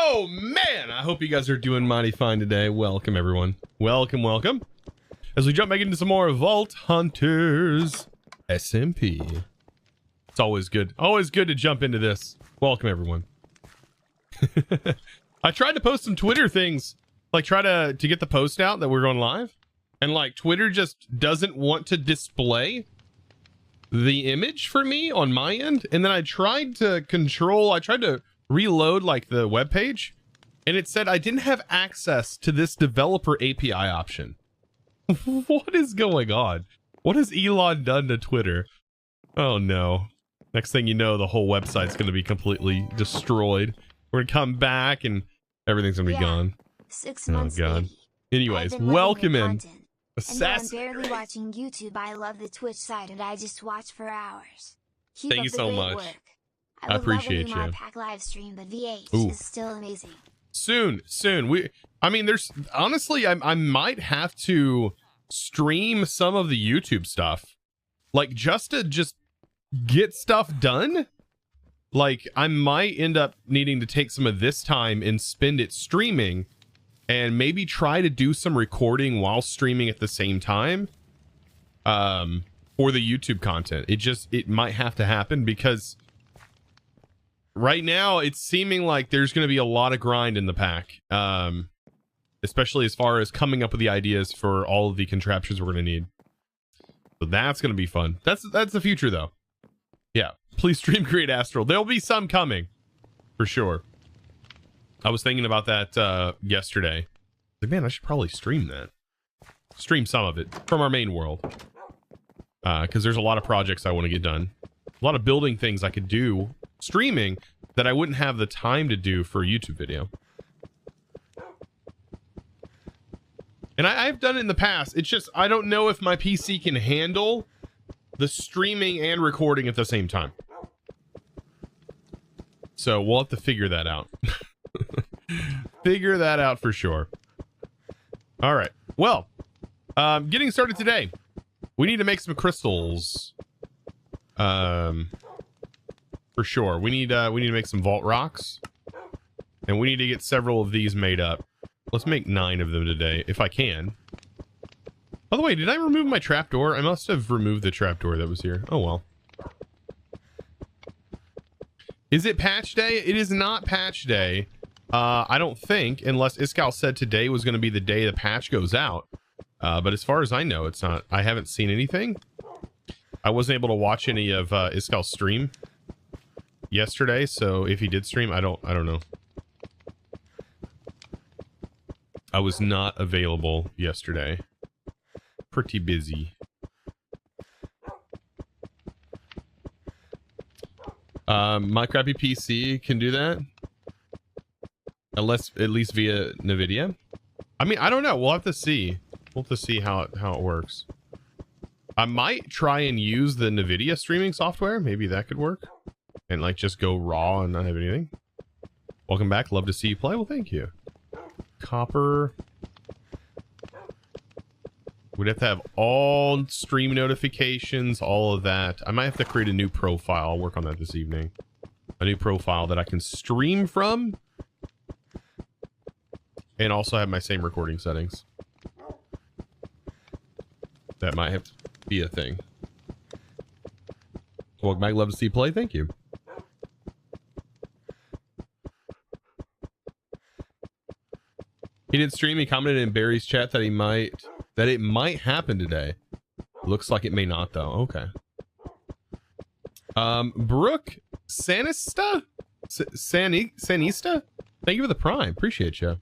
Oh man, I hope you guys are doing mighty fine today. Welcome everyone. Welcome. As we jump back into some more Vault Hunters SMP. It's always good. Always good to jump into this. Welcome everyone. I tried to post some Twitter things, like try to get the post out that we're going live, and like Twitter just doesn't want to display the image for me on my end. And then I tried to reload like the web page, and it said I didn't have access to this developer API option. What is going on? What has Elon done to Twitter? Oh no. Next thing you know, the whole website's going to be completely destroyed. We're going to come back and everything's going to be gone. 6 months. Oh god. Baby. Anyways, welcome in. Assassin. I'm barely watching YouTube. I love the Twitch side and I just watch for hours. Keep Thank you so much. Work. I appreciate you. Modpack live stream, but VH is still amazing. Soon. I mean, there's honestly, I might have to stream some of the YouTube stuff, like just to get stuff done. Like I might end up needing to take some of this time and spend it streaming, and maybe try to do some recording while streaming at the same time, for the YouTube content. It might have to happen because right now it's seeming like there's going to be a lot of grind in the pack, especially as far as coming up with the ideas for all of the contraptions we're going to need. So that's going to be fun. That's the future though. Yeah, please stream Great Astral. There'll be some coming for sure. I was thinking about that yesterday. Like, man, I should probably stream that. Stream some of it from our main world. Because there's a lot of projects I want to get done. A lot of building things I could do streaming that I wouldn't have the time to do for a YouTube video. And I've done it in the past. It's just, I don't know if my PC can handle the streaming and recording at the same time. So we'll have to figure that out. Figure that out for sure. All right. Well, getting started today. We need to make some crystals. For sure. We need to make some vault rocks. And we need to get several of these made up. Let's make 9 of them today, if I can. By the way, did I remove my trapdoor? I must have removed the trapdoor that was here. Oh well. Is it patch day? It is not patch day. I don't think, unless Iskal said today was going to be the day the patch goes out. But as far as I know, it's not. I haven't seen anything. I wasn't able to watch any of Iskal's stream yesterday, so if he did stream, I don't know. I was not available yesterday. Pretty busy. My crappy PC can do that. Unless, at least via NVIDIA. I mean, I don't know. We'll have to see. We'll have to see how it works. I might try and use the NVIDIA streaming software. Maybe that could work. And like just go raw and not have anything. Welcome back. Love to see you play. Well, thank you. Copper. We'd have to have all stream notifications, all of that. I might have to create a new profile. I'll work on that this evening. A new profile that I can stream from. And also have my same recording settings. That might have to be a thing. Welcome back. Love to see you play. Thank you. He did stream. He commented in Barry's chat that it might happen today. Looks like it may not though. Okay. Brooke Sanista? Sanista? Thank you for the prime. Appreciate you.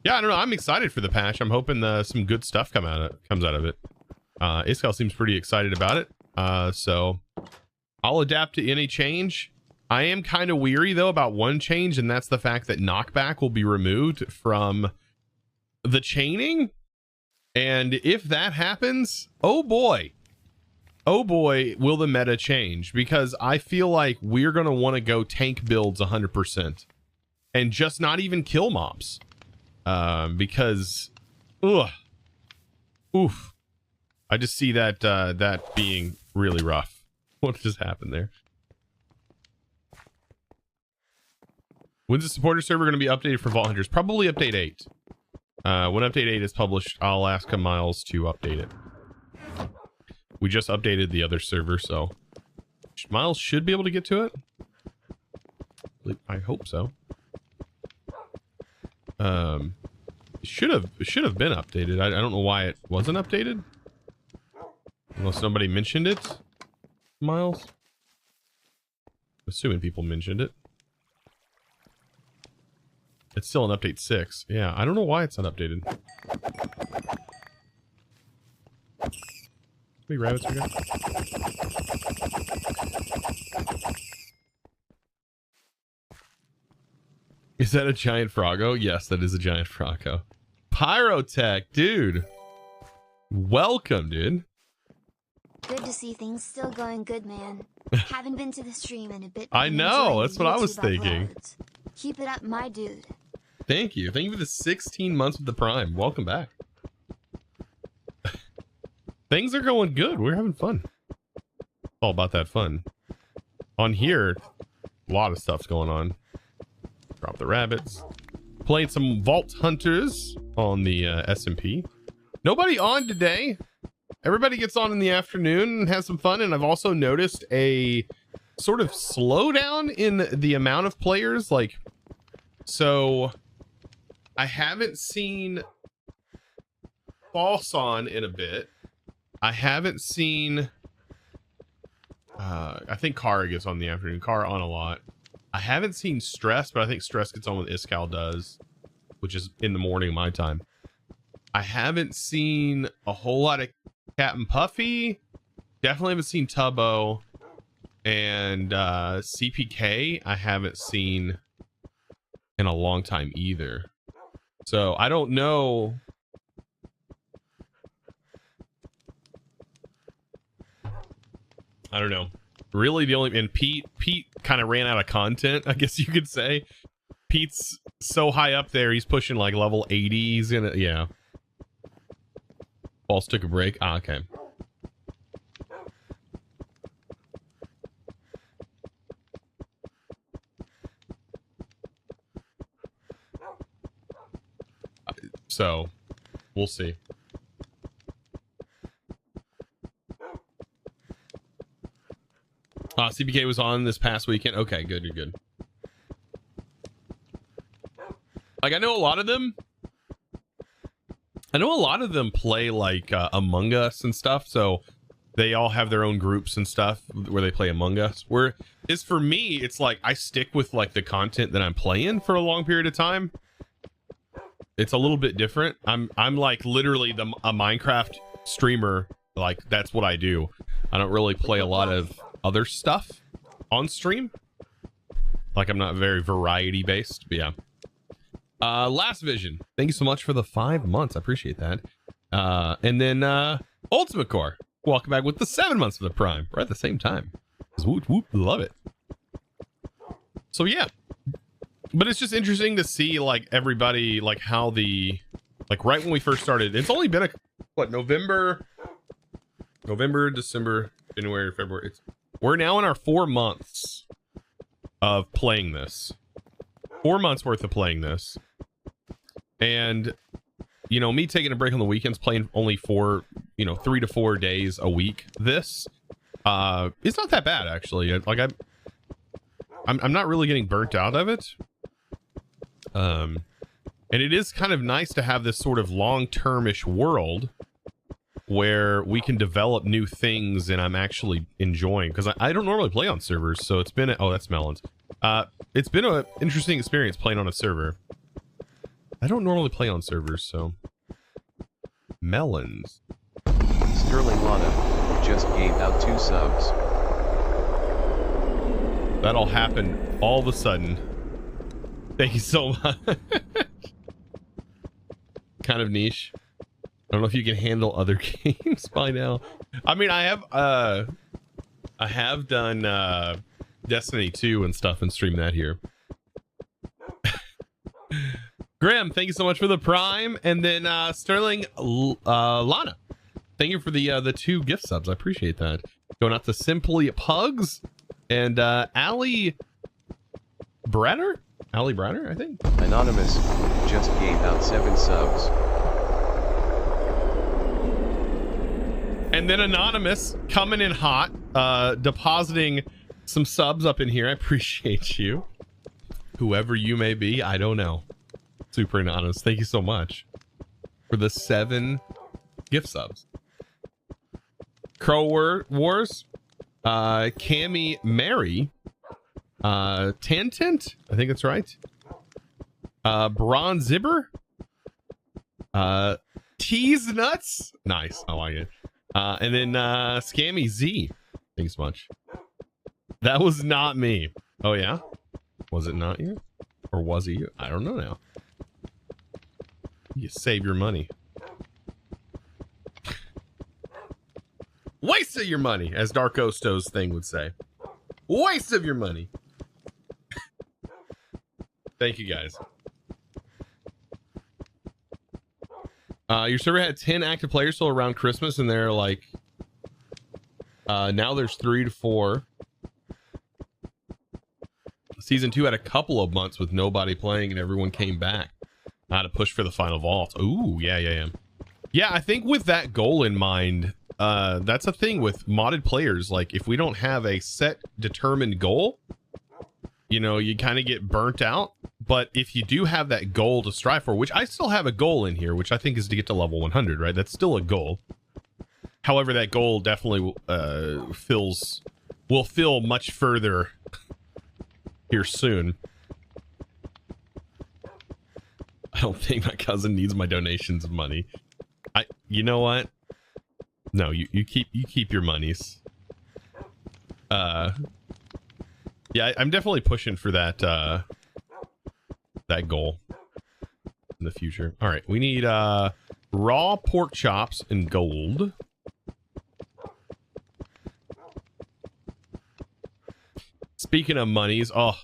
Yeah, I don't know. I'm excited for the patch. I'm hoping some good stuff comes out of it. Iskal seems pretty excited about it. So I'll adapt to any change. I am kind of weary though about one change, and that's the fact that knockback will be removed from the chaining. And if that happens, oh boy, will the meta change, because I feel like we're going to want to go tank builds 100% and just not even kill mobs. Because, oof, I just see that, that being really rough. What just happened there? When's the supporter server going to be updated for Vault Hunters? Probably update 8. When update 8 is published, I'll ask Miles to update it. We just updated the other server, so Miles should be able to get to it. I hope so. It should have been updated. I don't know why it wasn't updated. Unless somebody mentioned it, Miles. I'm assuming people mentioned it. It's still in update 6. Yeah, I don't know why it's not updated. How many rabbits we got? Is that a giant froggo? Yes, that is a giant froggo. Pyrotech, dude. Welcome, dude. Good to see things still going good, man. Haven't been to the stream in a bit. I know, that's what I was thinking. Uploads. Keep it up, my dude. Thank you. Thank you for the 16 months with the Prime. Welcome back. Things are going good. We're having fun. It's all about that fun. On here, a lot of stuff's going on. Drop the rabbits. Playing some Vault Hunters on the SMP. Nobody on today. Everybody gets on in the afternoon and has some fun. And I've also noticed a sort of slowdown in the amount of players. Like, so I haven't seen False on in a bit. I haven't seen I think Kara gets on in the afternoon. Kara on a lot. I haven't seen Stress, but I think Stress gets on when Iskal does, which is in the morning my time. I haven't seen a whole lot of Captain Puffy. Definitely haven't seen Tubbo. And CPK I haven't seen in a long time either. So I don't know. I don't know. Really the only, and Pete kind of ran out of content, I guess you could say. Pete's so high up there, he's pushing like level 80. He's gonna, yeah. False took a break. Ah, okay. So, we'll see. CPK was on this past weekend. Okay, good, you're good. Like, I know a lot of them play like Among Us and stuff, so they all have their own groups and stuff where they play Among Us. Where is for me, it's like I stick with like the content that I'm playing for a long period of time. It's a little bit different. I'm like literally a Minecraft streamer. Like that's what I do. I don't really play a lot of other stuff on stream. Like I'm not very variety based, but yeah. Last Vision, thank you so much for the 5 months. I appreciate that. And then Ultimate Core, welcome back with the 7 months of the Prime. We're at the same time. Whoop whoop, love it. So yeah, but it's just interesting to see like everybody, like how the, like right when we first started, it's only been November, December, January, February. We're now in our 4 months of playing this. 4 months worth of playing this. And, you know, me taking a break on the weekends, playing only 3 to 4 days a week. This, it's not that bad actually. Like I'm not really getting burnt out of it. And it is kind of nice to have this sort of long-term-ish world where we can develop new things and I'm actually enjoying, because I don't normally play on servers, so it's been oh, that's melons. It's been an interesting experience playing on a server. I don't normally play on servers, so melons. Sterling Lana just gave out 2 subs. That all happened all of a sudden. Thank you so much. Kind of niche. I don't know if you can handle other games by now. I mean, I have done Destiny 2 and stuff and stream that here. Graham, thank you so much for the Prime. And then Sterling Lana, thank you for the 2 gift subs. I appreciate that. Going out to Simply Pugs and Ali Brenner. Allie Browner, I think. Anonymous just gave out 7 subs. And then Anonymous coming in hot, depositing some subs up in here. I appreciate you. Whoever you may be, I don't know. Super Anonymous, thank you so much for the 7 gift subs. Crow Wars, Cammy Mary, Tantent, I think that's right. Bron Zibber, Tease Nuts, nice, I like it. And then Scammy Z, thanks much. That was not me. Oh yeah, was it not you, or was it you? I don't know now. You save your money. Waste of your money, as Dark Osto's thing would say. Waste of your money. Thank you guys. Your server had 10 active players till around Christmas, and they're like, now there's 3 to 4. Season 2 had a couple of months with nobody playing, and everyone came back. I had to push for the final vault. Ooh, yeah. Yeah, I think with that goal in mind, that's a thing with modded players. Like, if we don't have a set determined goal, you know, you kind of get burnt out. But if you do have that goal to strive for, which I still have a goal in here, which I think is to get to level 100, right? That's still a goal. However, that goal definitely will fill much further here soon. I don't think my cousin needs my donations of money. You know what? No, you keep your monies. Yeah, I'm definitely pushing for that that goal in the future. All right, we need raw pork chops and gold. Speaking of monies, oh,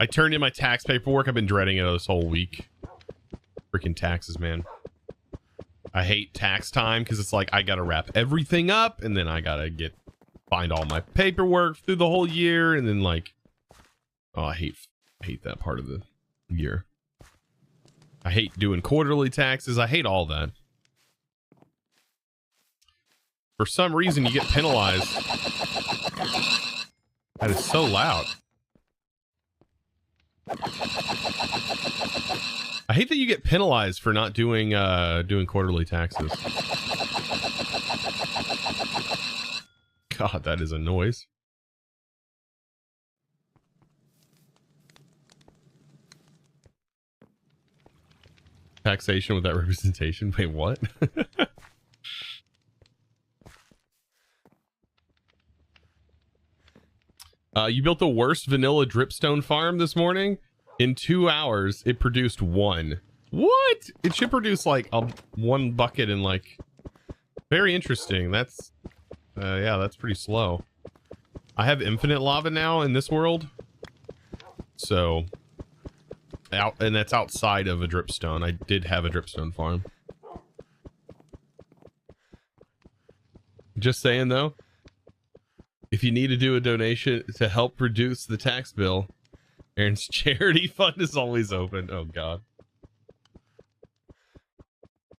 I turned in my tax paperwork. I've been dreading it this whole week. Freaking taxes, man. I hate tax time because it's like I gotta wrap everything up, and then I gotta find all my paperwork through the whole year, and then like, oh, I hate that part of the year. I hate doing quarterly taxes. I hate all that. For some reason, you get penalized. That is so loud. I hate that you get penalized for not doing quarterly taxes. God, that is a noise. Taxation without representation. Wait, what? You built the worst vanilla dripstone farm this morning. In 2 hours, it produced 1. What? It should produce like 1 bucket in like. Very interesting. That's yeah, that's pretty slow. I have infinite lava now in this world, so and that's outside of a dripstone. I did have a dripstone farm. Just saying though, if you need to do a donation to help reduce the tax bill, Aaron's charity fund is always open. Oh God.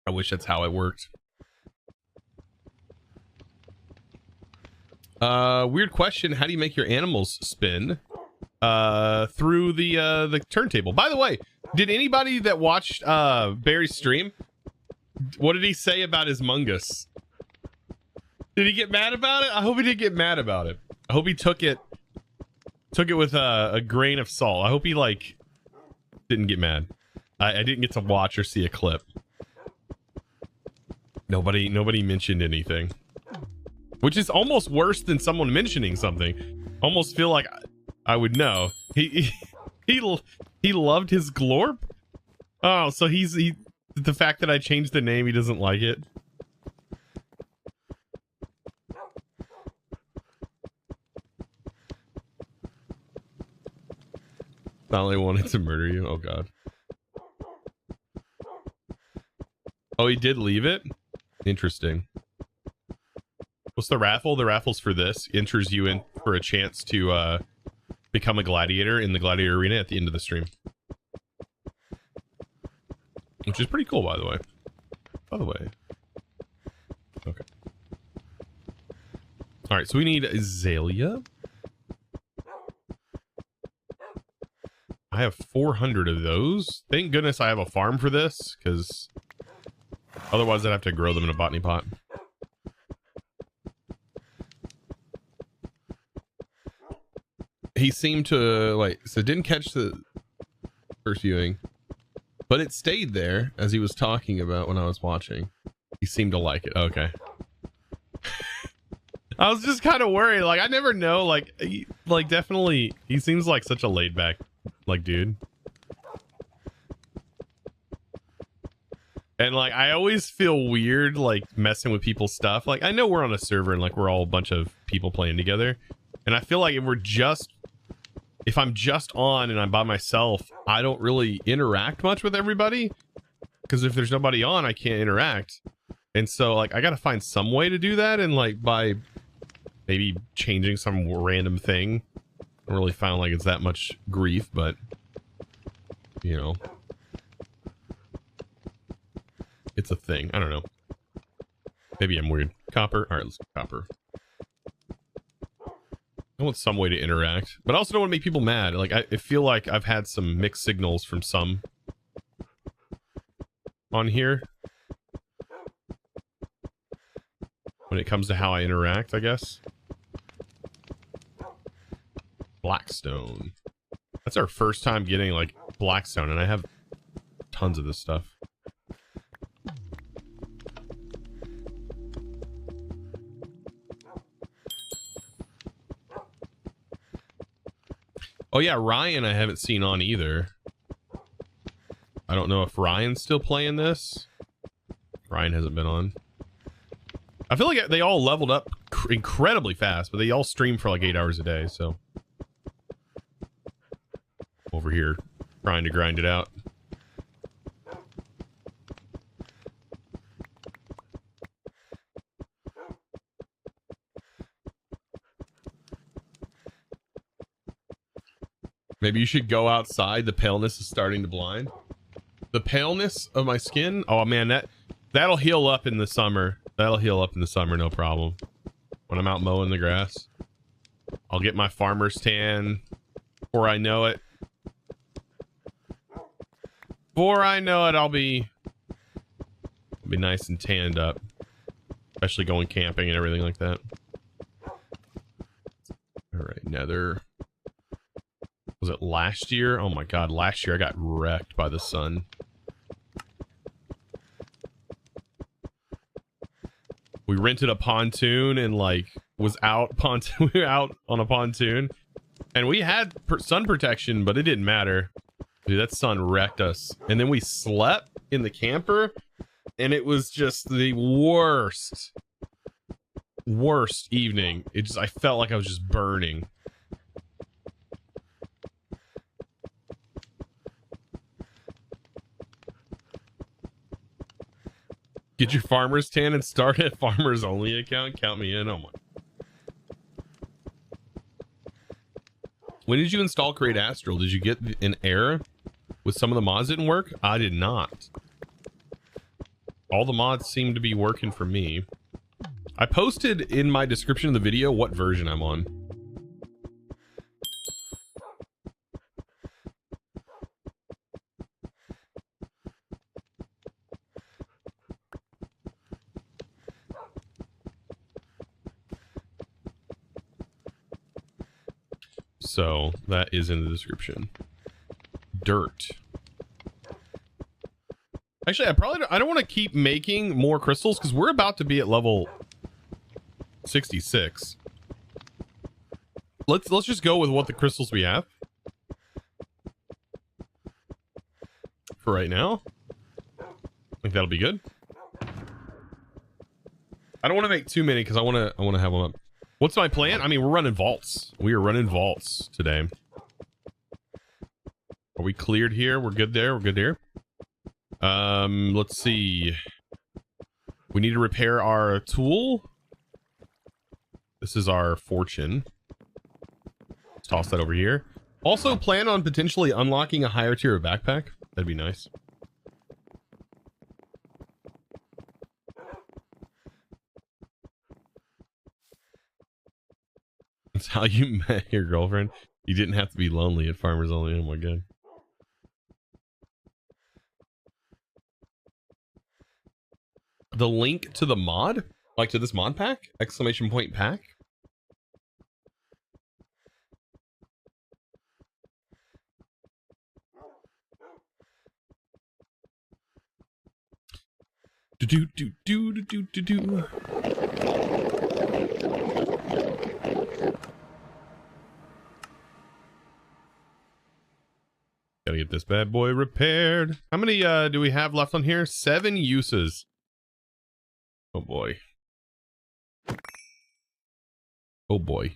I wish that's how it worked. Weird question. How do you make your animals spin? Through the turntable. By the way, did anybody that watched Barry's stream, what did he say about his mungus? Did he get mad about it? I hope he didn't get mad about it. I hope he took it with a grain of salt. I hope he like didn't get mad. I didn't get to watch or see a clip. Nobody mentioned anything, which is almost worse than someone mentioning something. Almost feel like I would know. He loved his glorp. Oh, so the fact that I changed the name, he doesn't like it. Finally wanted to murder you. Oh God. Oh, he did leave it? Interesting. What's the raffle? The raffle's for this. Enters you in for a chance to become a gladiator in the gladiator arena at the end of the stream. Which is pretty cool, by the way. Okay. All right, so we need azalea. I have 400 of those. Thank goodness I have a farm for this, because otherwise I'd have to grow them in a botany pot. He seemed to, like, so didn't catch the first viewing, but it stayed there as he was talking about when I was watching. He seemed to like it. Okay. I was just kind of worried. Like, I never know. Like, definitely, he seems like such a laid back, like, dude. And, like, I always feel weird, like, messing with people's stuff. Like, I know we're on a server and, like, we're all a bunch of people playing together. And I feel like if I'm just on and I'm by myself, I don't really interact much with everybody. Because if there's nobody on, I can't interact. And so, like, I got to find some way to do that. And, like, by maybe changing some random thing. I don't really found like it's that much grief, but, you know, it's a thing. I don't know. Maybe I'm weird. Copper. All right, let's go copper. I want some way to interact, but I also don't want to make people mad. Like, I feel like I've had some mixed signals from some on here when it comes to how I interact, I guess. Blackstone. That's our first time getting, like, Blackstone, and I have tons of this stuff. Oh yeah, Ryan I haven't seen on either. I don't know if Ryan's still playing this. Ryan hasn't been on. I feel like they all leveled up incredibly fast, but they all stream for like 8 hours a day, so. Over here, trying to grind it out. Maybe you should go outside. The paleness is starting to blind. The paleness of my skin? Oh man, that'll heal up in the summer. That'll heal up in the summer, no problem. When I'm out mowing the grass. I'll get my farmer's tan. Before I know it. Before I know it, I'll be nice and tanned up. Especially going camping and everything like that. Alright, nether. Was it last year? Oh my god, last year I got wrecked by the sun. We rented a pontoon and like was out we were out on a pontoon and we had sun protection, but it didn't matter. Dude, that sun wrecked us. And then we slept in the camper and it was just the worst evening. I felt like I was just burning. Get your farmer's tan and start a farmers only account. Count me in. Oh my. When did you install Create Astral? Did you get an error with some of the mods didn't work? I did not. All the mods seem to be working for me. I posted in my description of the video what version I'm on. So that is in the description. Dirt. Actually, I don't want to keep making more crystals because we're about to be at level 66. Let's just go with what the crystals we have for right now. I think that'll be good. I don't want to make too many because I want to have them up. What's my plan? I mean, we're running vaults. We are running vaults today. Are we cleared here? We're good there. We're good here. Let's see. We need to repair our tool. This is our fortune. Let's toss that over here. Also plan on potentially unlocking a higher tier of backpack. That'd be nice. That's how you met your girlfriend. You didn't have to be lonely at Farmers Only. Oh my god. The link to the mod? Like to this mod pack? Exclamation point pack? Do do do do do do do. Gotta get this bad boy repaired. How many do we have left on here? 7 uses. Oh boy. Oh boy.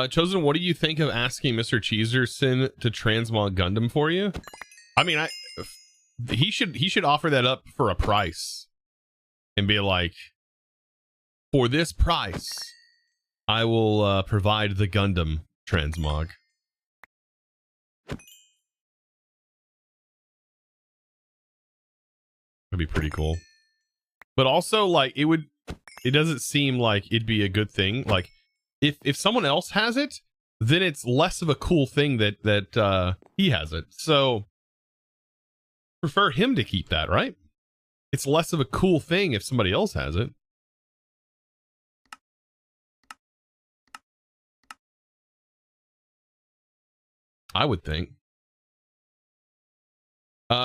Chosen, what do you think of asking Mr. Cheeserson to transmog Gundam for you? I mean, he should offer that up for a price and be like, for this price, I will provide the Gundam transmog. That'd be pretty cool. But also, like, it doesn't seem like it'd be a good thing. Like, if someone else has it, then it's less of a cool thing that he has it. So prefer him to keep that, right? It's less of a cool thing if somebody else has it. I would think.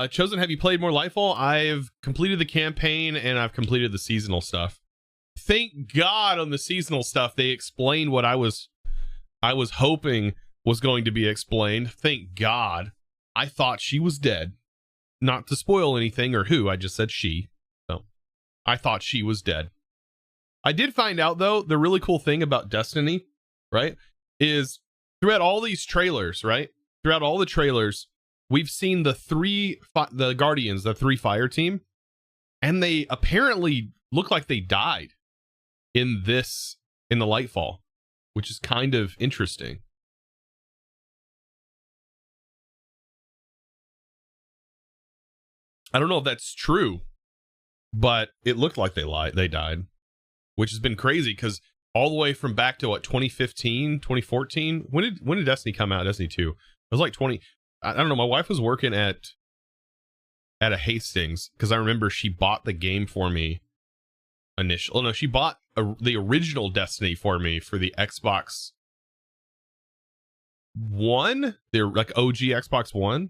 Chosen, have you played more Lightfall? I've completed the campaign and I've completed the seasonal stuff. Thank God on the seasonal stuff they explained what I was hoping was going to be explained. Thank God. I thought she was dead. Not to spoil anything or who, I just said she. So I thought she was dead. I did find out though, the really cool thing about Destiny, right, is throughout all these trailers, right? Throughout all the trailers, we've seen the Guardians, the 3 fire team, and they apparently look like they died in the Lightfall, which is kind of interesting. I don't know if that's true, but it looked like they died, which has been crazy because all the way from back to what, 2015, 2014. When did Destiny come out? Destiny 2. It was like 20. I don't know. My wife was working at a Hastings because I remember she bought the game for me initially. Oh no, she bought the original Destiny for me for the Xbox One. They're like OG Xbox One.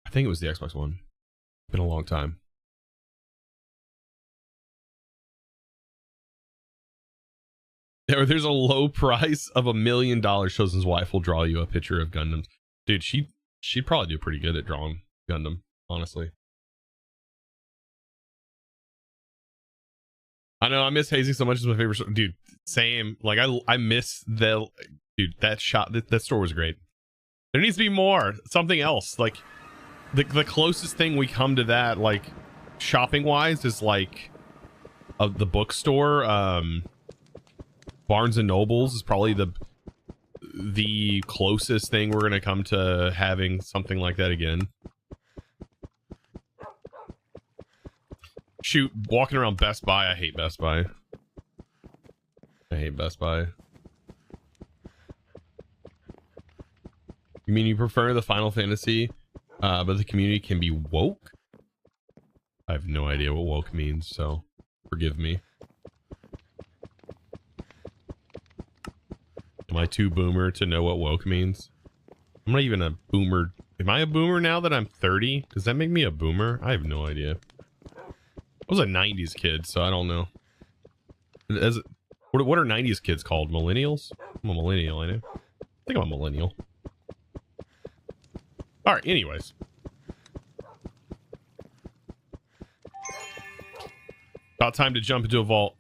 I think it was the Xbox One. Been a long time. There's a low price of $1 million. Chosen's wife will draw you a picture of Gundam. Dude, she'd probably do pretty good at drawing Gundam, honestly. I know, I miss Hazy so much. It's my favorite store. Dude, same. Like, I miss the... Dude, that store was great. There needs to be more. Something else. Like, the closest thing we come to that, like, shopping-wise, is, like, the bookstore. Barnes & Nobles is probably the closest thing we're going to come to having something like that again. Shoot, walking around Best Buy, I hate Best Buy. I hate Best Buy. You mean you prefer the Final Fantasy, but the community can be woke? I have no idea what woke means, so forgive me. Am I too boomer to know what woke means? I'm not even a boomer. Am I a boomer now that I'm 30? Does that make me a boomer? I have no idea. I was a 90s kid, so I don't know. What are 90s kids called? Millennials? I'm a millennial, I know. I think I'm a millennial. Alright, anyways. About time to jump into a vault.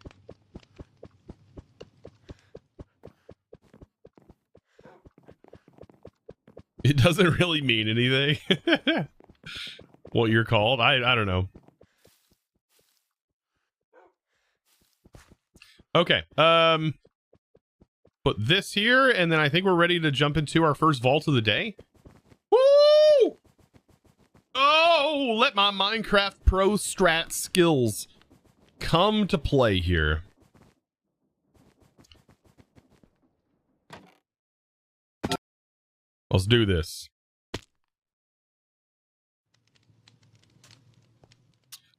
doesn't really mean anything. What you're called, I don't know. Okay, put this here, and then I think we're ready to jump into our first vault of the day. Woo! Oh, let my Minecraft Pro Strat skills come to play here. Let's do this.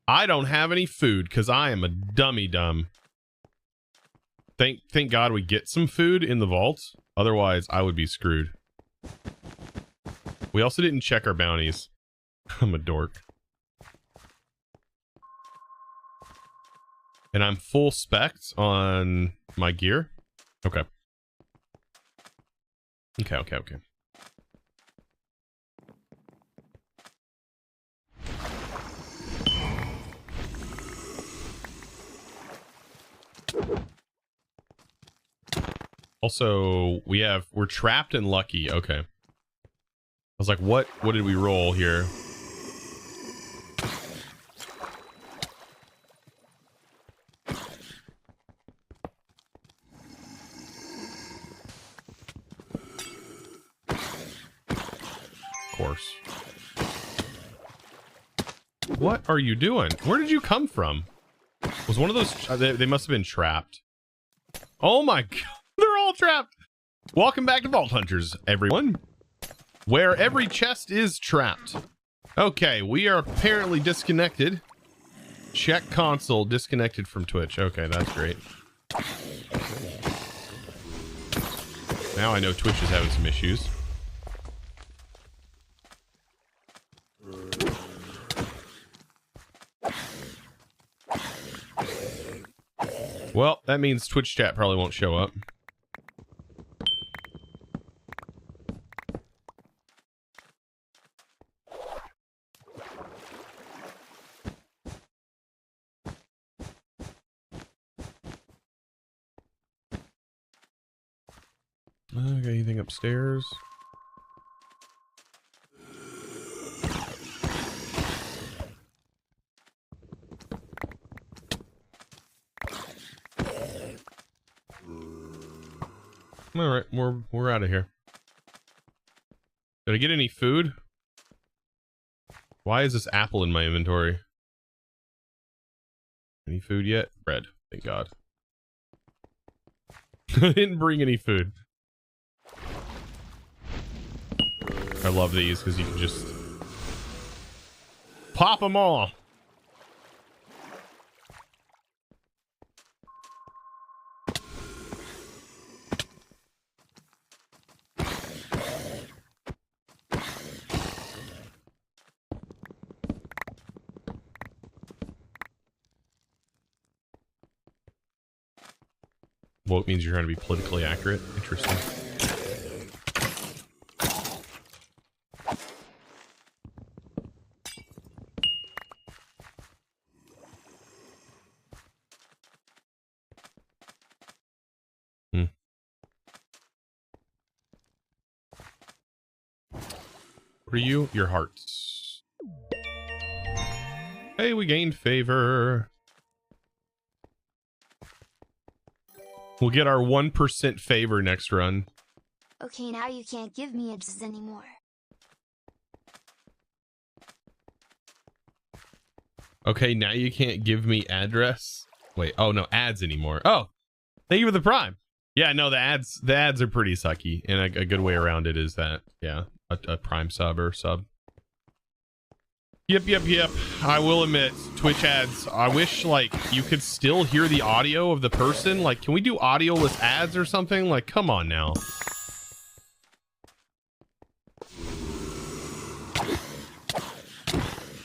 I don't have any food because I am a dummy dumb. Thank God we get some food in the vault. Otherwise, I would be screwed. We also didn't check our bounties. I'm a dork. And I'm full specced on my gear. Okay. Okay. Also, we're trapped and lucky. Okay. I was like, what did we roll here? Of course. What are you doing? Where did you come from? Was one of those, they must have been trapped. Oh my God. They're all trapped. Welcome back to Vault Hunters, everyone, where every chest is trapped. Okay, we are apparently disconnected. Check console, disconnected from Twitch. Okay, that's great. Now I know Twitch is having some issues. Well, that means Twitch chat probably won't show up. Okay, anything upstairs? All right, we're out of here. Did I get any food? Why is this apple in my inventory? Any food yet? Bread. Thank God. I didn't bring any food. I love these because you can just pop them all. Well, it means you're trying to be politically accurate. Interesting. What are you? Your hearts. Hey, we gained favor. We'll get our 1% favor next run. Okay, now you can't give me ads anymore. Okay, now you can't give me address. Wait, oh no, ads anymore. Oh, thank you for the prime. Yeah, no, the ads are pretty sucky, and a good way around it is that, yeah, a prime sub or sub. Yep. I will admit, Twitch ads, I wish, like, you could still hear the audio of the person. Like, can we do audioless ads or something? Like, come on now.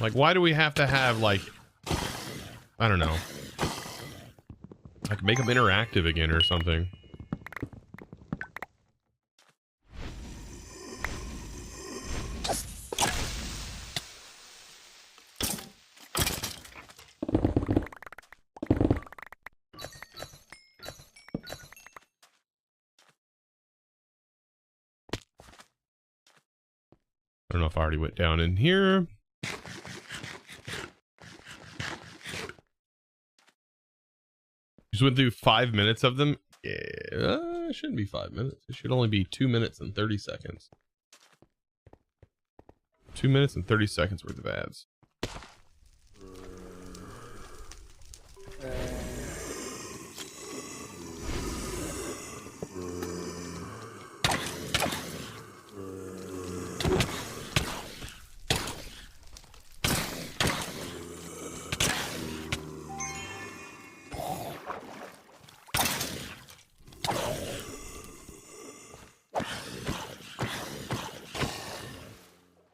Like, why do we have to have, like, I don't know. Like, make them interactive again or something. don't know if I already went down in here. Just went through 5 minutes of them. Yeah, it shouldn't be 5 minutes. It should only be 2 minutes and 30 seconds. 2 minutes and 30 seconds worth of ads.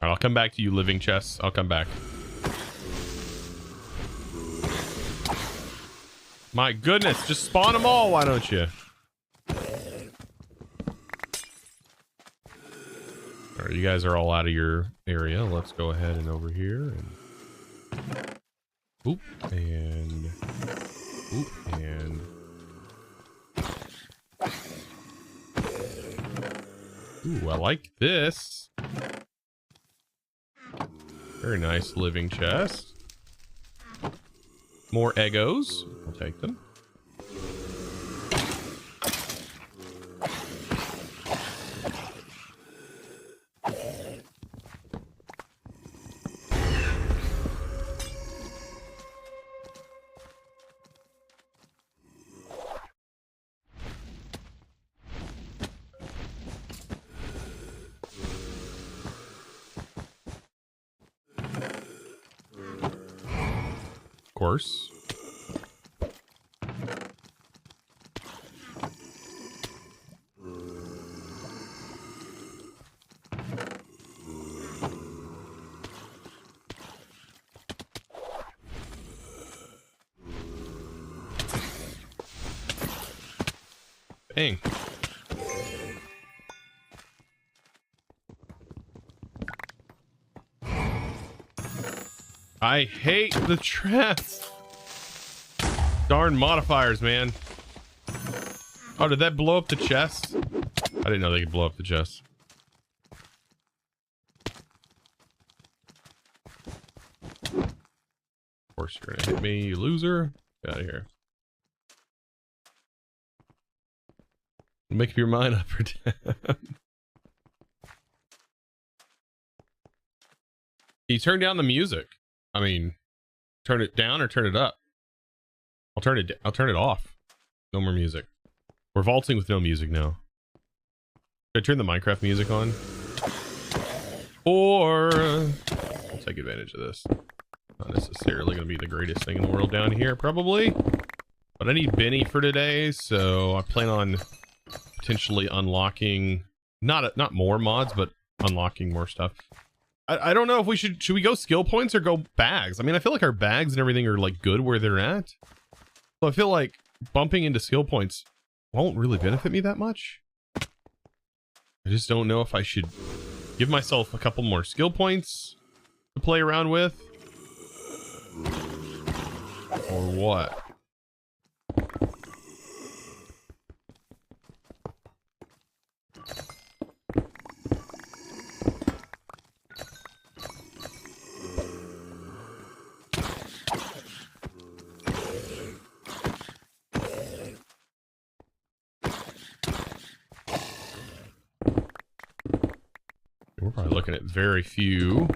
I'll come back to you, living chests. I'll come back. My goodness, just spawn them all, why don't you? All right, you guys are all out of your area. Let's go ahead and over here and oop and oop and ooh, I like this. Very nice living chest. More Eggos. I'll take them. Course. Dang. I hate the traps. Darn modifiers, man. Oh, did that blow up the chest? I didn't know they could blow up the chest. Of course you're gonna hit me, you loser. Get out of here. Make up your mind up or down. You turn down the music. I mean, turn it down or turn it up. I'll turn it off. No more music. We're vaulting with no music now. Should I turn the Minecraft music on? Or I'll take advantage of this. Not necessarily going to be the greatest thing in the world down here, probably. But I need Benny for today, so I plan on potentially unlocking not more mods, but unlocking more stuff. I don't know if we should we go skill points or go bags? I mean, I feel like our bags and everything are like good where they're at. So I feel like bumping into skill points won't really benefit me that much. I just don't know if I should give myself a couple more skill points to play around with. Or what? We're probably looking at very few.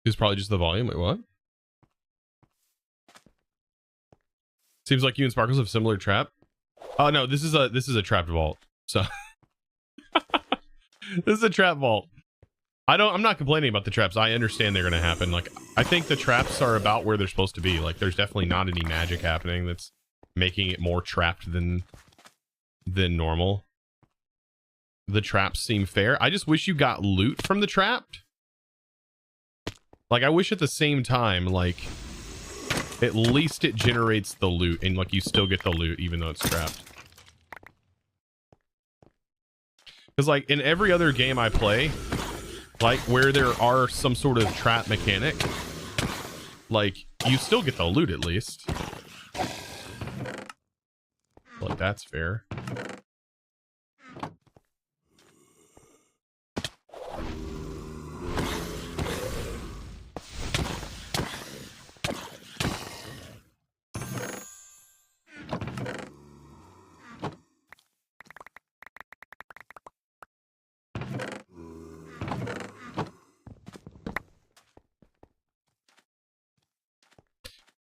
It's probably just the volume. Wait, what? Seems like you and Sparkles have similar trap. Oh no, this is a trapped vault. So this is a trap vault. I'm not complaining about the traps. I understand they're gonna happen. Like, I think the traps are about where they're supposed to be. Like, there's definitely not any magic happening that's making it more trapped than normal. The traps seem fair. I just wish you got loot from the trapped. Like, I wish at the same time, like, at least it generates the loot and like you still get the loot even though it's trapped. Because like in every other game I play, Like where there are some sort of trap mechanic, like you still get the loot at least. Like that's fair.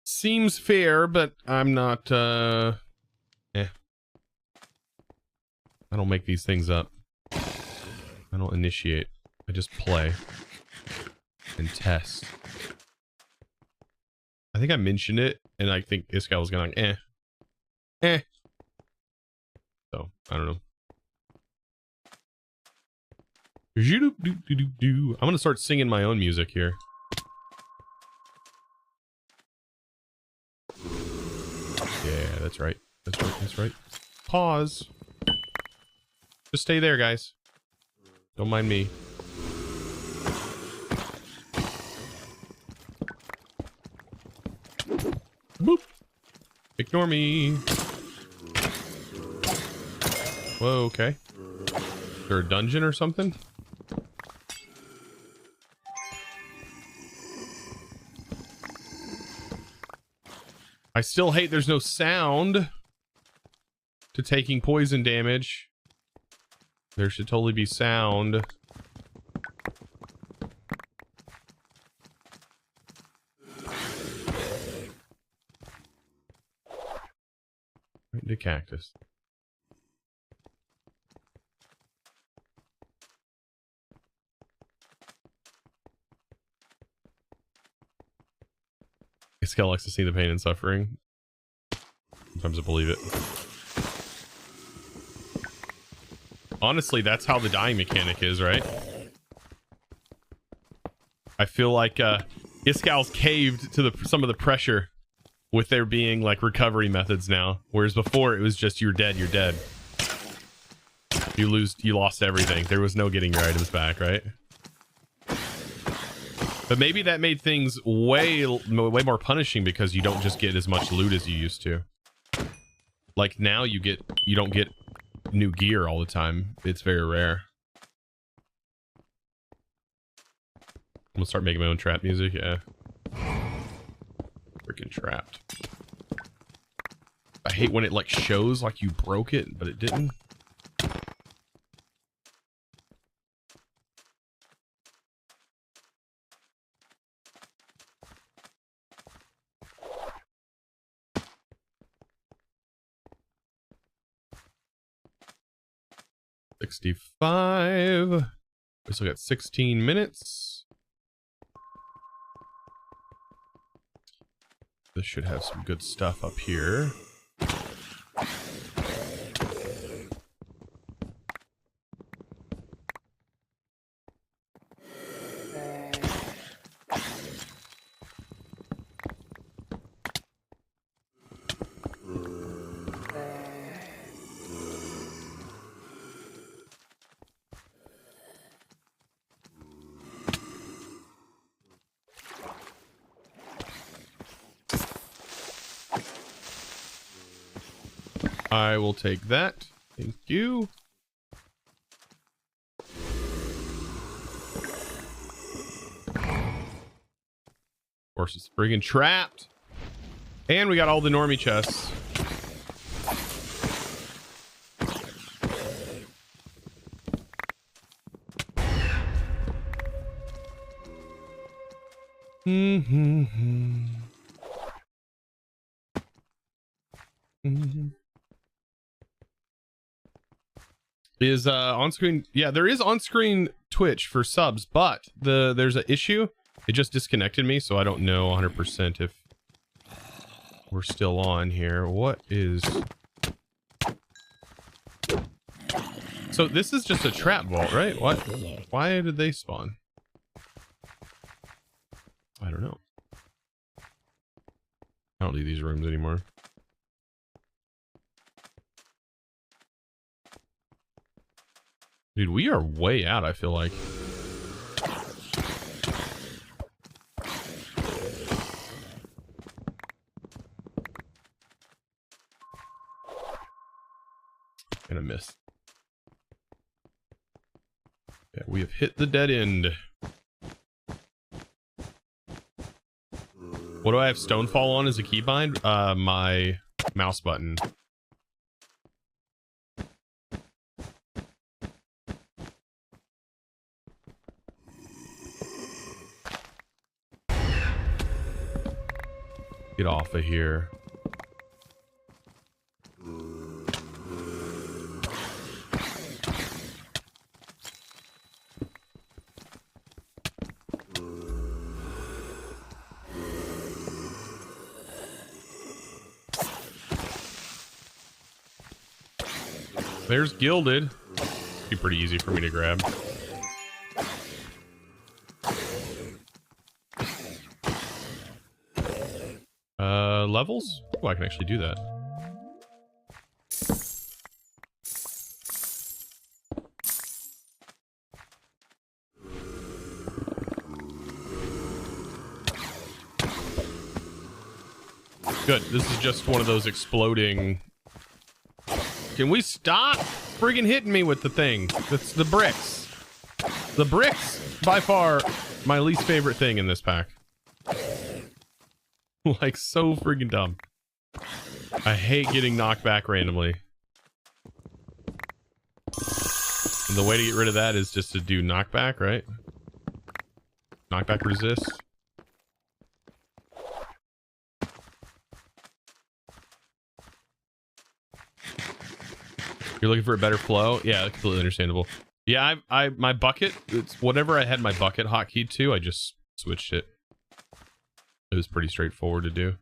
Seems fair, but I'm not, I don't make these things up. I don't initiate. I just play and test. I think I mentioned it, and I think this guy was gonna like, So, I don't know. I'm gonna start singing my own music here. Yeah, that's right. That's right. That's right. Pause. Just stay there, guys. Don't mind me. Boop. Ignore me. Whoa, okay. Is there a dungeon or something? I still hate there's no sound to taking poison damage. There should totally be sound. Right into cactus. Scale likes to see the pain and suffering. Sometimes I believe it. Honestly, that's how the dying mechanic is, right? I feel like Iscal's caved to some of the pressure with there being like recovery methods now, whereas before it was just you're dead, you're dead. You lost everything. There was no getting your items back, right? But maybe that made things way more punishing because you don't just get as much loot as you used to. Like now you don't get new gear all the time. It's very rare. I'm gonna start making my own trap music, yeah. Freaking trapped. I hate when it like shows like you broke it, but it didn't. $65. We still got 16 minutes. This should have some good stuff up here. I will take that. Thank you. Of course, it's friggin' trapped. And we got all the normie chests. Is on screen, yeah, there is on screen Twitch for subs, but there's an issue. It just disconnected me, so I don't know 100% if we're still on here. What is... So this is just a trap vault, right? What? Why did they spawn? I don't know. I don't need these rooms anymore. Dude, we are way out, I feel like. gonna miss. Yeah, we have hit the dead end. What do I have Stonefall on as a keybind? My mouse button. Get off of here. There's Gilded. Be pretty easy for me to grab. Levels? Oh, I can actually do that. Good. This is just one of those exploding... Can we stop friggin' hitting me with the thing? That's the bricks. The bricks, by far, my least favorite thing in this pack. Like, so friggin' dumb. I hate getting knocked back randomly. And the way to get rid of that is just to do knockback, right? Knockback resist. You're looking for a better flow? Yeah, completely understandable. Yeah, my bucket, it's whatever I had my bucket hotkeyed to, I just switched it. It was pretty straightforward to do.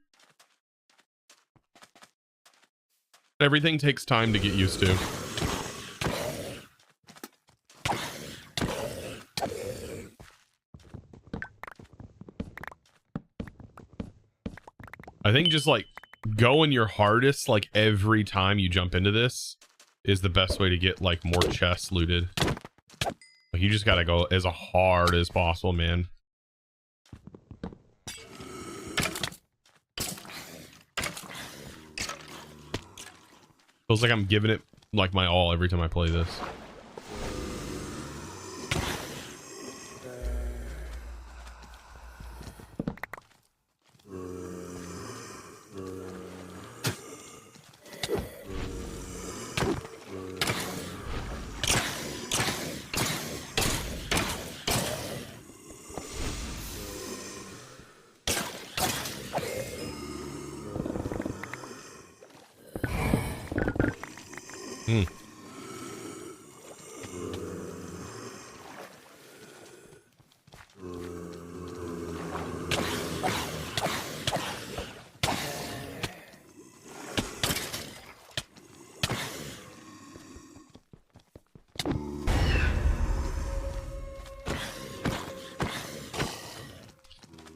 Everything takes time to get used to. I think just like going your hardest like every time you jump into this is the best way to get like more chests looted. Like you just gotta go as hard as possible, man. Feels like I'm giving it like my all every time I play this.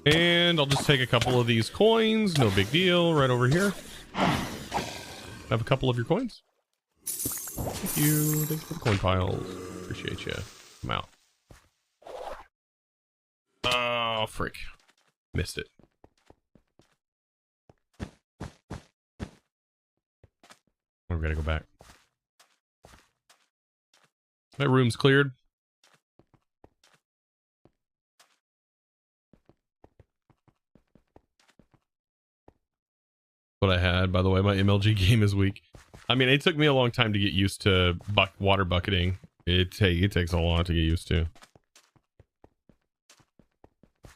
And I'll just take a couple of these coins. No big deal. Right over here. Have a couple of your coins. Thank you. Thanks for the coin piles. Appreciate you. I'm out. Oh, frick. Missed it. We've got to go back. That room's cleared. What I had, by the way, my MLG game is weak. I mean, it took me a long time to get used to water bucketing. It takes a lot to get used to.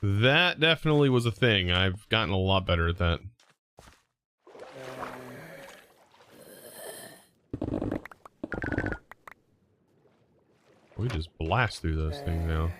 That definitely was a thing. I've gotten a lot better at that. We just blast through those things now.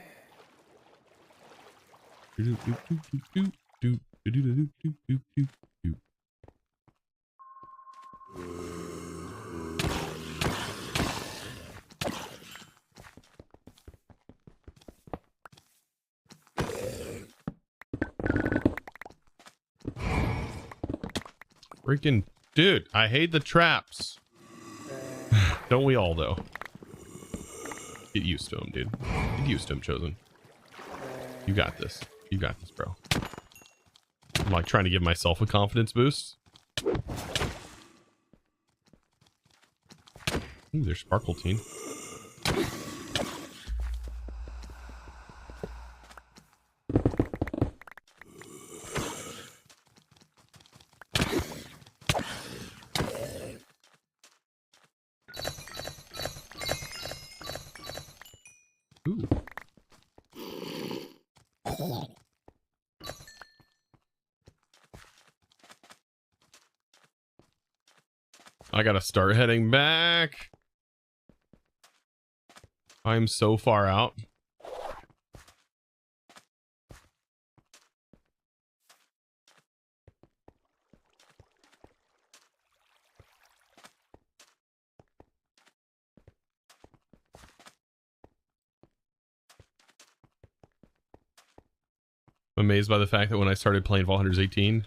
Freaking dude, I hate the traps. Don't we all though? Get used to them, dude. Get used to them, Chosen. You got this. You got this, bro. I'm like trying to give myself a confidence boost. Ooh, there's Sparkletine. Ooh. I gotta start heading back. I'm so far out. I'm amazed by the fact that when I started playing Vault Hunters 18,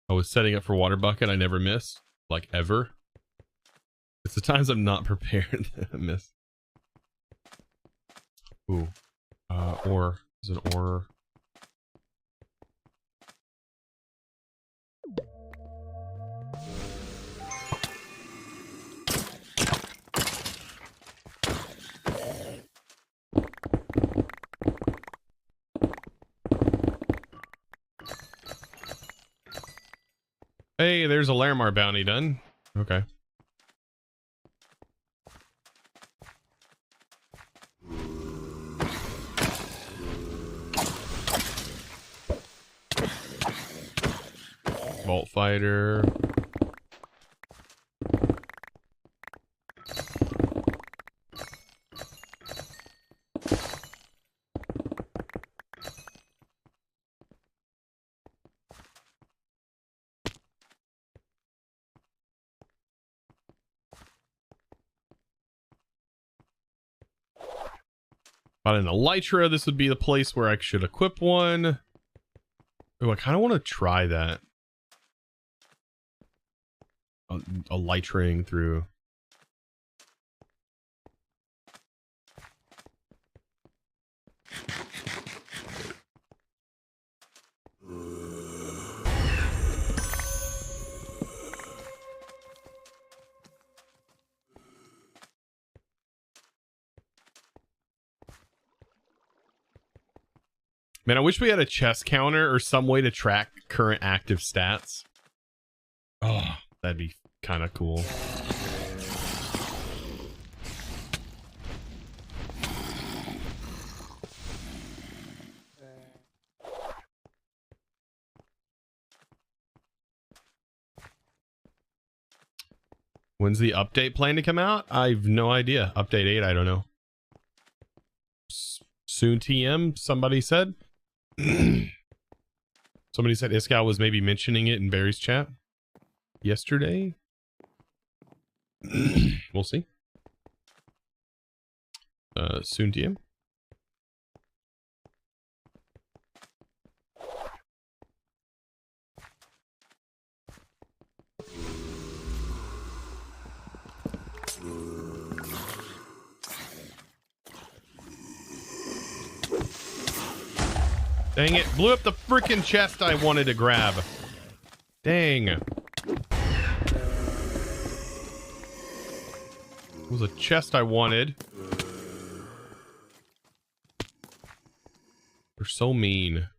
I was setting up for Water Bucket. I never miss, like ever. It's the times I'm not prepared that I miss. Ooh, ore. Is an ore? Hey, there's a Larimar bounty done. Okay. Vault Fighter. But in Elytra, this would be the place where I should equip one. Oh, I kind of want to try that. Elytraing through. Man, I wish we had a chest counter or some way to track current active stats. Oh, that'd be kind of cool. When's the update plan to come out? I've no idea. Update 8, I don't know. Soon TM, somebody said. Somebody said Iskal was maybe mentioning it in Barry's chat yesterday. We'll see. Soon TM. Dang it, blew up the freaking chest I wanted to grab. Dang. It was a chest I wanted. They're so mean.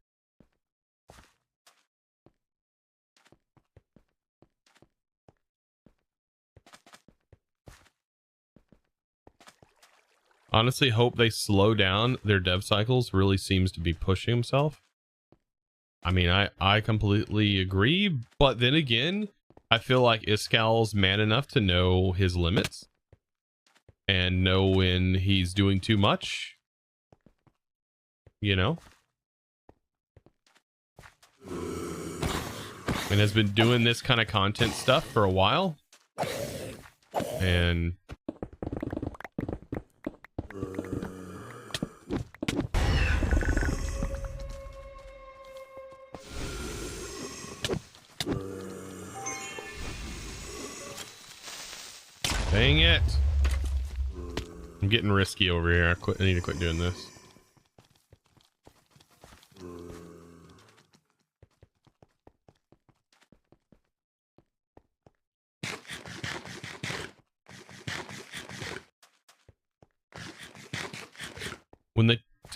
Honestly, hope they slow down their dev cycles. Really seems to be pushing himself. I mean, I completely agree, but then again, I feel like Iskal's man enough to know his limits and know when he's doing too much, you know, and has been doing this kind of content stuff for a while. And dang it. I'm getting risky over here. I need to quit doing this.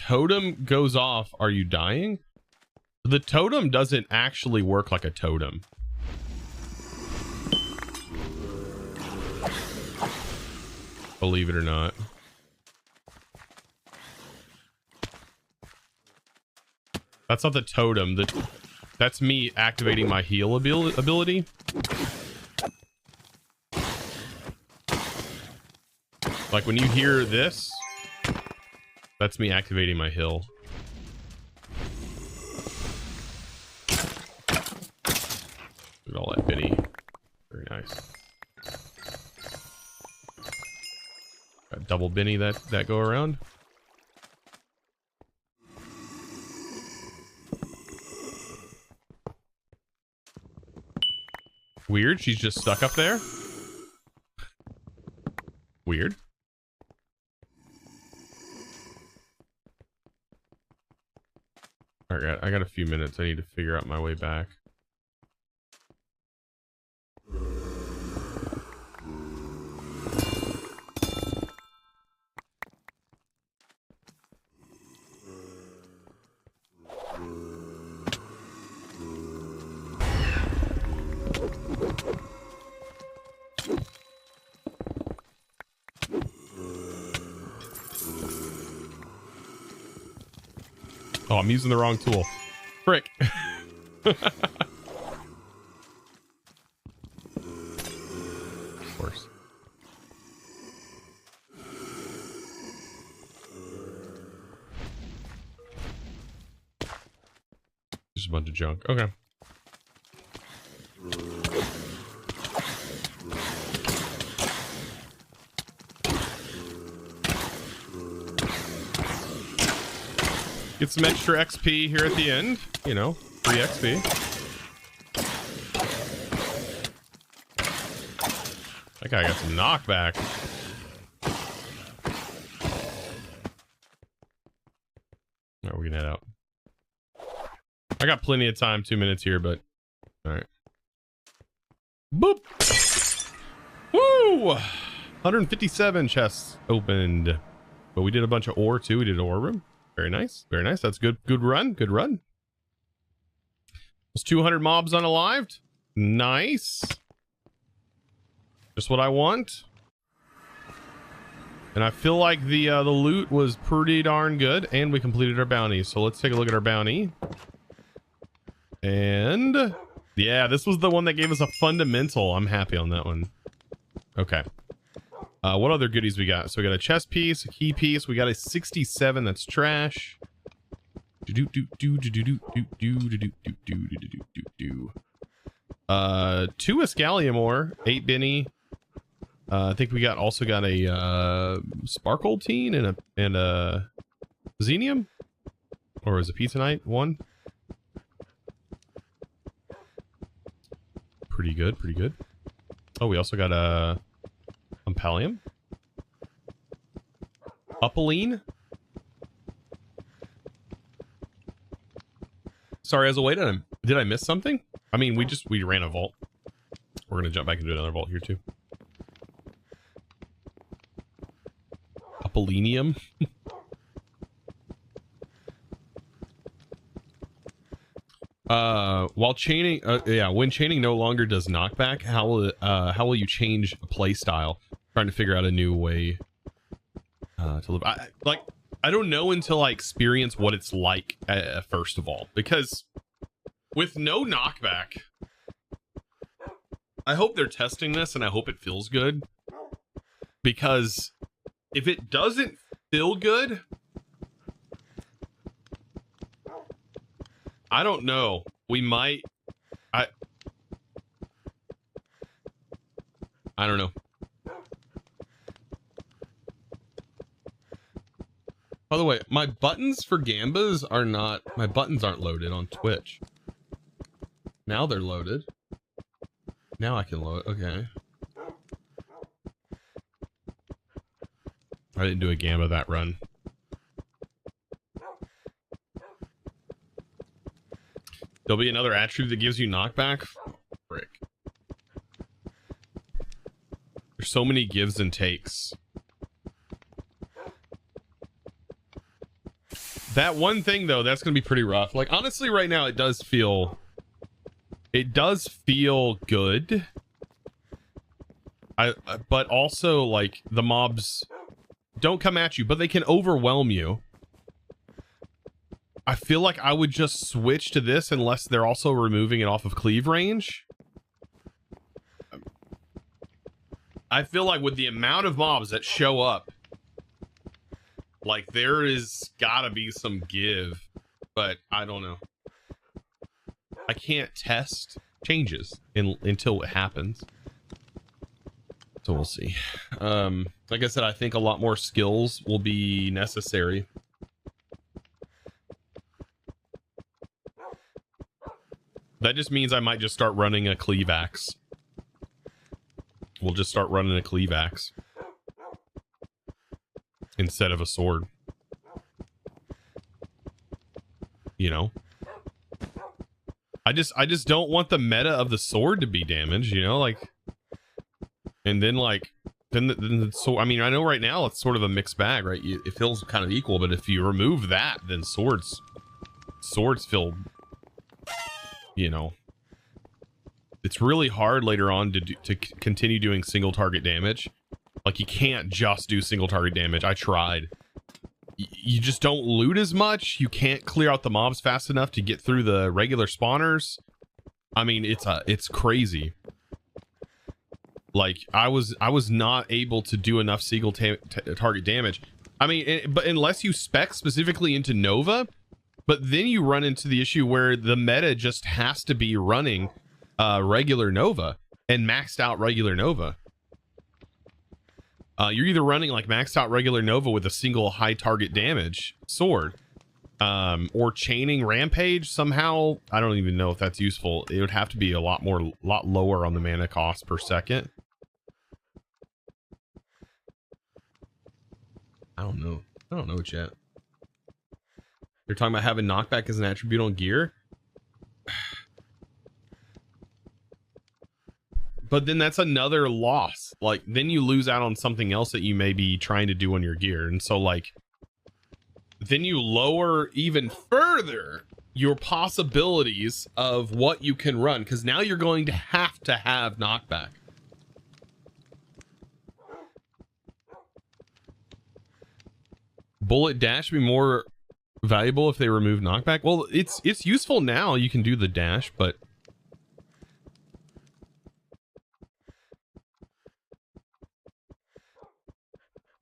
totem goes off, are you dying? The totem doesn't actually work like a totem. Believe it or not. That's not the totem. That's me activating my heal ability. Like when you hear this, that's me activating my heal. Look at all that Benny. Very nice. Got double Benny that go around. Weird, she's just stuck up there. Weird. Alright, I got a few minutes. I need to figure out my way back. Oh, I'm using the wrong tool. Frick. Of course. Just a bunch of junk. Okay. Get some extra XP here at the end. You know, free XP. That guy got some knockback. Alright, we're gonna head out. I got plenty of time, 2 minutes here, but alright. Boop! Woo! 157 chests opened. But we did a bunch of ore too. We did an ore room. Very nice. Very nice. That's good. Good run. Good run. There's 200 mobs unalived. Nice. Just what I want. And I feel like the loot was pretty darn good. And we completed our bounty. So let's take a look at our bounty. And yeah, this was the one that gave us a fundamental. I'm happy on that one. Okay. What other goodies we got? So we got a chest piece, a key piece. We got a 67. That's trash. 2 Escalium ore, 8 Benny. I think we also got a Sparkle Teen and a Xenium, or is it Pizzanite 1? Pretty good, pretty good. Oh, we also got a Pallium. Upaline. Sorry, as a wait, did I miss something? I mean, we ran a vault. We're gonna jump back into another vault here too. Upalinium. While chaining, when chaining no longer does knockback, how will you change a play style? Trying to figure out a new way to live. I don't know until I experience what it's like first of all, because with no knockback, I hope they're testing this and I hope it feels good, because if it doesn't feel good, I don't know. We might. I don't know. By the way, my buttons for Gambas are not. My buttons aren't loaded on Twitch. Now they're loaded. Now I can load. Okay. I didn't do a Gamba that run. There'll be another attribute that gives you knockback. Frick. There's so many gives and takes. That one thing though, that's gonna be pretty rough. Like honestly, right now it does feel good. But also like the mobs don't come at you, but they can overwhelm you. I feel like I would just switch to this unless they're also removing it off of cleave range. I feel like with the amount of mobs that show up, like there is gotta be some give, but I don't know. I can't test changes until it happens. So we'll see. Like I said, I think a lot more skills will be necessary. That just means I might just start running a cleave axe. We'll just start running a cleave axe instead of a sword. You know? I just don't want the meta of the sword to be damaged, you know, like, and then like, then so I mean, I know right now it's sort of a mixed bag, right? It feels kind of equal, but if you remove that, then swords feel, you know, it's really hard later on to continue doing single target damage. Like you can't just do single target damage. I tried. You just don't loot as much. You can't clear out the mobs fast enough to get through the regular spawners. I mean, it's crazy. Like I was not able to do enough single target damage. I mean, but unless you spec specifically into Nova, but then you run into the issue where the meta just has to be running regular Nova and maxed out regular Nova. You're either running like maxed out regular Nova with a single high target damage sword, or chaining Rampage somehow. I don't even know if that's useful. It would have to be a lot lower on the mana cost per second. I don't know, chat. You're talking about having knockback as an attribute on gear? But then that's another loss. Like, then you lose out on something else that you may be trying to do on your gear. And so, like, then you lower even further your possibilities of what you can run. Because now you're going to have knockback. Bullet dash be more valuable if they remove knockback? Well, it's useful now. You can do the dash, but...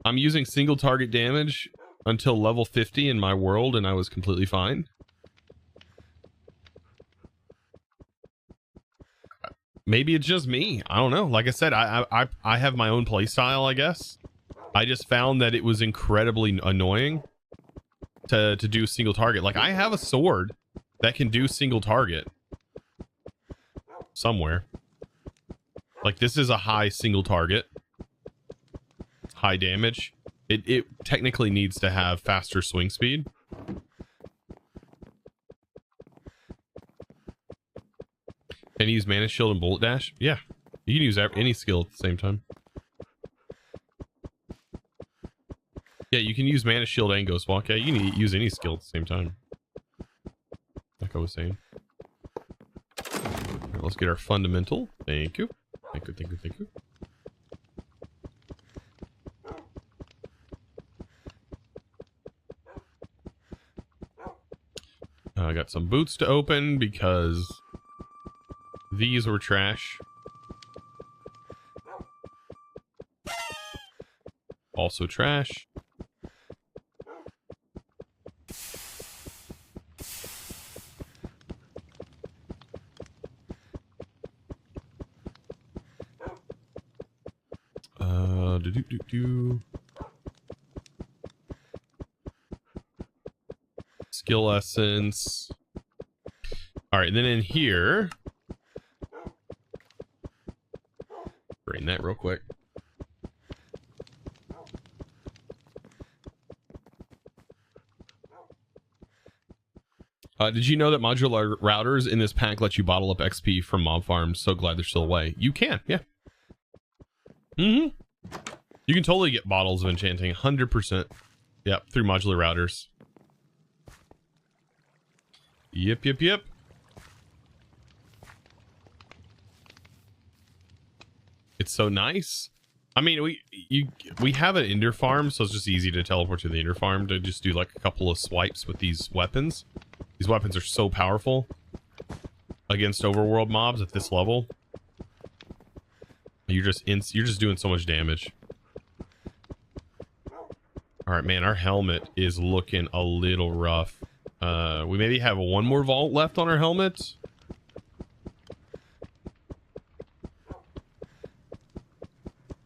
I'm using single target damage until level 50 in my world, and I was completely fine. Maybe it's just me. I don't know. Like I said, I have my own playstyle, I guess. I just found that it was incredibly annoying to do single target. Like, I have a sword that can do single target somewhere. Like, this is a high single target. High damage. It technically needs to have faster swing speed. And use mana shield and bullet dash. Yeah, you can use any skill at the same time. Yeah, you can use mana shield and ghost walk. Yeah, you can use any skill at the same time. Like I was saying. Right, let's get our fundamental. Thank you. Thank you. Thank you. Thank you. I got some boots to open because these were trash. Also trash. Skill essence. All right, then in here, drain that real quick. Did you know that modular routers in this pack let you bottle up XP from mob farms? So glad they're still away. You can, yeah. You can totally get bottles of enchanting, 100%. Yep, through modular routers. Yep. It's so nice. I mean, we have an ender farm, so it's just easy to teleport to the ender farm to just do like a couple of swipes with these weapons. These weapons are so powerful against overworld mobs at this level. You're just doing so much damage. All right, man, our helmet is looking a little rough. We maybe have one more vault left on our helmet.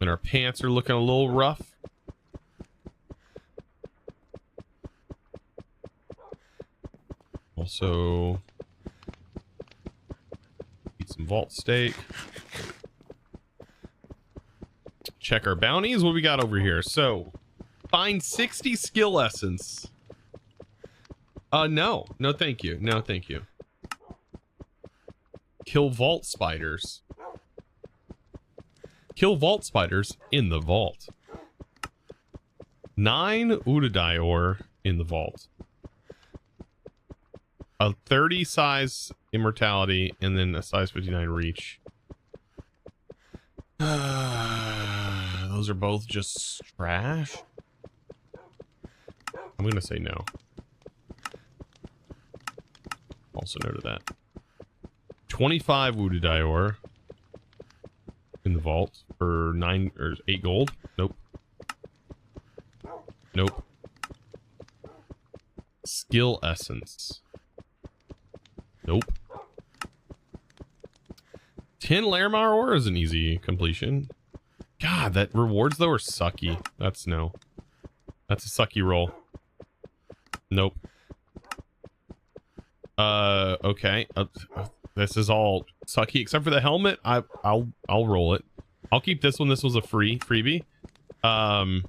And our pants are looking a little rough. Also, eat some vault steak. Check our bounties. What we got over here? So, find 60 skill essence. No, thank you. No, thank you. Kill vault spiders. Kill vault spiders in the vault. 9 Udadai ore in the vault. A 30 size immortality and then a size 59 reach. Those are both just trash. I'm gonna say no. Also no to that. 25 Udadai ore in the vault for 9 or 8 gold. Nope. Skill essence. Nope. 10 Larimar ore is an easy completion. God, that rewards though are sucky. That's no. That's a sucky roll. Nope. Okay. This is all sucky except for the helmet. I'll roll it. I'll keep this one. This was a freebie. Find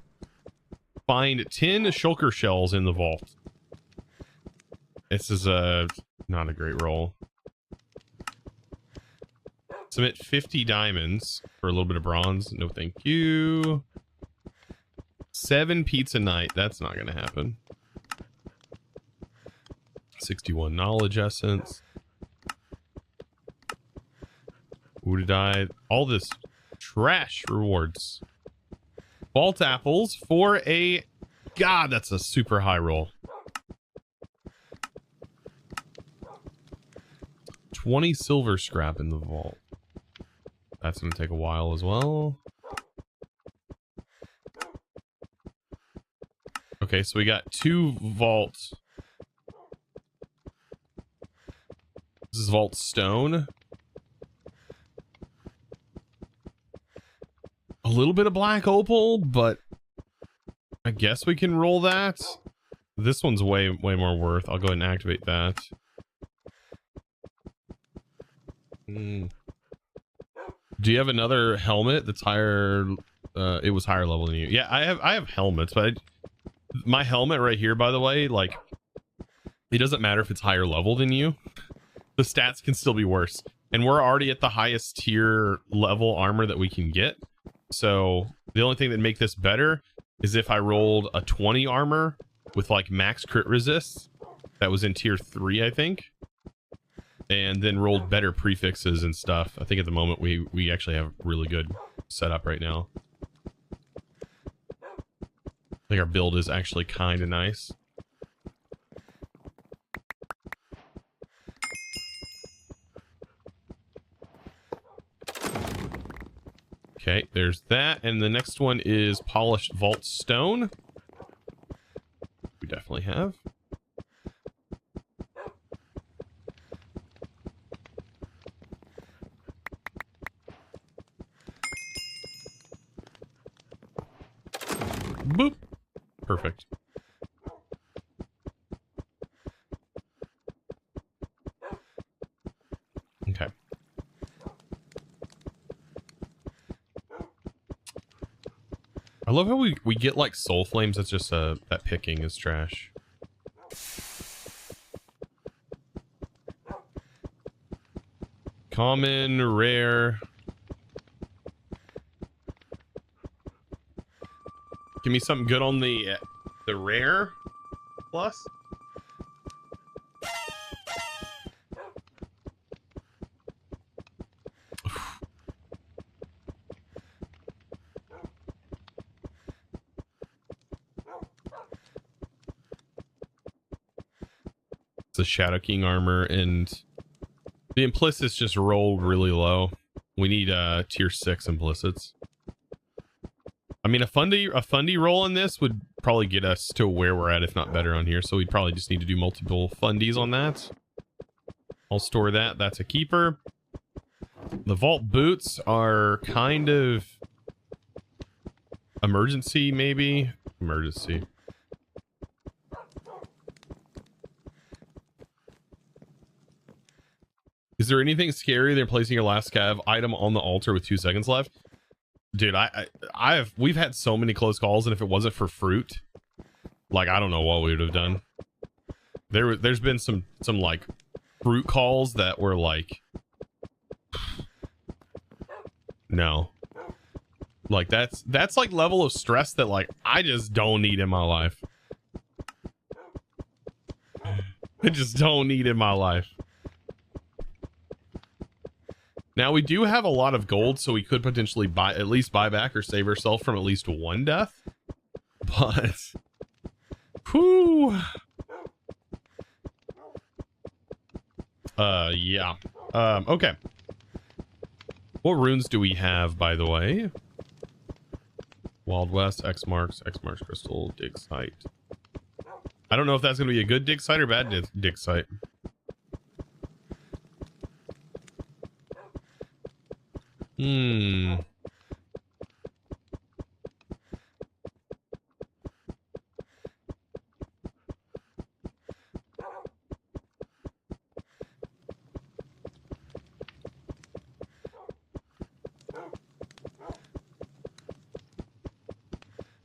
10 shulker shells in the vault. This is not a great roll. Submit 50 diamonds for a little bit of bronze. No, thank you. 7 pizza night. That's not gonna happen. 61 knowledge essence. Udadai. All this trash rewards. Vault apples for a... God, that's a super high roll. 20 silver scrap in the vault. That's going to take a while as well. Okay, so we got 2 vaults. This is vault stone. A little bit of black opal, but I guess we can roll that. This one's way more worth. I'll go ahead and activate that. Do you have another helmet that's higher? It was higher level than you. Yeah, I have helmets, but my helmet right here, by the way, like, it doesn't matter if it's higher level than you. The stats can still be worse. And we're already at the highest tier level armor that we can get. So the only thing that make this better is if I rolled a 20 armor with like max crit resist. That was in tier 3, I think. And then rolled better prefixes and stuff. I think at the moment we actually have really good setup right now. I think our build is actually kind of nice. Okay, there's that. And the next one is polished vault stone. We definitely have. Boop. Perfect. Okay. I love how we get like soul flames. That's just that picking is trash. Common, rare. Give me something good on the rare plus. the Shadow King armor, and the implicits just rolled really low. We need tier 6 implicits. I mean, a fundy roll in this would probably get us to where we're at, if not better on here. So we'd probably just need to do multiple fundies on that. I'll store that. That's a keeper. The vault boots are kind of emergency, maybe. Emergency. Is there anything scary than placing your last scav item on the altar with 2 seconds left? Dude, we've had so many close calls, and if it wasn't for fruit, like, I don't know what we would have done. There's been some like fruit calls that were like, no, like that's like level of stress that like I just don't need in my life. I just don't need in my life. Now we do have a lot of gold, so we could potentially at least buy back or save ourselves from at least one death. But, whew. Yeah. Okay. What runes do we have, by the way? Wild West, X marks crystal, dig site. I don't know if that's going to be a good dig site or bad dig site.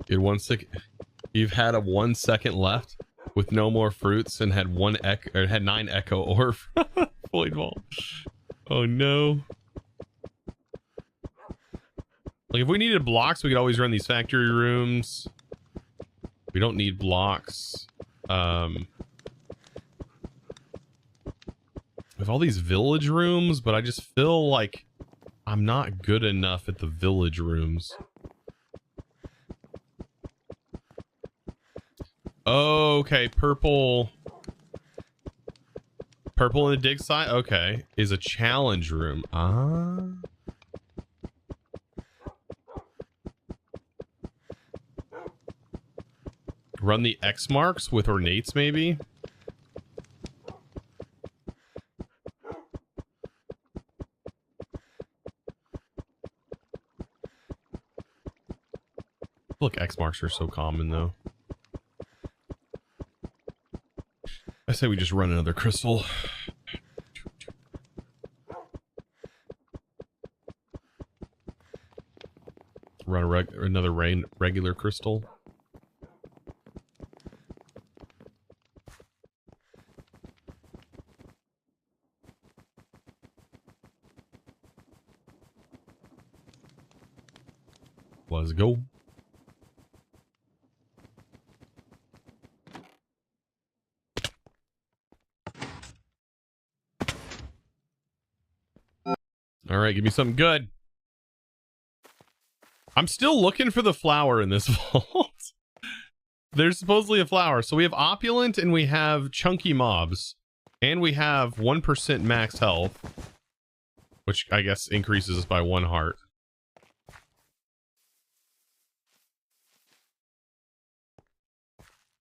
Dude, you've had a 1 second left with no more fruits and had 9 echo ore void vault. Oh no. Like, if we needed blocks, we could always run these factory rooms. We don't need blocks. We have all these village rooms, but I just feel like I'm not good enough at the village rooms. Okay, purple in the dig site, okay, is a challenge room. Run the X marks with ornates, maybe. Look, X marks are so common though. I say we just run another crystal. Run another regular crystal. Let's go. All right, give me something good. I'm still looking for the flower in this vault. There's supposedly a flower. So we have opulent and we have chunky mobs. And we have 1% max health. Which I guess increases us by 1 heart.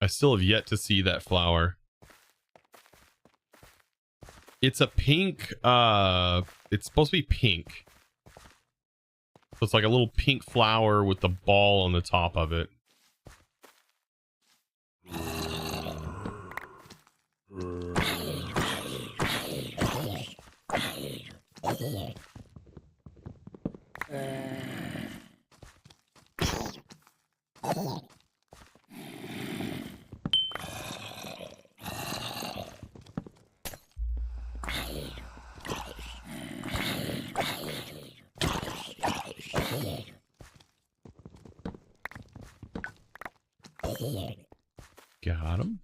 I still have yet to see that flower. It's a pink, it's supposed to be pink. So it's like a little pink flower with the ball on the top of it. Got him.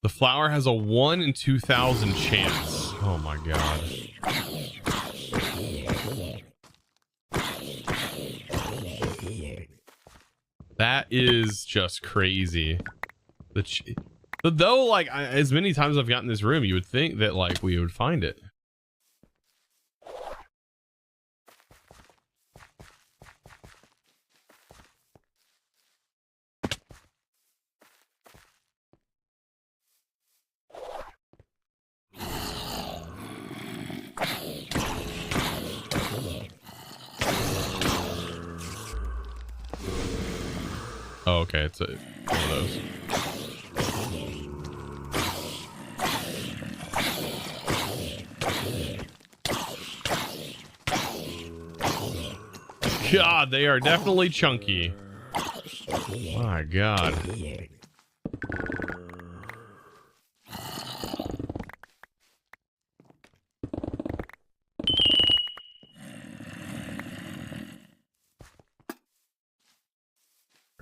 The flower has a 1 in 2,000 chance. Oh my god. That is just crazy. But though, like, as many times I've gotten this room, you would think that, like, we would find it. Oh, okay, it's one of those. God, they are definitely chunky. My God.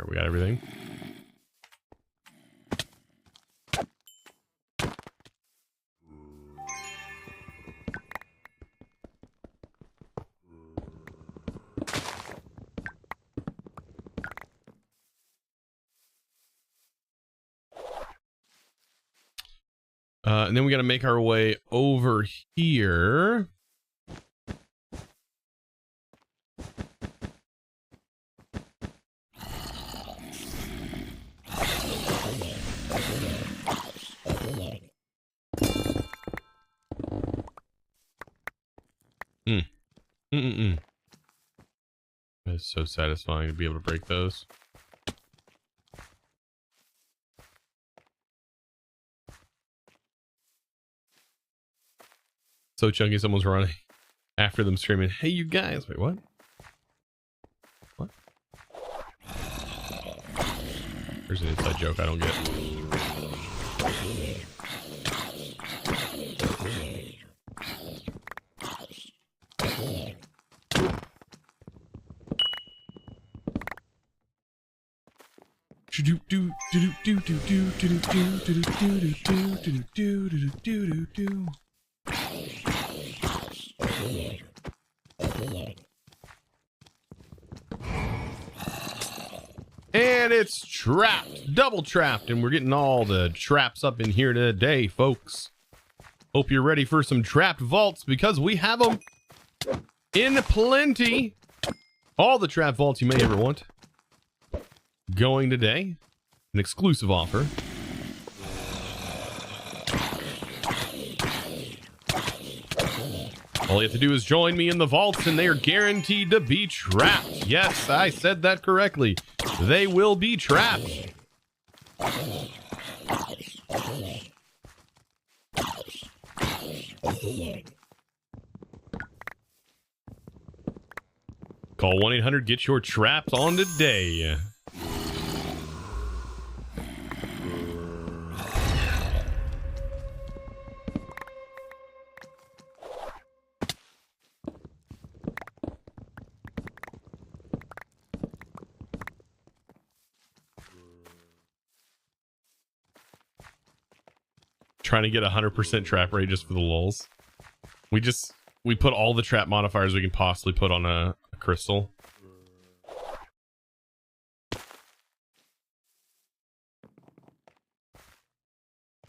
We got everything. And then we got to make our way over here. It's so satisfying to be able to break those. So chunky, someone's running after them screaming, "Hey, you guys!" Wait, what? What? There's an inside joke I don't get. And it's trapped, double trapped, and we're getting all the traps up in here today, folks. Hope you're ready for some trapped vaults, because we have them in plenty. All the trap vaults you may ever want. Going today, an exclusive offer. All you have to do is join me in the vaults, and they are guaranteed to be trapped. Yes, I said that correctly. They will be trapped. Call 1-800, get your traps on today. Trying to get 100% trap rate just for the lulz. We put all the trap modifiers we can possibly put on a crystal.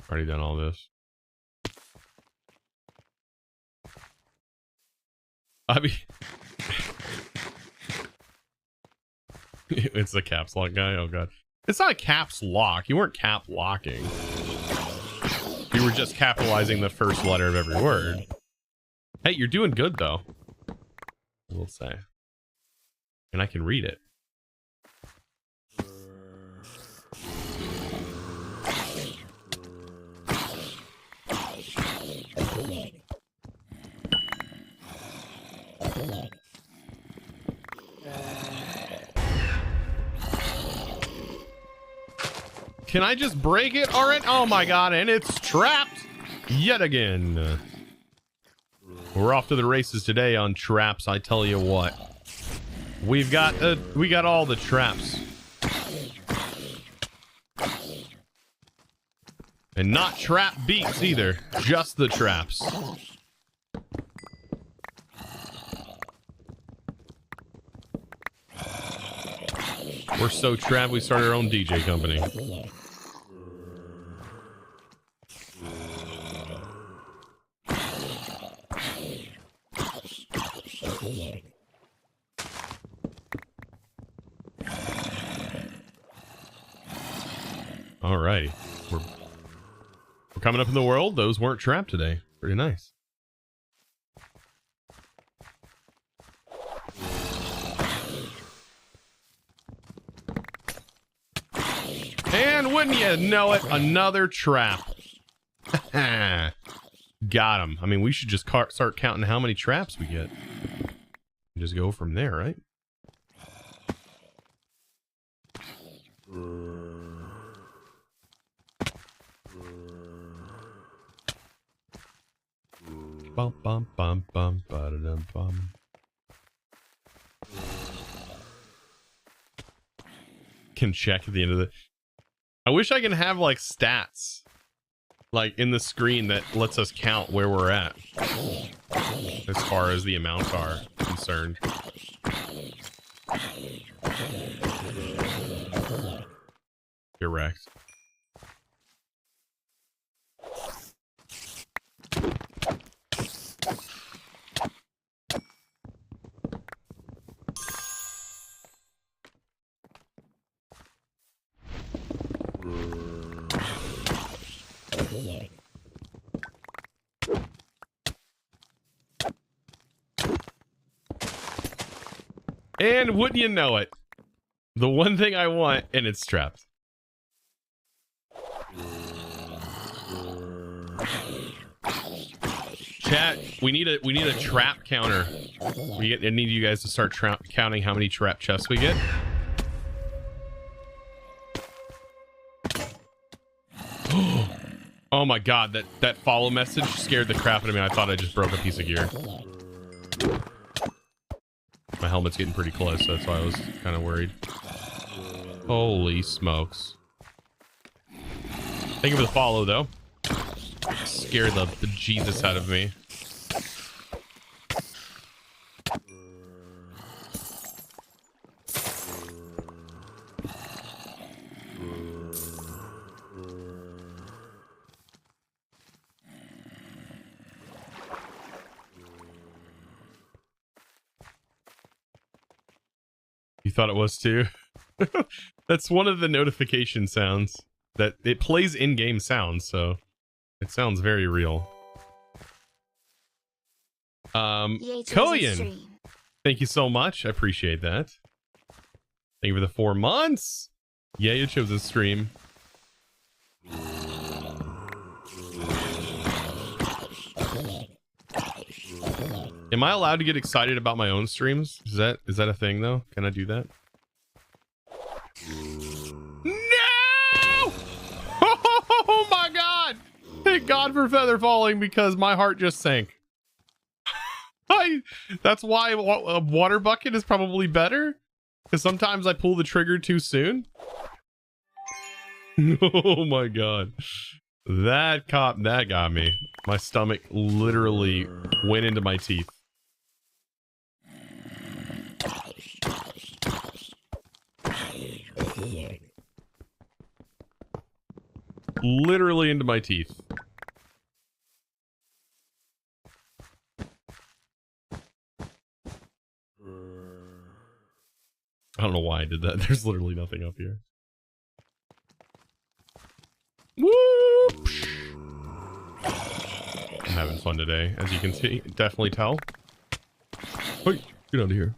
Already done all this. I mean, it's the caps lock guy. Oh god, it's not a caps lock. You weren't cap locking. You were just capitalizing the first letter of every word. Hey, you're doing good though, I will say. And I can read it. Can I just break it? All right. Oh my god, and it's trapped yet again. We're off to the races today on traps. I tell you what, we got all the traps, and not trap beats either, just the traps. We're so trapped, we started our own DJ company. All right, we're coming up in the world. Those weren't trapped today. Pretty nice. And wouldn't you know it, another trap. Got him. I mean, we should just start counting how many traps we get. Just go from there, right? Bum bum bum bum ba-da-dum bum. Can check at the end of the. I wish I can have like stats, like in the screen that lets us count where we're at, as far as the amounts are concerned. Correct. And wouldn't you know it, the one thing I want, and it's trapped. Chat, we need a trap counter. I need you guys to start counting how many trap chests we get. Oh my god, that follow message scared the crap out of me. I thought I just broke a piece of gear. My helmet's getting pretty close, so that's why I was kind of worried. Holy smokes. Thank you for the follow, though. Scared the Jesus out of me. You thought it was too? That's one of the notification sounds. That it plays in-game sounds, so it sounds very real. Koyan, thank you so much. I appreciate that. Thank you for the 4 months. Yeah, you chose a stream. Am I allowed to get excited about my own streams? Is that a thing though? Can I do that? No! Oh my god! Thank God for feather falling, because my heart just sank. That's why a water bucket is probably better, because sometimes I pull the trigger too soon. Oh my god. That got me. My stomach literally went into my teeth. Literally into my teeth. I don't know why I did that. There's literally nothing up here. Whoop! I'm having fun today, as you can see. Definitely tell. Hey, get out of here.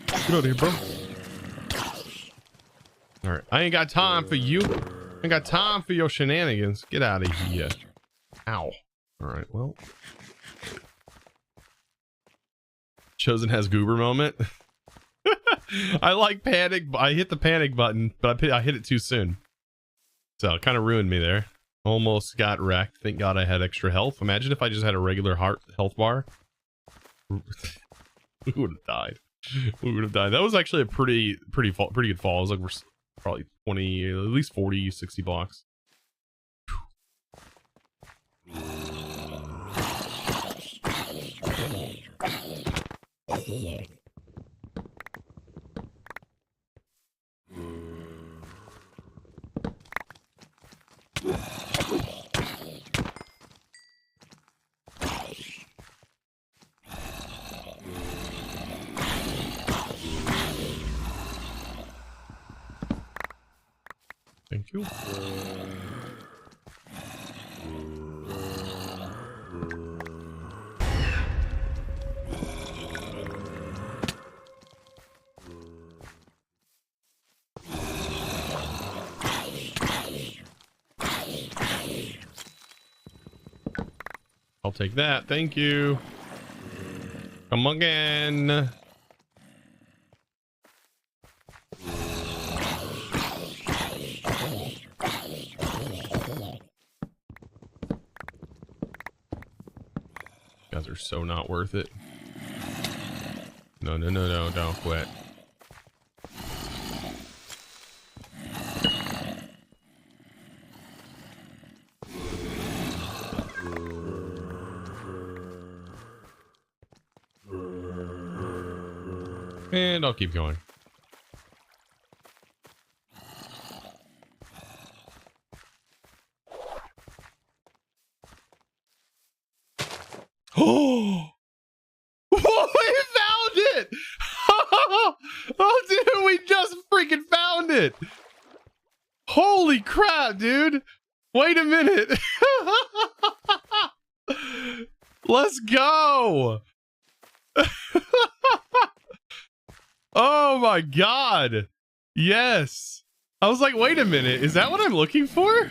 Get out of here, bro. Alright, I ain't got time for you. I ain't got time for your shenanigans. Get out of here. Ow. Alright, well. Chosen has goober moment. I like panic. I hit the panic button, but I hit it too soon. So it kind of ruined me there. Almost got wrecked. Thank God I had extra health. Imagine if I just had a regular health bar. We would have died. We would have died. That was actually a pretty good fall. It was like we're probably 20, at least 40, 60 blocks. you. I'll take that. Thank you. Come again. Guys are so not worth it. No, no, no, no, don't quit. And I'll keep going. Oh, we found it! Oh, dude, we just freaking found it! Holy crap, dude! Wait a minute. Let's go! Oh my god. Yes. I was like, wait a minute, is that what I'm looking for?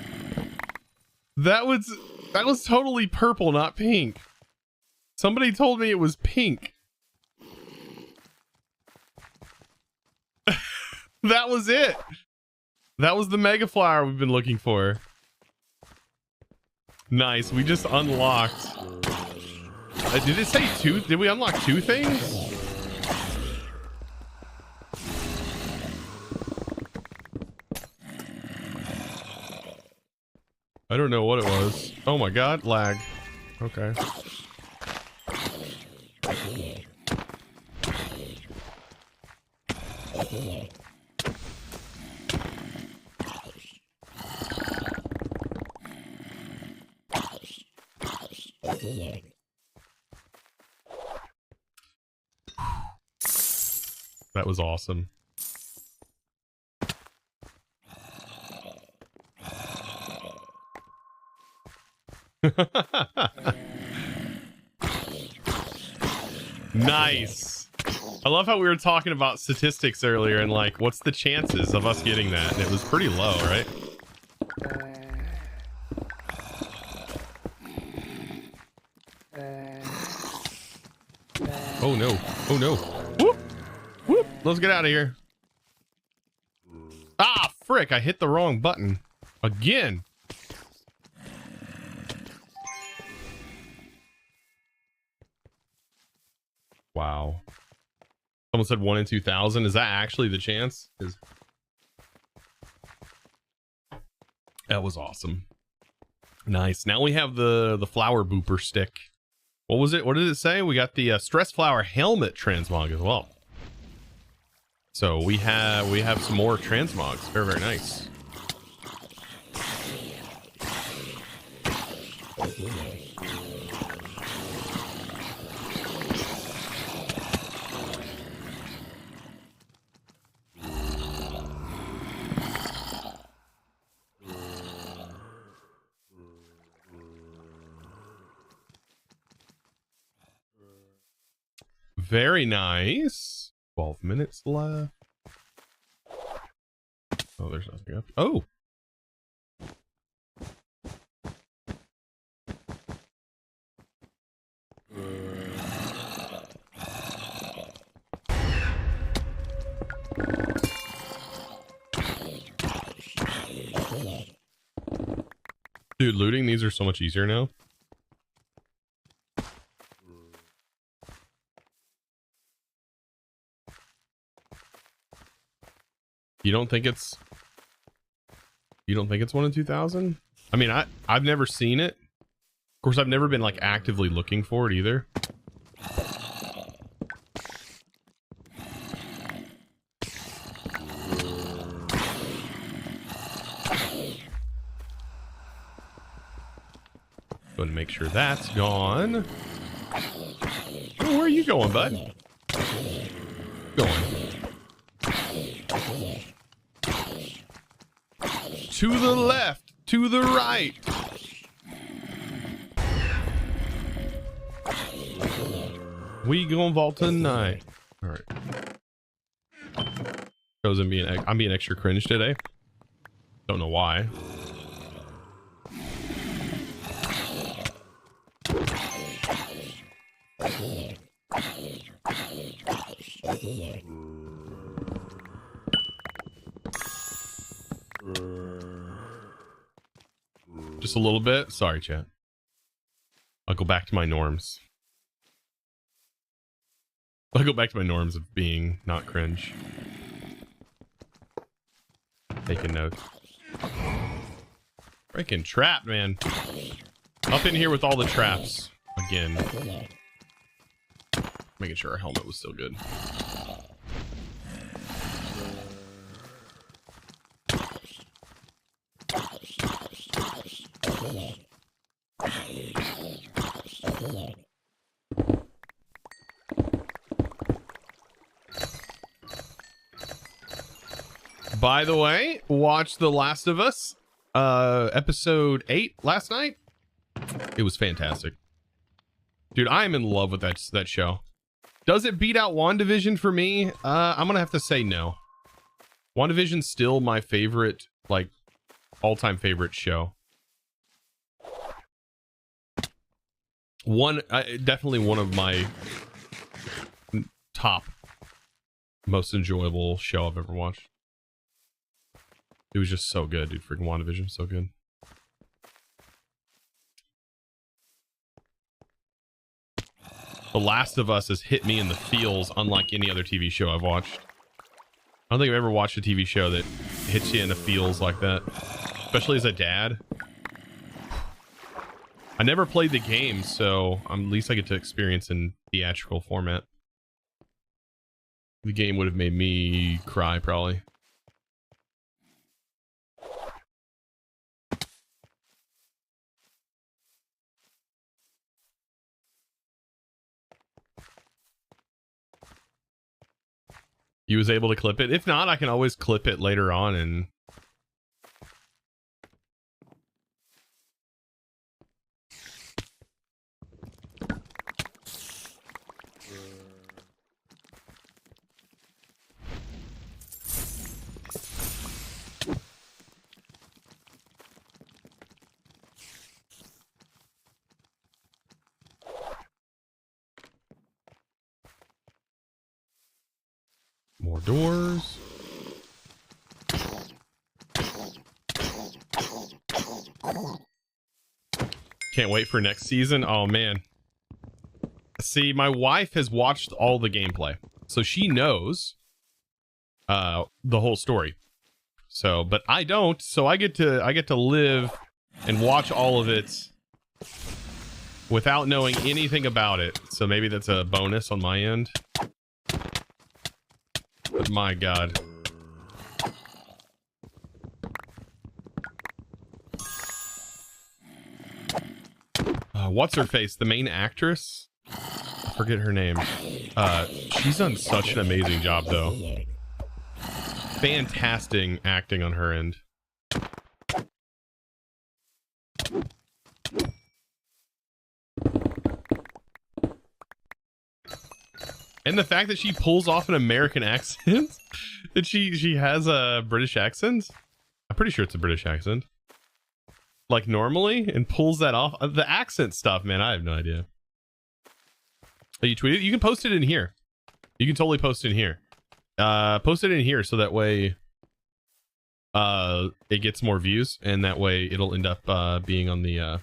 That was totally purple, not pink. Somebody told me it was pink. That was it. That was the mega flower we've been looking for. Nice, we just unlocked. Did it say two? Did we unlock two things? I don't know what it was. Oh my god, lag. Okay. That was awesome. Nice. I love how we were talking about statistics earlier and like, what's the chances of us getting that? And it was pretty low, right? Oh no. Oh no. Whoop. Whoop. Let's get out of here. Ah, frick. I hit the wrong button. Again. Wow. Someone said 1 in 2,000. Is that actually the chance? That was awesome. Nice. Now we have the flower booper stick. What was it? What did it say? We got the stress flower helmet transmog as well. So we have some more transmogs. Very, very nice. Very nice. 12 minutes left. Oh, there's nothing up. Oh. Dude, looting these are so much easier now. You don't think it's 1 in 2,000? I mean, I've never seen it. Of course, I've never been like actively looking for it either. Going to make sure that's gone. Oh, where are you going, bud? Going. To the left, to the right. We gonna vault tonight. All right. I'm being extra cringe today. Don't know why. Just a little bit. Sorry, chat. I'll go back to my norms. I'll go back to my norms of being not cringe. Taking notes. Freaking trap, man. Up in here with all the traps again. Making sure our helmet was still good. By the way, watched The Last of Us, episode 8 last night. It was fantastic. Dude, I am in love with that show. Does it beat out WandaVision for me? I'm gonna have to say no. WandaVision's still my favorite, like, all-time favorite show. Definitely one of my top most enjoyable show I've ever watched. It was just so good, dude. Freaking WandaVision, so good. The Last of Us has hit me in the feels unlike any other TV show I've watched. I don't think I've ever watched a TV show that hits you in the feels like that. Especially as a dad. I never played the game, so at least I get to experience in theatrical format. The game would have made me cry, probably. You was able to clip it? If not, I can always clip it later on and... More doors. Can't wait for next season. Oh man. See, my wife has watched all the gameplay, so she knows the whole story. So, but I don't, so I get to live and watch all of it without knowing anything about it. So maybe that's a bonus on my end. But my God. What's her face? The main actress? I forget her name. She's done such an amazing job, though. Fantastic acting on her end. And the fact that she pulls off an American accent, that she has a British accent. I'm pretty sure it's a British accent. Like normally, and pulls that off. The accent stuff, man, I have no idea. Oh, you tweeted? You can post it in here. You can totally post it in here. Post it in here so that way it gets more views, and that way it'll end up being on the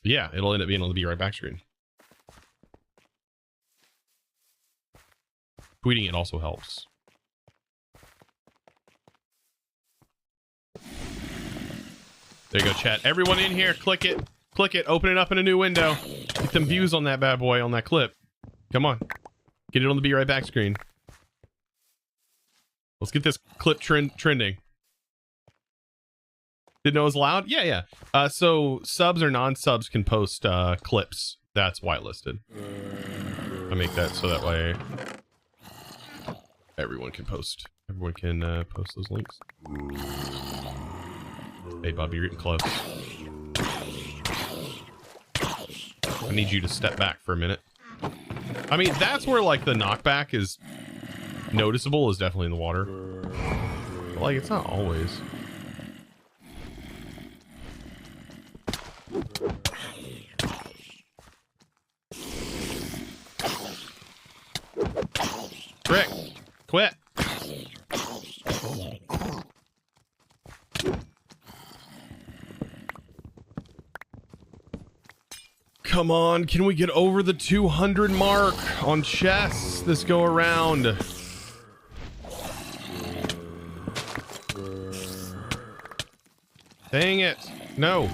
yeah, it'll end up being on the Be Right Back screen. Tweeting it also helps. There you go, chat. Everyone in here, click it. Click it. Open it up in a new window. Get them views on that bad boy, on that clip. Come on. Get it on the Be Right Back screen. Let's get this clip trending. Didn't know it was loud? Yeah, yeah. So subs or non-subs can post clips. That's whitelisted. I make that so that way everyone can post. Everyone can post those links. Hey, Bubby, you're getting close. I need you to step back for a minute. I mean, that's where, like, the knockback is noticeable, is definitely in the water. But, like, it's not always. Frick! Quit! Come on, can we get over the 200 mark on chests this go around? Dang it. No.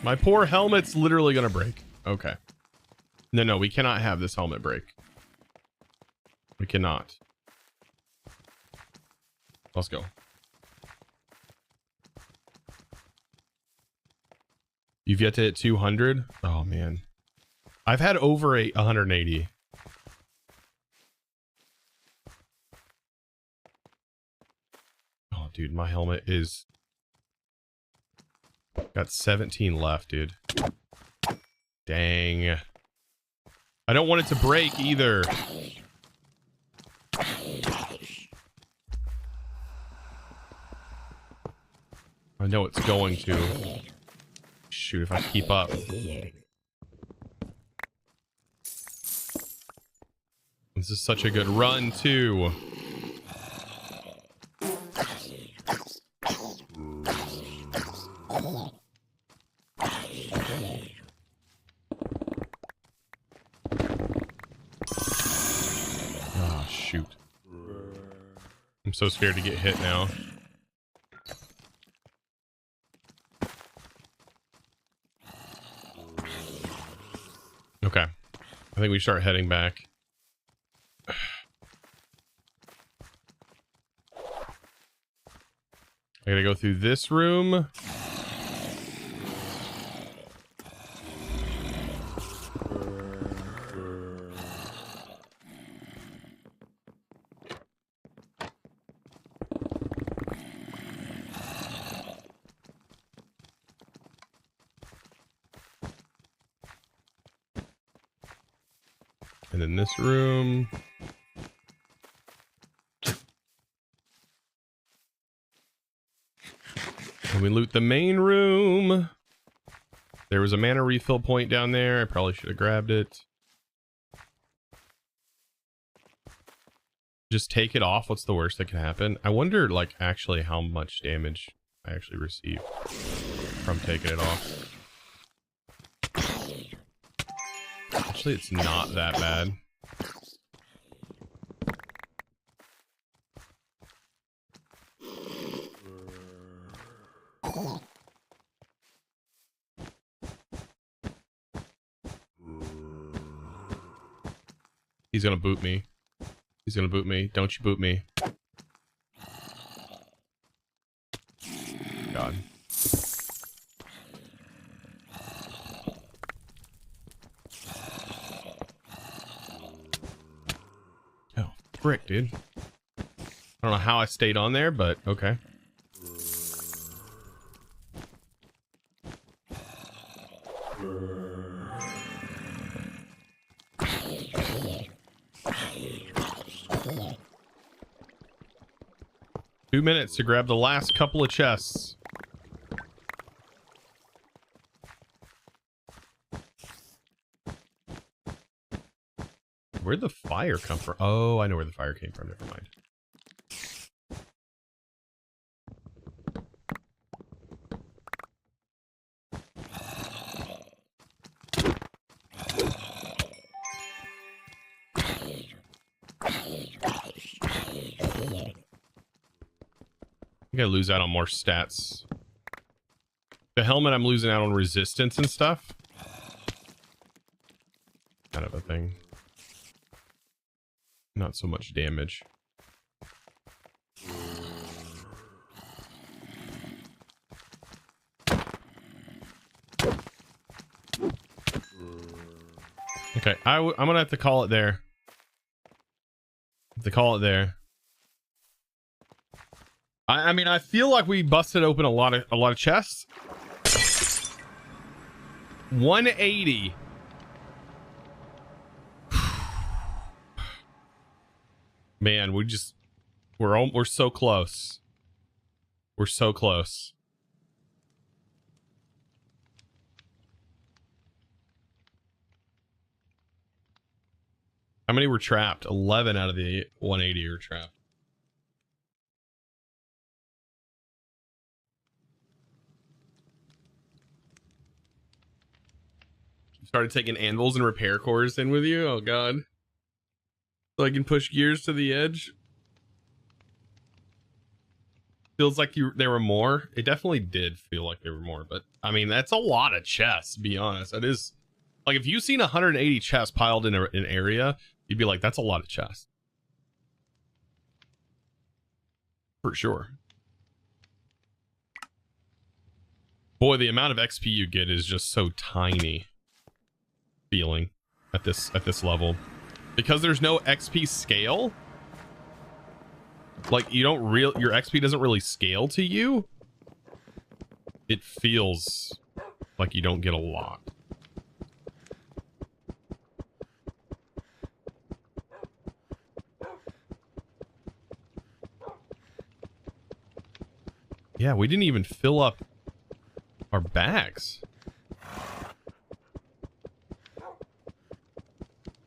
My poor helmet's literally gonna break. Okay. No, we cannot have this helmet break. We cannot. Let's go. You've yet to hit 200? Oh, man. I've had over 180. Oh, dude, my helmet is... got 17 left, dude. Dang. I don't want it to break either. I know it's going to. Shoot, if I keep up. This is such a good run, too. Oh, shoot. I'm so scared to get hit now. Okay. I think we start heading back. I gotta go through this room. And then this room. And we loot the main room. There was a mana refill point down there. I probably should have grabbed it. Just take it off. What's the worst that can happen? I wonder, like, actually how much damage I actually received from taking it off. Actually, it's not that bad. He's gonna boot me. He's gonna boot me. Don't you boot me. God. Oh, frick, dude. I don't know how I stayed on there, but okay. Two minutes to grab the last couple of chests. Where'd the fire come from? Oh, I know where the fire came from. Never mind. I gotta lose out on more stats. The helmet, I'm losing out on resistance and stuff. Kind of a thing. Not so much damage. Okay, I'm gonna have to call it there. They call it there. I mean, I feel like we busted open a lot of chests. 180. Man, we're so close. We're so close. How many were trapped? 11 out of the 180 were trapped. Started taking anvils and repair cores in with you. Oh god. So I can push gears to the edge. Feels like there were more. It definitely did feel like there were more, but I mean, that's a lot of chests, to be honest. That is, like, if you've seen 180 chests piled in an area, you'd be like, that's a lot of chests. For sure. Boy, the amount of XP you get is just so tiny. Feeling at this level, because there's no XP scale. Like, you don't your XP doesn't really scale to you. It feels like you don't get a lot. Yeah, we didn't even fill up our bags.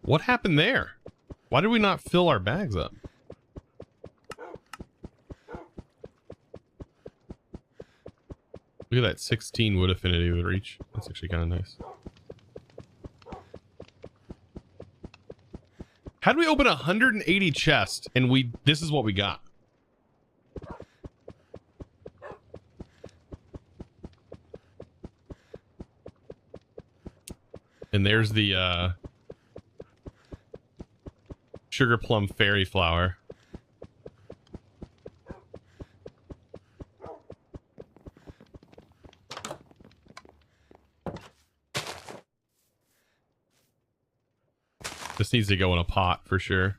What happened there? Why did we not fill our bags up? Look at that 16 wood affinity with reach. That's actually kind of nice. How did we open 180 chests and this is what we got? And there's the sugar plum fairy flower. This needs to go in a pot for sure.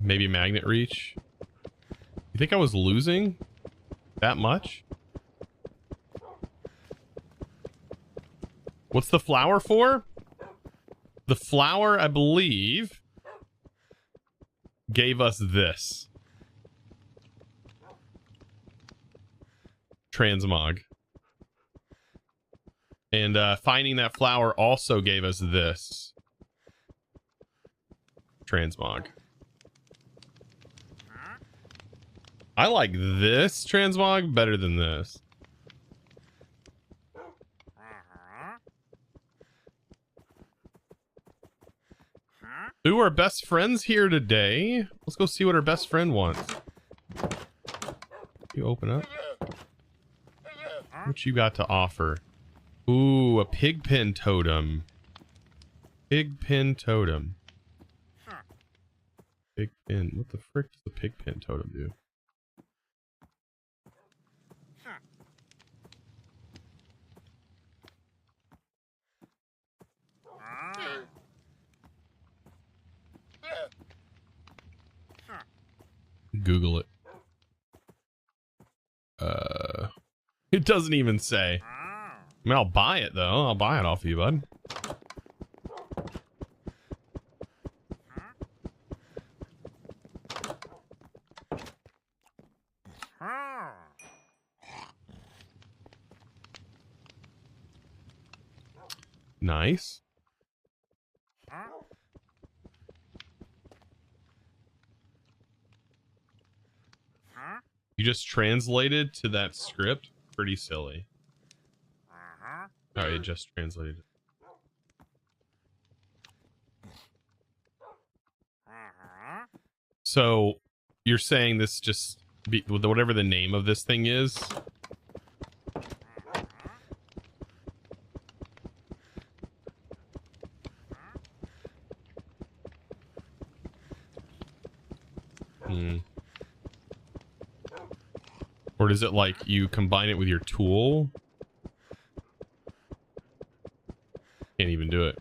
Maybe magnet reach. You think I was losing that much? What's the flower for? The flower, I believe, gave us this. Transmog. And finding that flower also gave us this. Transmog. I like this transmog better than this. Ooh, our best friend's here today. Let's go see what our best friend wants. You open up. What you got to offer? Ooh, a pig pen totem. Pig pen totem. Pig pen. What the frick does the pig pen totem do? Google it. It doesn't even say. I mean, I'll buy it though. I'll buy it off you, bud. Nice. You just translated to that script? Pretty silly. Oh, it just translated. So, you're saying this just whatever the name of this thing is? Or does it like you combine it with your tool? can't even do it.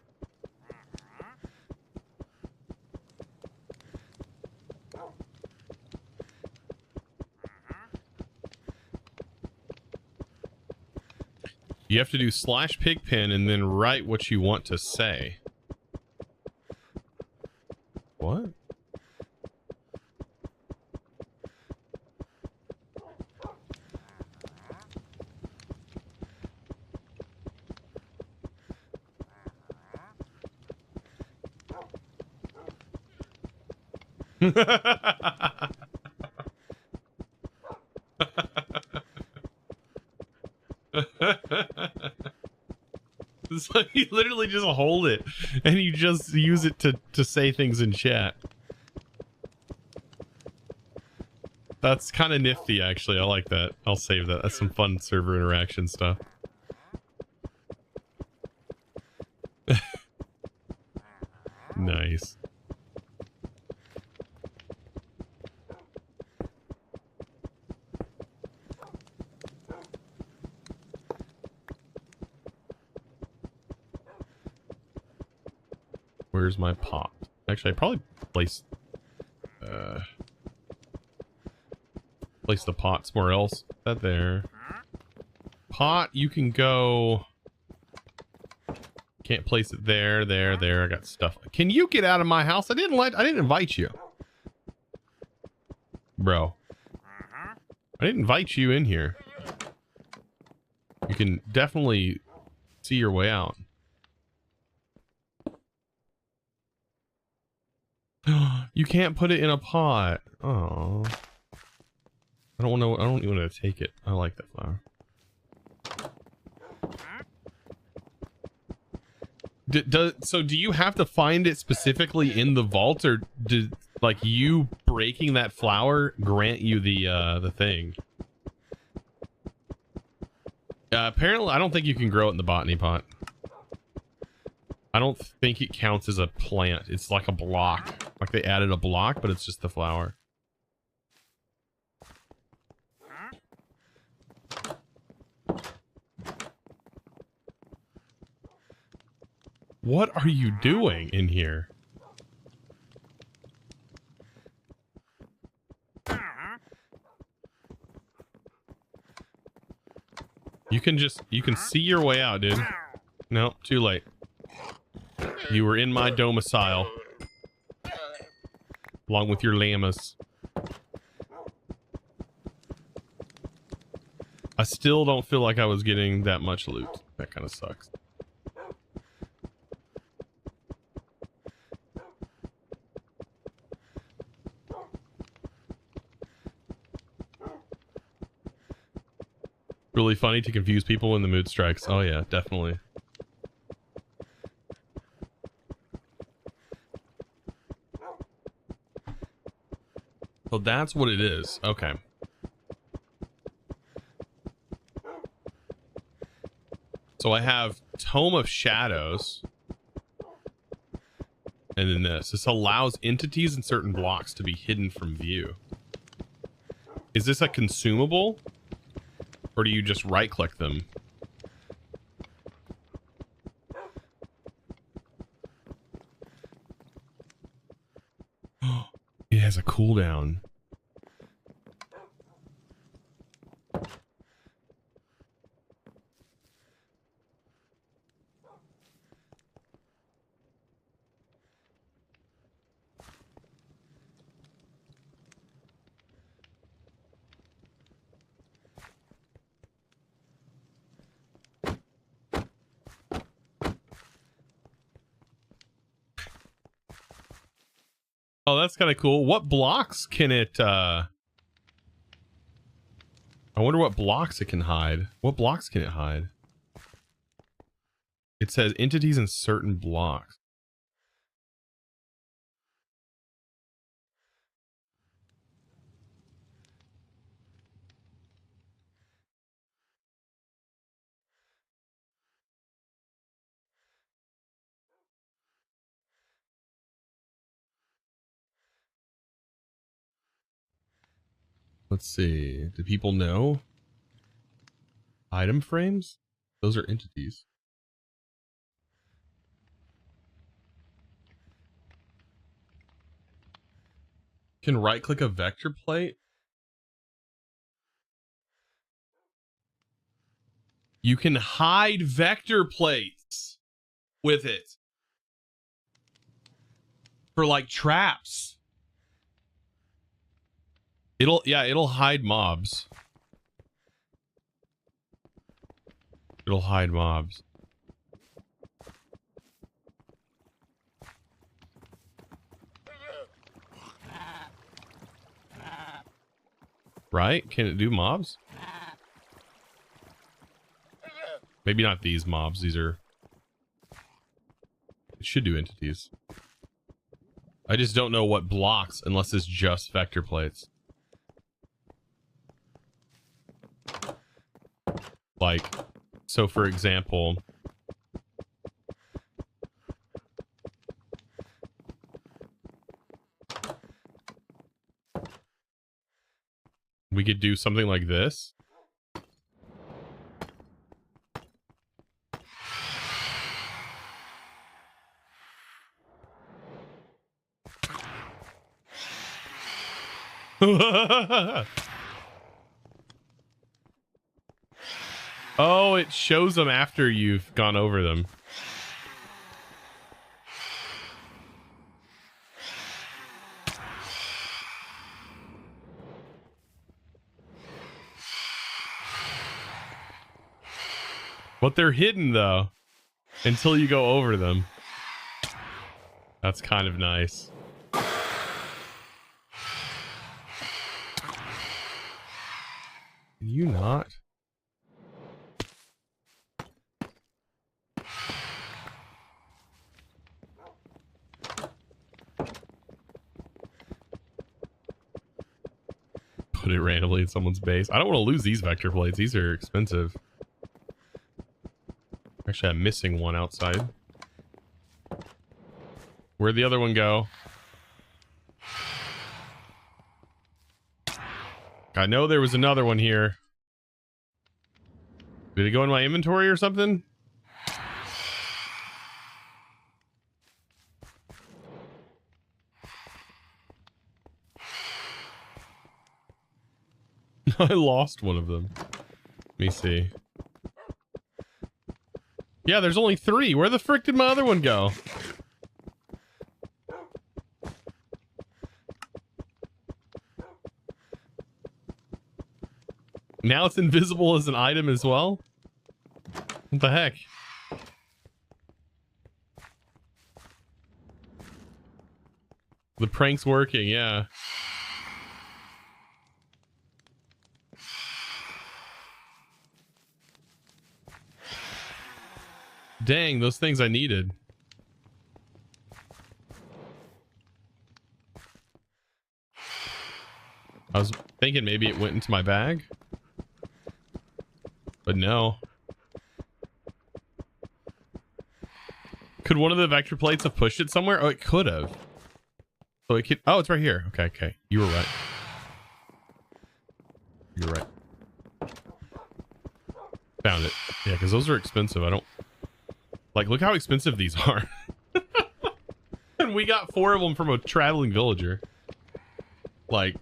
You have to do /pigpen and then write what you want to say. What? It's like you literally just hold it and you just use it to say things in chat. That's kind of nifty, actually. I like that. I'll save that. That's some fun server interaction stuff. Nice. Where's my pot? Actually, I probably place the pot somewhere else. That there. Pot, you can go. Can't place it there. I got stuff. Can you get out of my house? I didn't invite you. Bro. I didn't invite you in here. You can definitely see your way out. You can't put it in a pot. Oh. I don't even want to take it. I like that flower. So do you have to find it specifically in the vault, or did like you breaking that flower grant you the thing? Apparently, I don't think you can grow it in the botany pot. I don't think it counts as a plant. It's like a block. Like they added a block, but it's just the flower. What are you doing in here? You can see your way out, dude. No, too late. You were in my domicile. Along with your llamas. I still don't feel like I was getting that much loot. That kind of sucks. Really funny to confuse people when the mood strikes. Oh yeah, definitely. So that's what it is. Okay. So I have Tome of Shadows. And then this. This allows entities and certain blocks to be hidden from view. Is this a consumable? Or do you just right-click them? It has a cooldown. Oh, that's kind of cool. What blocks can it, I wonder what blocks it can hide. What blocks can it hide? It says entities in certain blocks. Let's see. Do people know? Item frames? Those are entities. Can right click a vector plate? You can hide vector plates with it for like traps. It'll hide mobs. It'll hide mobs. Right? Can it do mobs? Maybe not these mobs. These are... It should do entities. I just don't know what blocks unless it's just vector plates. Like, so for example... We could do something like this. Oh, it shows them after you've gone over them. But they're hidden though, until you go over them. That's kind of nice. Can you not? Put it randomly in someone's base. I don't want to lose these vector plates. These are expensive. Actually, I'm missing one outside. Where'd the other one go? I know there was another one here. Did it go in my inventory or something? I lost one of them. Let me see. Yeah, there's only 3. Where the frick did my other one go? Now it's invisible as an item as well? What the heck? The prank's working, yeah. Dang, those things I needed. I was thinking maybe it went into my bag. But no. Could one of the vector plates have pushed it somewhere? Oh, it could have. So it could... Oh, it's right here. Okay, okay. You were right. You're right. Found it. Yeah, because those are expensive. I don't... Like, look how expensive these are. And we got 4 of them from a traveling villager. Like,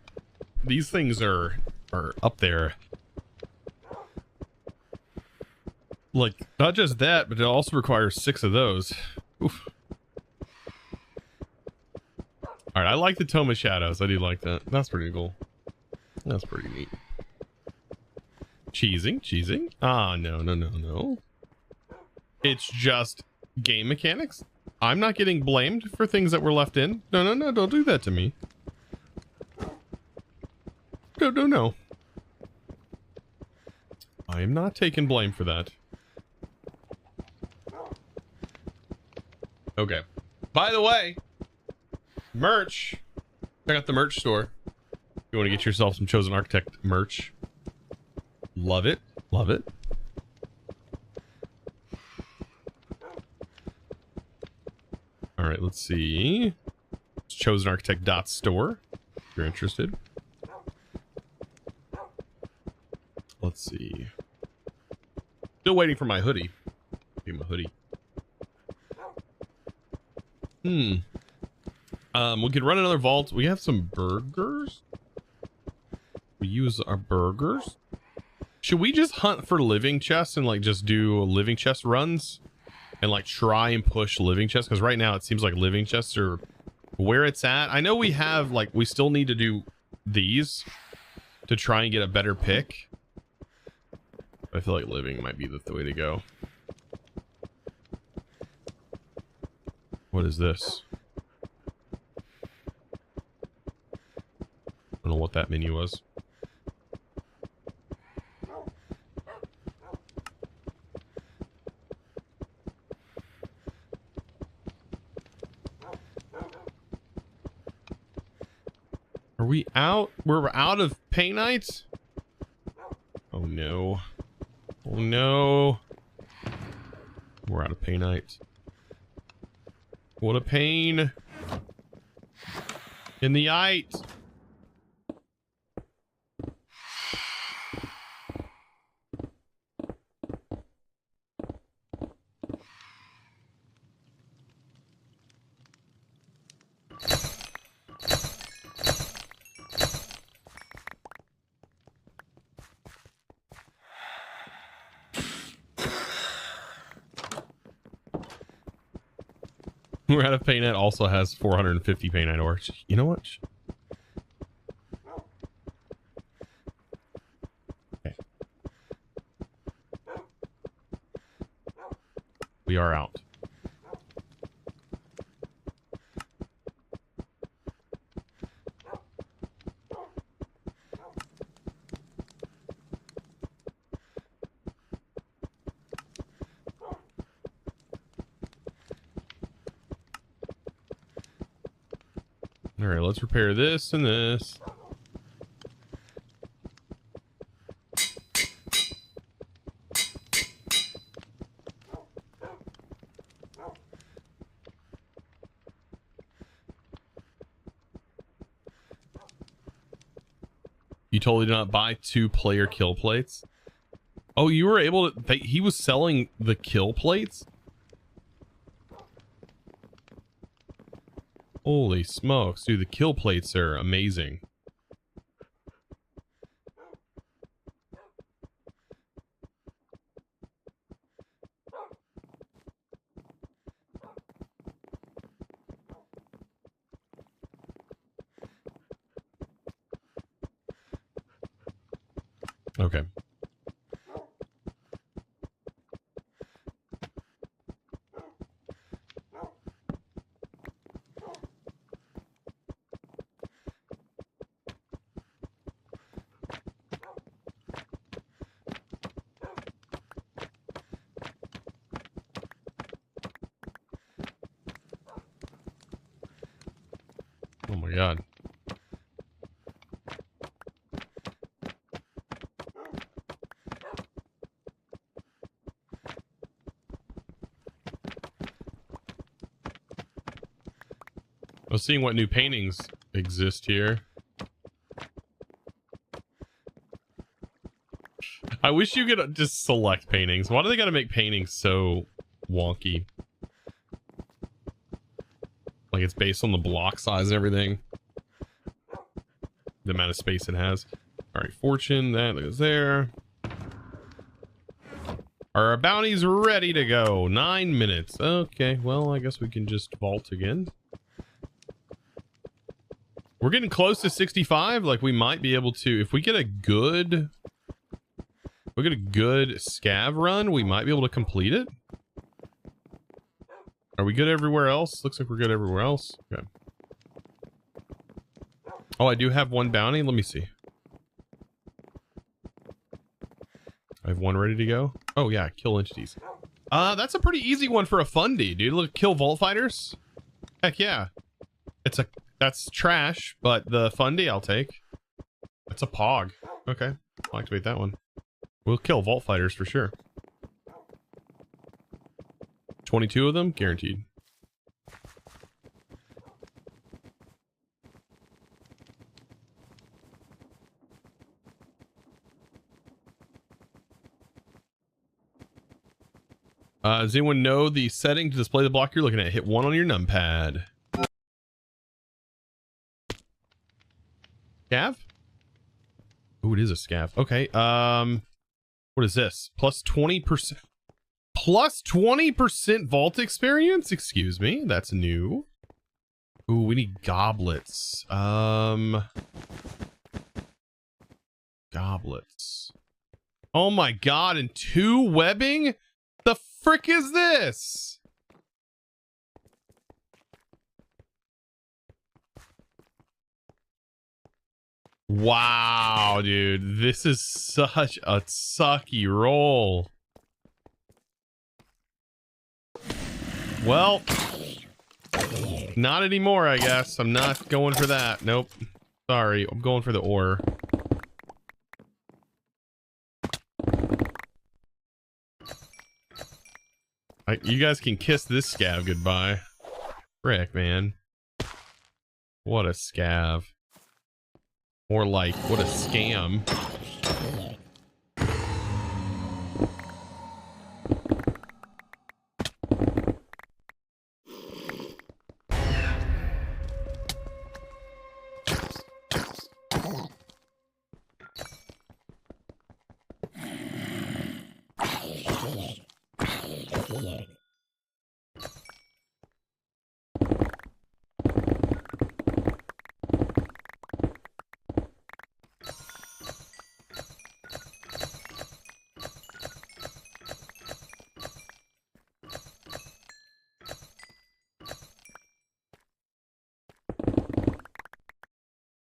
these things are up there. Like, not just that, but it also requires 6 of those. Oof. Alright, I like the Tome of Shadows. I do like that. That's pretty cool. That's pretty neat. Cheesing, cheesing. Ah, no, no, no, no. It's just game mechanics. I'm not getting blamed for things that were left in. No, no, no, don't do that to me. No, no, no. I am not taking blame for that. Okay. By the way, merch. Check out the merch store. If you want to get yourself some Chosen Architect merch. Love it. Love it. All right, let's see. It's chosenarchitect.store if you're interested. Let's see. Still waiting for my hoodie. Get my hoodie. We could run another vault. We have some burgers. We use our burgers. Should we just hunt for living chests and like just do living chest runs and like try and push living chests? Because right now it seems like living chests are where it's at. I know we have like, we still need to do these to try and get a better pick. I feel like living might be the way to go. What is this? I don't know what that menu was. Are we out? We're out of painite? Oh no. Oh no. We're out of painite. What a pain. In the ite. We're out of painite. Also has 450 painite ore. You know what? Okay. We are out. All right, let's repair this and this. You totally did not buy 2-player kill plates. Oh, you were able to... he was selling the kill plates? Holy smokes, dude, the kill plates are amazing. Okay. Oh my god. I was seeing what new paintings exist here. I wish you could just select paintings. Why do they gotta make paintings so wonky? Like it's based on the block size and everything. The amount of space it has. Alright, fortune, that goes there. Are our bounties ready to go? 9 minutes. Okay, well, I guess we can just vault again. We're getting close to 65. Like, we might be able to... If we get a good... If we get a good scav run, we might be able to complete it. Are we good everywhere else? Looks like we're good everywhere else. Okay. Oh, I do have one bounty. Let me see. I have one ready to go. Oh, yeah. Kill entities. That's a pretty easy one for a fundy, dude. Look, kill vault fighters. Heck yeah. That's trash, but the fundy I'll take. That's a pog. Okay. I'll activate that one. We'll kill vault fighters for sure. 22 of them? Guaranteed. Does anyone know the setting to display the block you're looking at? Hit 1 on your numpad. Scav? Oh, it is a scav. Okay. What is this? Plus 20%. Plus 20% vault experience? Excuse me. That's new. Ooh, we need goblets. Goblets. Oh my god, and 2 webbing? The frick is this? Wow, dude. This is such a sucky roll. Well, not anymore, I guess. I'm not going for that. Nope. Sorry, I'm going for the ore. You guys can kiss this scav goodbye. Frick, man. What a scav. More like, what a scam.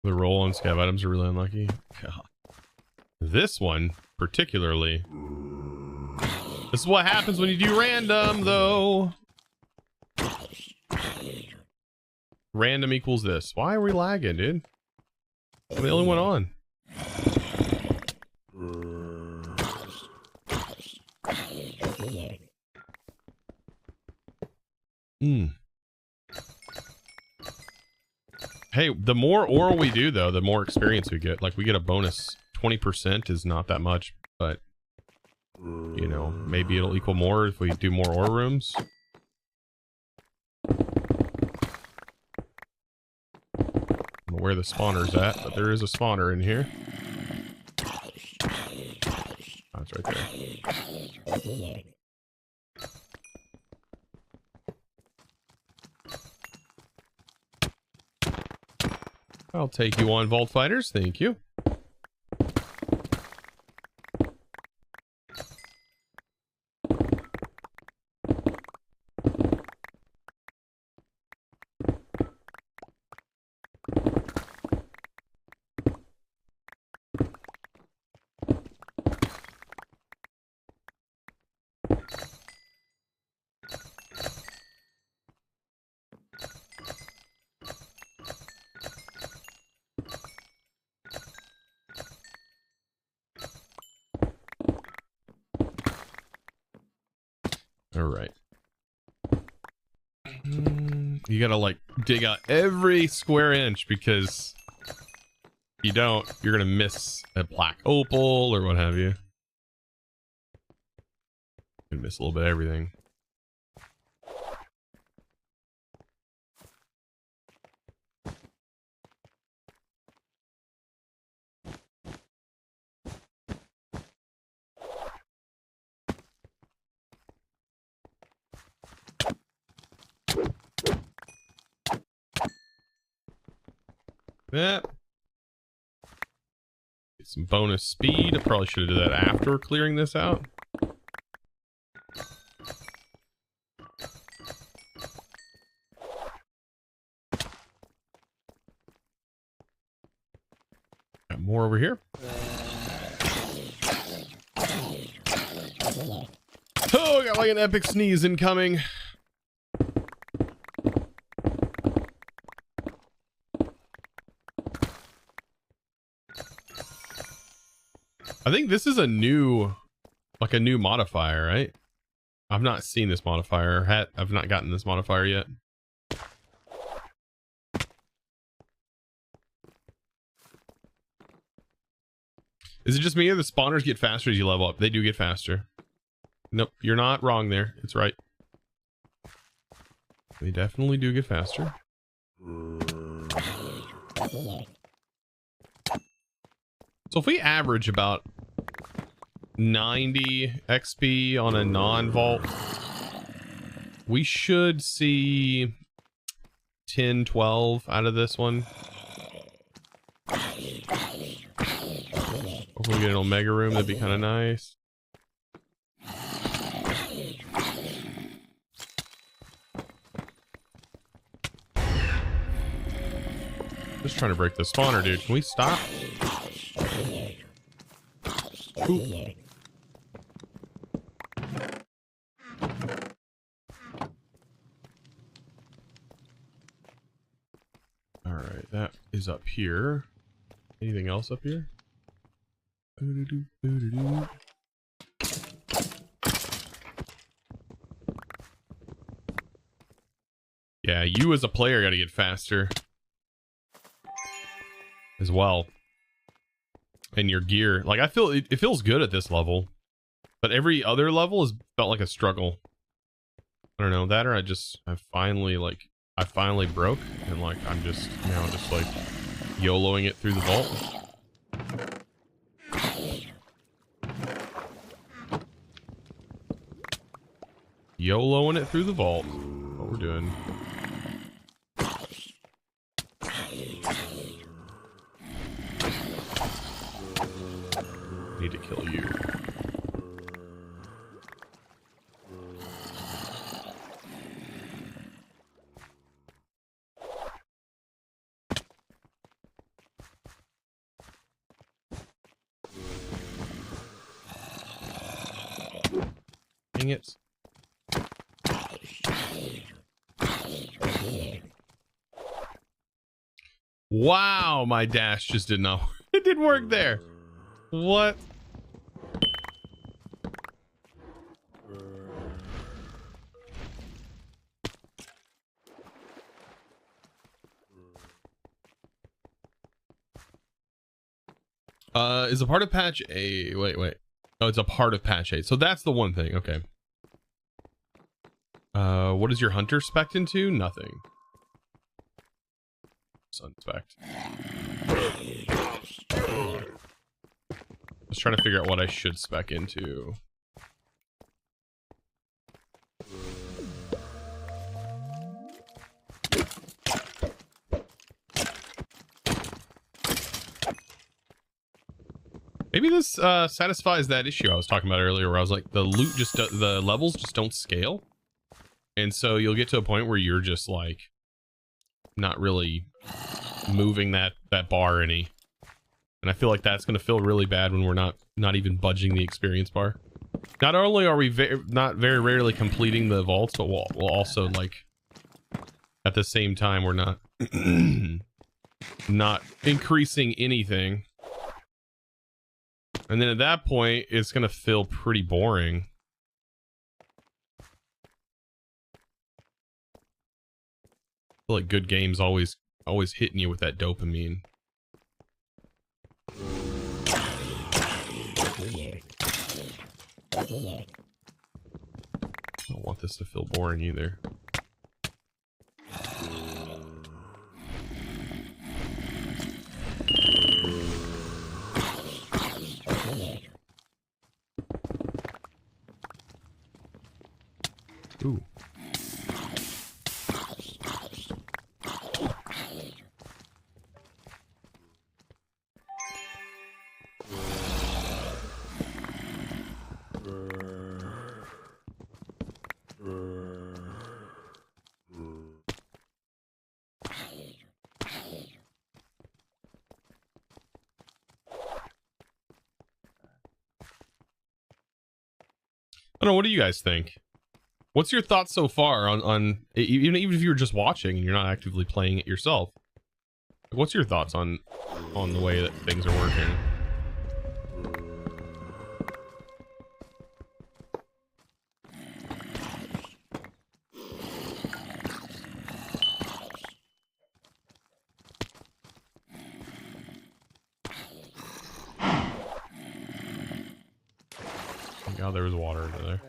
The roll on scav items are really unlucky. God. This one, particularly. This is what happens when you do random, though. Random equals this. Why are we lagging, dude? I'm the only one on. Hey, the more oral we do, though, the more experience we get. Like, we get a bonus. 20% is not that much, but, you know, maybe it'll equal more if we do more ore rooms. I don't know where the spawner's at, but there is a spawner in here. Oh, it's right there. I'll take you on, Vault Fighters. Thank you. All right. You gotta like dig out every square inch, because if you don't, you're gonna miss a black opal or what have you. You miss a little bit of everything. That. Get some bonus speed. I probably should have done that after clearing this out. Got more over here. Oh, I got like an epic sneeze incoming. I think this is a new, like a new modifier, right? I've not seen this modifier. I've not gotten this modifier yet. Is it just me or the spawners get faster as you level up? They do get faster. Nope, you're not wrong there. It's right. They definitely do get faster. So if we average about 90 XP on a non-vault, we should see 10, 12 out of this one. If we get an Omega room, that'd be kind of nice. Just trying to break the spawner, dude. Can we stop? Ooh. All right, that is up here. Anything else up here? Yeah, you as a player got to get faster as well. And your gear, like I feel it feels good at this level, but every other level has felt like a struggle. I don't know that, or I finally broke, and like I'm just now just like YOLOing it through the vault. YOLOing it through the vault. What we're doing. Need to kill you. Dang it. Wow, my dash just did not. It didn't work there. What? Is a part of patch A. Wait. Oh, it's a part of patch 8. So that's the one thing. Okay. What is your hunter spec'd into? Nothing. Unspect. Just trying to figure out what I should spec into. Maybe this satisfies that issue I was talking about earlier, where I was like, the loot just the levels just don't scale, and so you'll get to a point where you're just like not really moving that bar any, and I feel like that's going to feel really bad when we're not even budging the experience bar. Not only are we not very rarely completing the vaults, but we'll also, like, at the same time we're not not increasing anything. And then at that point, it's going to feel pretty boring. I feel like good games always hitting you with that dopamine. I don't want this to feel boring either. Ooh. I don't know, what do you guys think? What's your thoughts so far on even if you're just watching and you're not actively playing it yourself? What's your thoughts on the way that things are working? Thank God there was water under there.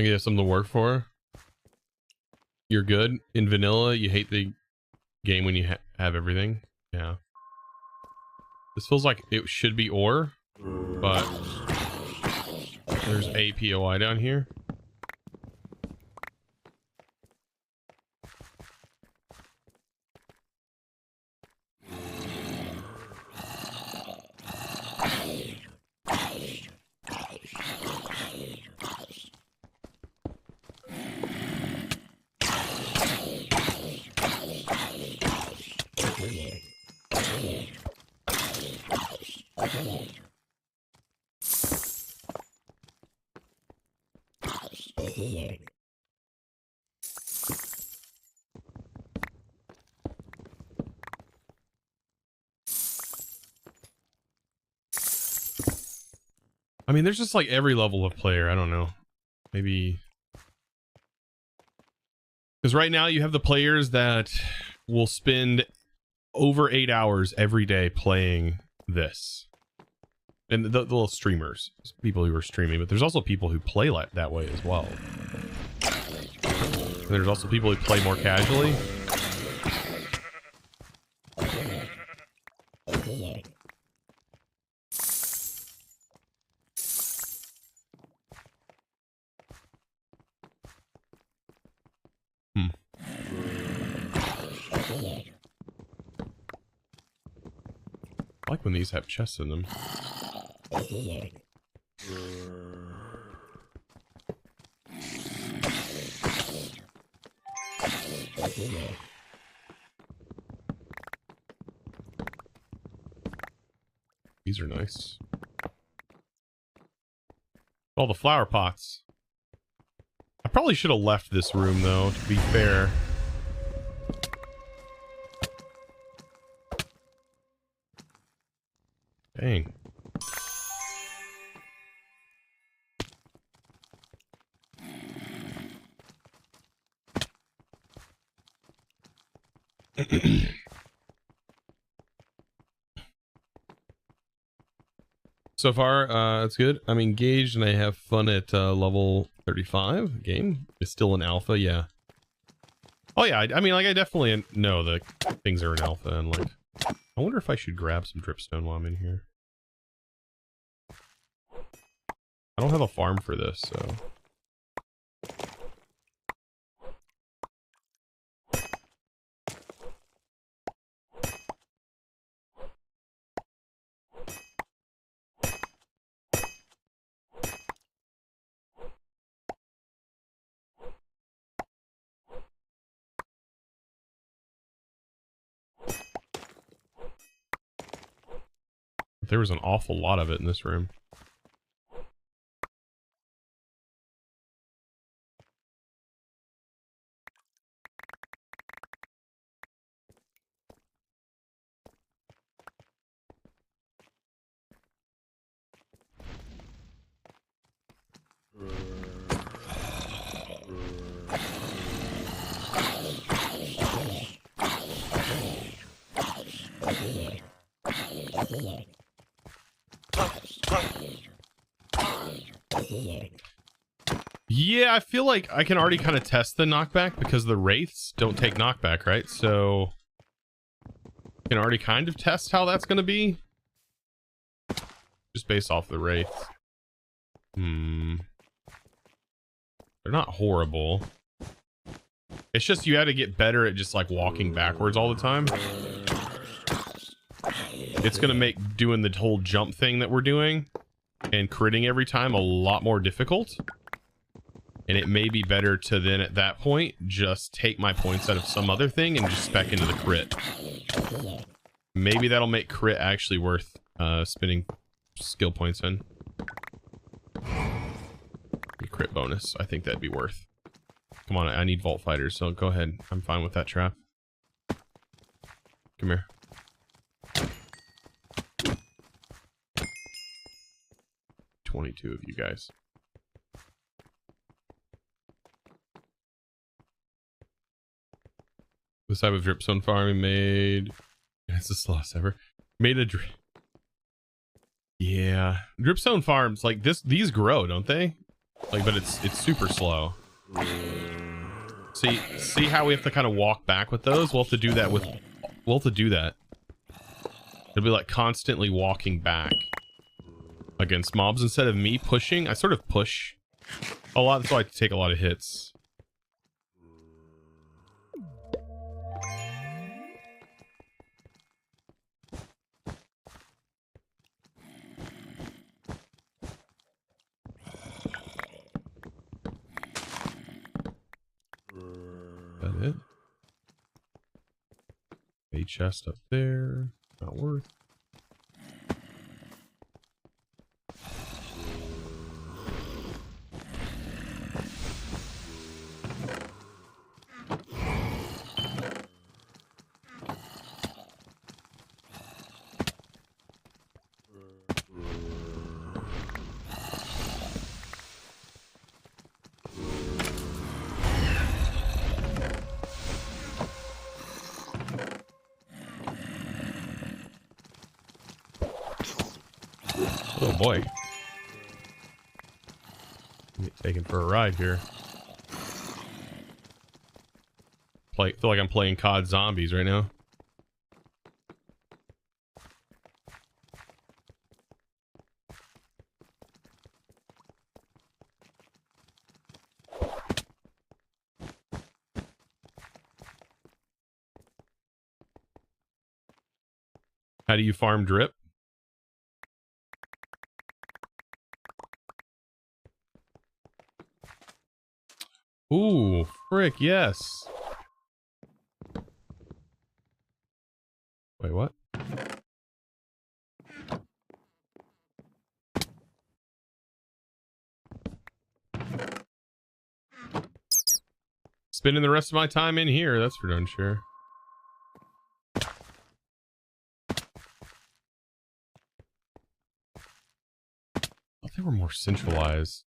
Like you have something to work for. You're good in vanilla. You hate the game when you have everything. Yeah. This feels like it should be ore, but there's APOI down here. I mean, there's just like every level of player. I don't know. Maybe. Because right now you have the players that will spend over 8 hours every day playing this. And the little streamers, people who are streaming, but there's also people who play like that way as well. And there's also people who play more casually. I like when these have chests in them. These are nice. All the flower pots. I probably should have left this room though, to be fair. Dang. So far, it's good. I'm engaged and I have fun at level 35. The game is still in alpha, yeah. Oh yeah, I mean, like, I definitely know that things are in alpha, and like, I wonder if I should grab some dripstone while I'm in here. I don't have a farm for this, so. There was an awful lot of it in this room. Yeah, I feel like I can already kind of test the knockback because the wraiths don't take knockback, right? So I can already kind of test how that's going to be just based off the wraiths. They're not horrible. It's just you had to get better at just like walking backwards all the time. It's going to make doing the whole jump thing that we're doing and critting every time a lot more difficult. And it may be better to then at that point just take my points out of some other thing and just spec into the crit. Maybe that'll make crit actually worth spending skill points in. The crit bonus, I think that'd be worth. Come on, I need vault fighters, so go ahead. I'm fine with that trap. Come here. $22 of you guys. This type of dripstone farming made, it's the slowest ever. Made a yeah, dripstone farms like this. These grow, don't they? Like, but it's super slow. See how we have to kind of walk back with those? We'll have to do that with... We'll have to do that. It'll be like constantly walking back against mobs instead of me pushing. I sort of push a lot, so I take a lot of hits. That it? A chest up there. Not worth. Oh boy. Get taken for a ride here. Feel like I'm playing COD Zombies right now. How do you farm drip? Ooh, frick, yes. Wait, what? Spending the rest of my time in here, that's for darn sure. I thought they were more centralized.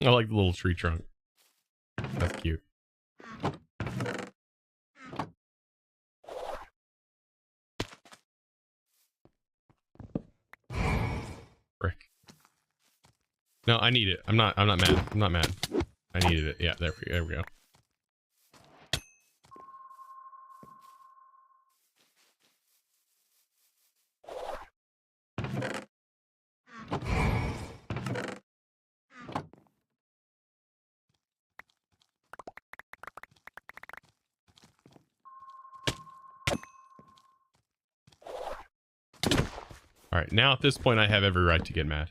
I like the little tree trunk. That's cute. Frick. No, I need it. I'm not mad. I'm not mad. I needed it. Yeah, there we go. All right, now at this point, I have every right to get mad.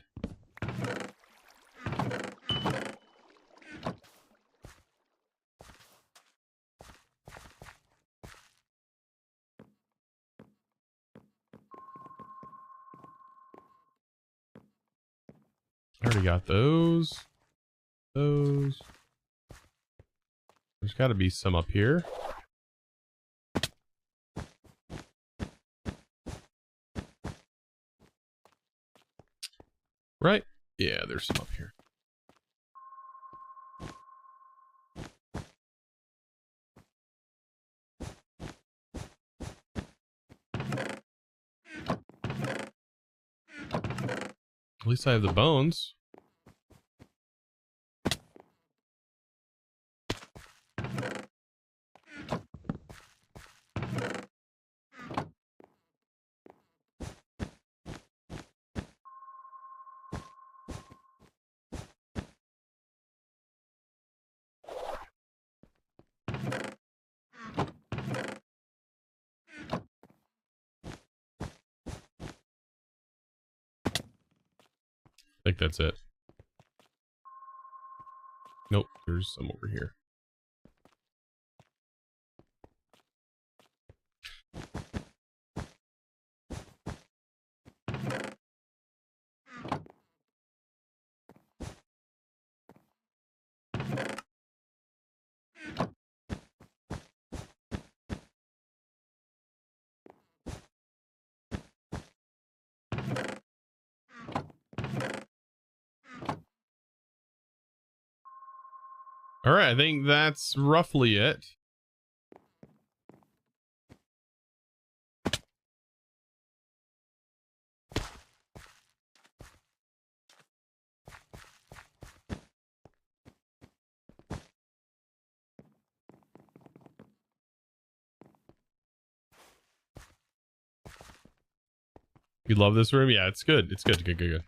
I already got those. Those. There's got to be some up here. Right? Yeah, there's some up here. At least I have the bones. I think that's it. Nope, there's some over here. All right, I think that's roughly it. You love this room? Yeah, it's good. It's good. Good.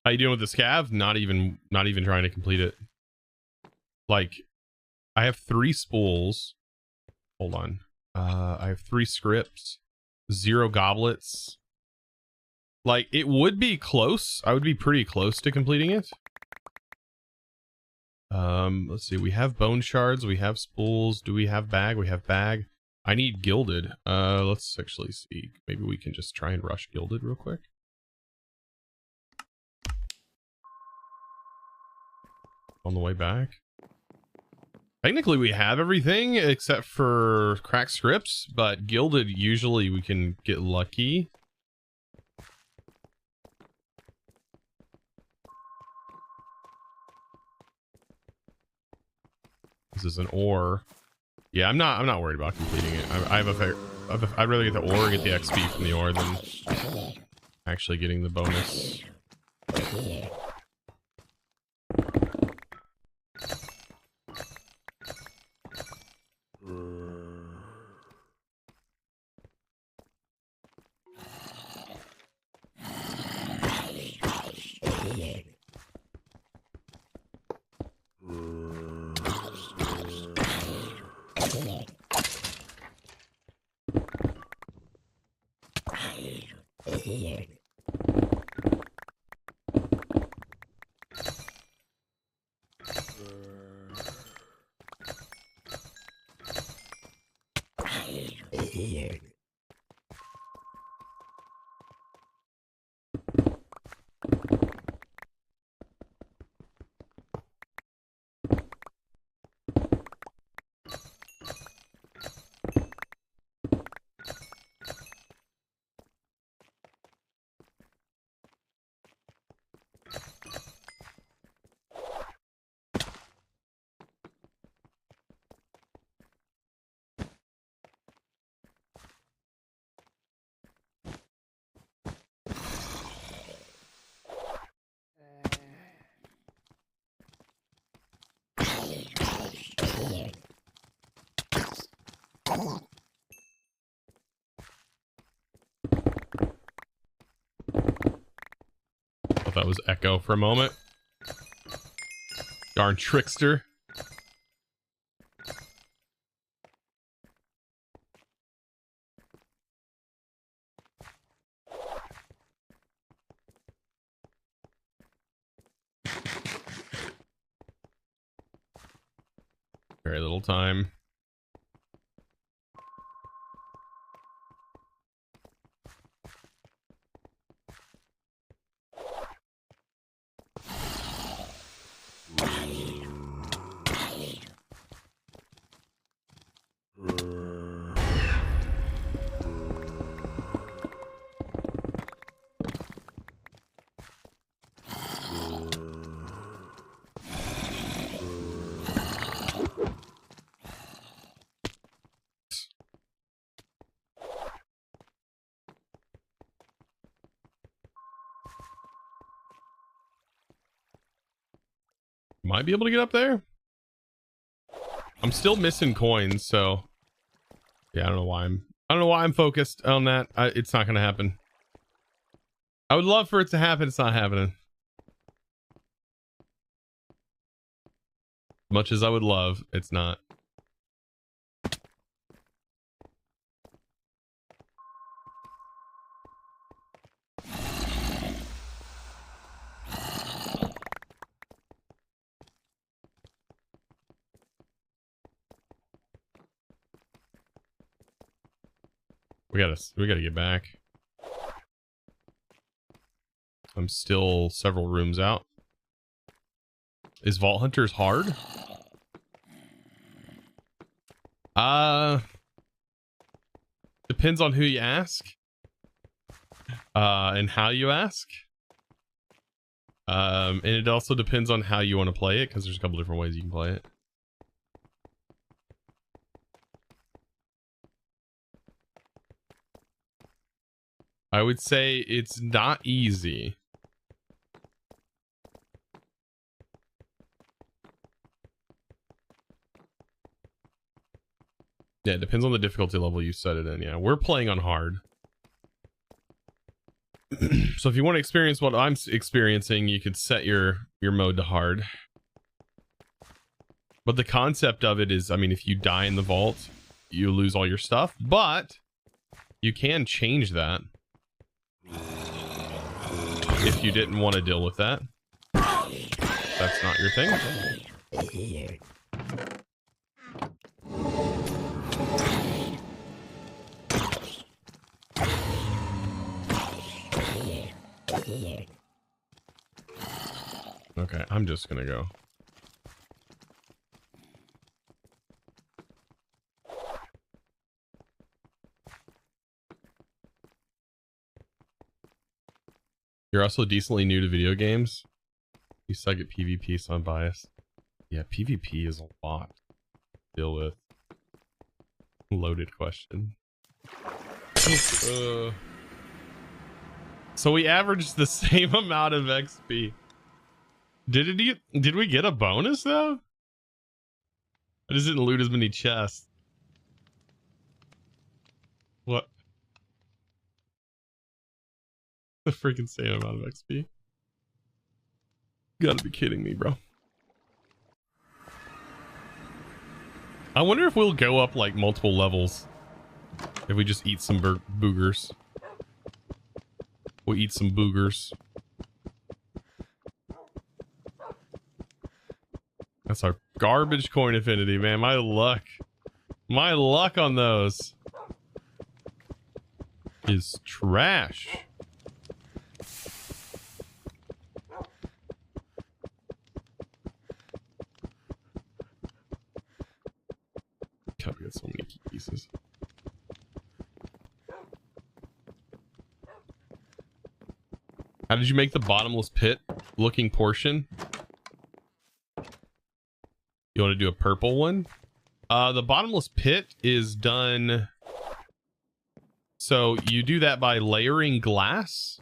How you doing with the scav? Not even trying to complete it. Like, I have 3 spools. Hold on. I have 3 scripts, 0 goblets. Like, it would be close. I would be pretty close to completing it. Let's see. We have bone shards. We have spools. Do we have bag? We have bag. I need gilded. Let's actually see. Maybe we can just try and rush gilded real quick. On the way back. Technically, we have everything except for cracked scripts, but gilded, usually we can get lucky. This is an ore. Yeah, I'm not worried about completing it. I'd rather get the ore and get the XP from the ore than actually getting the bonus. Thought that was Echo for a moment. Darn trickster. Very little time. Might be able to get up there. I'm still missing coins, so yeah, I don't know why I'm focused on that. It's not gonna happen. I would love for it to happen. It's not happening. Much as I would love, it's not. We gotta get back. I'm still several rooms out. Is Vault Hunters hard? Depends on who you ask. And how you ask. And it also depends on how you want to play it, because there's a couple different ways you can play it. I would say it's not easy. Yeah, it depends on the difficulty level you set it in. Yeah, we're playing on hard. So if you want to experience what I'm experiencing, you could set your mode to hard. But the concept of it is, I mean, if you die in the vault, you lose all your stuff, but you can change that if you didn't want to deal with that. That's not your thing. Okay, I'm just gonna go. You're also decently new to video games. You suck at PvP, so I'm biased. Yeah, PvP is a lot to deal with. Loaded question. So we averaged the same amount of XP. Did we get a bonus though? I just didn't loot as many chests. What? The freaking same amount of XP. You gotta be kidding me, bro. I wonder if we'll go up like multiple levels if we just eat some boogers. We'll eat some boogers. That's our garbage coin affinity, man. My luck on those is trash. God, we got so many key pieces. How did you make the bottomless pit looking portion? You want to do a purple one? The bottomless pit is done. So you do that by layering glass.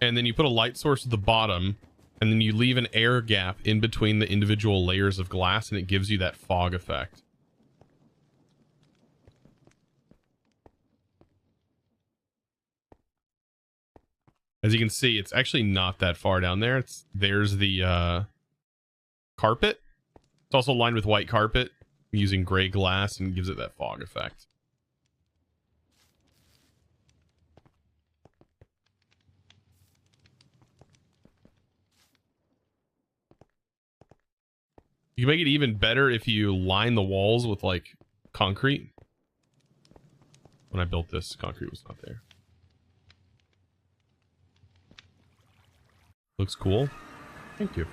And then you put a light source at the bottom. And then you leave an air gap in between the individual layers of glass. And it gives you that fog effect. As you can see, it's actually not that far down there. There's the carpet. It's also lined with white carpet using gray glass and gives it that fog effect. You can make it even better if you line the walls with like concrete. When I built this, concrete was not there. Looks cool. Thank you.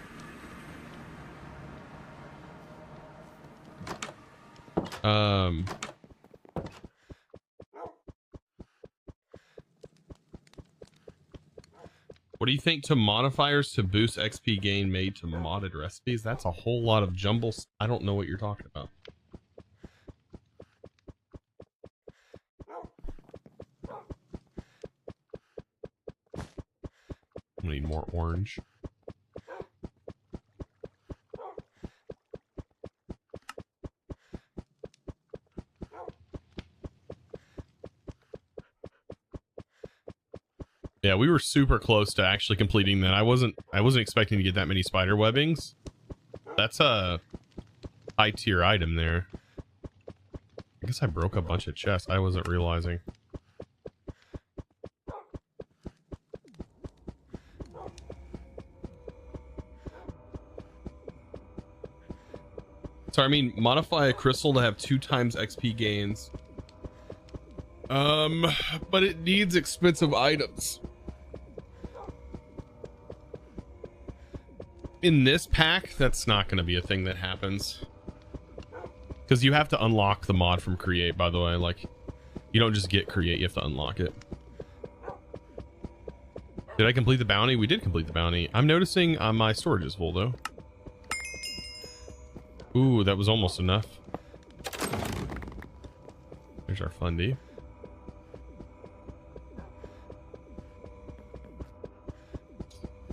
What do you think to modifiers to boost XP gain made to modded recipes? That's a whole lot of jumble. I don't know what you're talking about. I need more orange. Yeah, we were super close to actually completing that. I wasn't expecting to get that many spider webbings. That's a high tier item there. I guess I broke a bunch of chests. I wasn't realizing. So I mean, modify a crystal to have 2 times XP gains. But it needs expensive items. In this pack, that's not going to be a thing that happens. Because you have to unlock the mod from create, by the way. Like, you don't just get create, you have to unlock it. Did I complete the bounty? We did complete the bounty. I'm noticing my storage is full though. Ooh, that was almost enough. There's our fundy.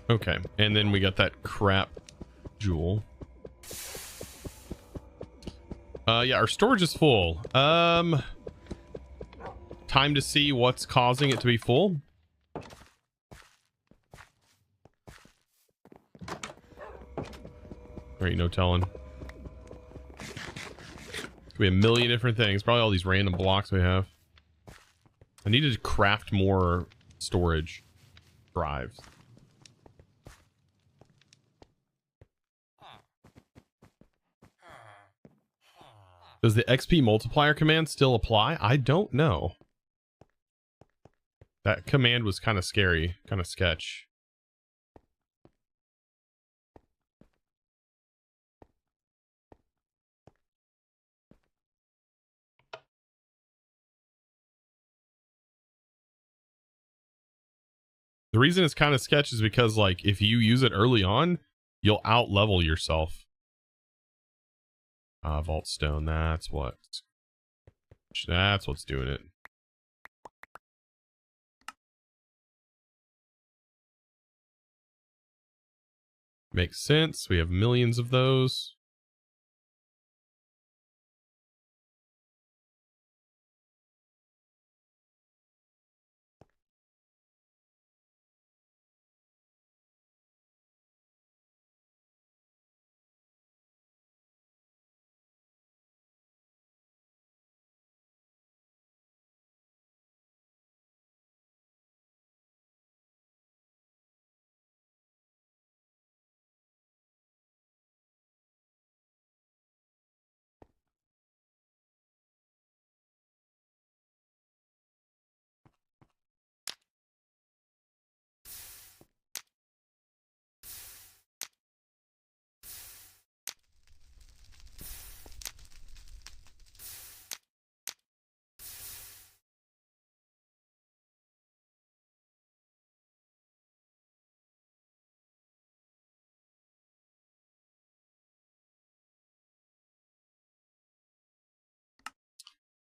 Okay, and then we got that crap jewel. Yeah, our storage is full. Time to see what's causing it to be full. There ain't no telling. Could be a million different things. Probably all these random blocks we have. I needed to craft more storage drives. Does the XP multiplier command still apply? I don't know. That command was kind of scary, kind of sketch. The reason it's kind of sketch is because, like, if you use it early on, you'll out level yourself. Vault stone, that's what's doing it. Makes sense. We have millions of those.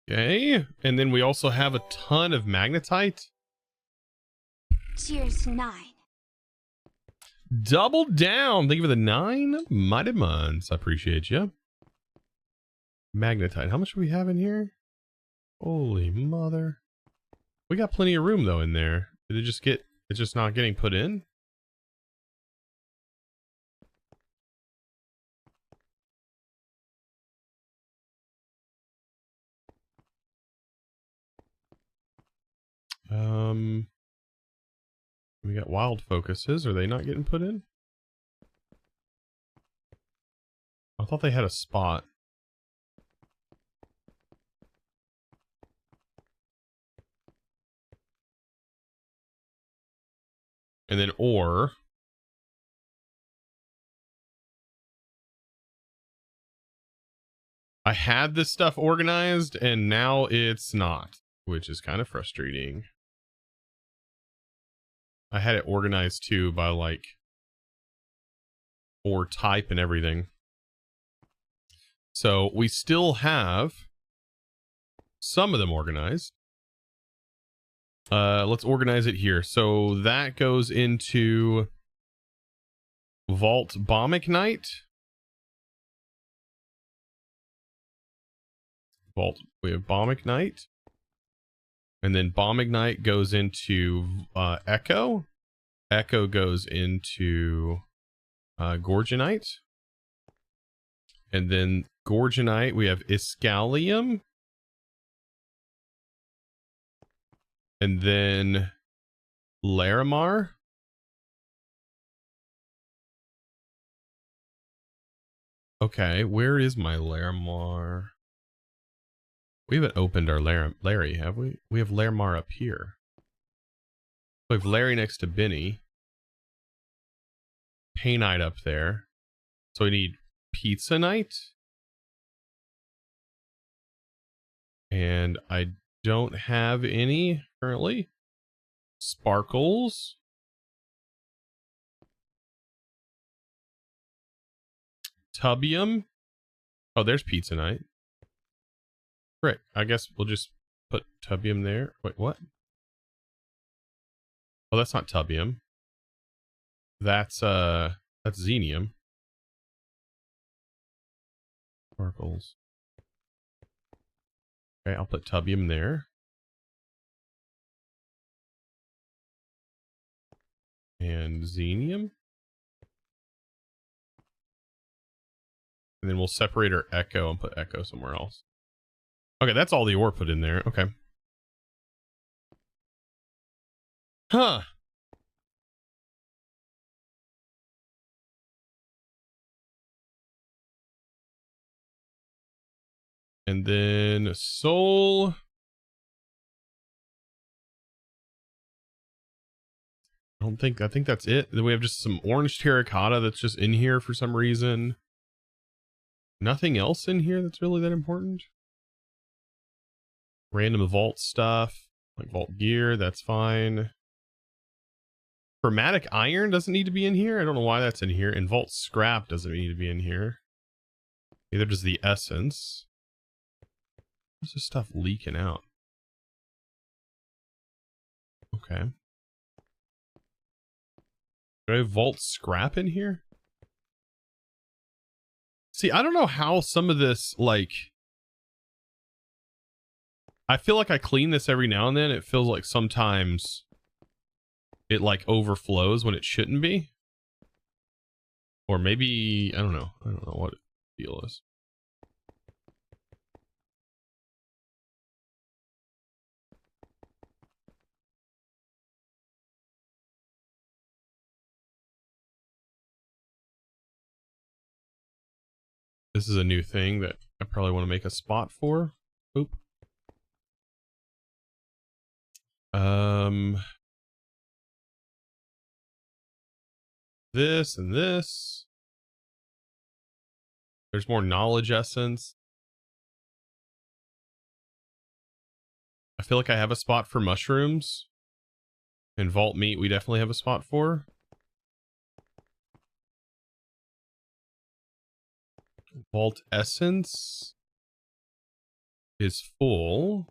Okay, and then we also have a ton of magnetite. Cheers to 9. Double down. Thank you for the 9 mighty months. I appreciate you. Magnetite. How much do we have in here? Holy mother. We got plenty of room though in there. Did it just get, it's just not getting put in? We got wild focuses. Are they not getting put in? I thought they had a spot. And then ore. I had this stuff organized and now it's not, which is kind of frustrating. I had it organized too by like ore type and everything. So we still have some of them organized. Let's organize it here. So that goes into Vault Bombicnite. Vault, we have Bombicnite. And then Bombicnite goes into Echo. Echo goes into Gorgonite. And then Gorgonite, we have Iscalium. And then Larimar. Okay, where is my Larimar? We haven't opened our Larry, have we? We have Larimar up here. We have Larry next to Benny. Painite up there. So we need Pizza Night. And I don't have any currently. Sparkles. tubium. Oh, there's pizza night. Great. I guess we'll just put tubium there. Wait, what? Oh, that's not tubium. That's xenium. Sparkles. Okay, I'll put tubium there. And xenium. And then we'll separate our echo and put echo somewhere else. Okay, that's all the ore put in there. Okay. Huh. And then soul. I think that's it. Then we have just some orange terracotta that's just in here for some reason. Nothing else in here that's really that important. Random vault stuff, like vault gear, that's fine. Chromatic iron doesn't need to be in here. I don't know why that's in here. And vault scrap doesn't need to be in here. Neither does the essence. What's this stuff leaking out? Okay. Do I have vault scrap in here? See, I don't know how some of this, like, I feel like I clean this every now and then. It feels like sometimes it like overflows when it shouldn't be. Or maybe, I don't know. I don't know what the deal is. This is a new thing that I probably want to make a spot for. Oop. This and this. There's more knowledge essence. I feel like I have a spot for mushrooms. And vault meat we definitely have a spot for. Vault essence is full.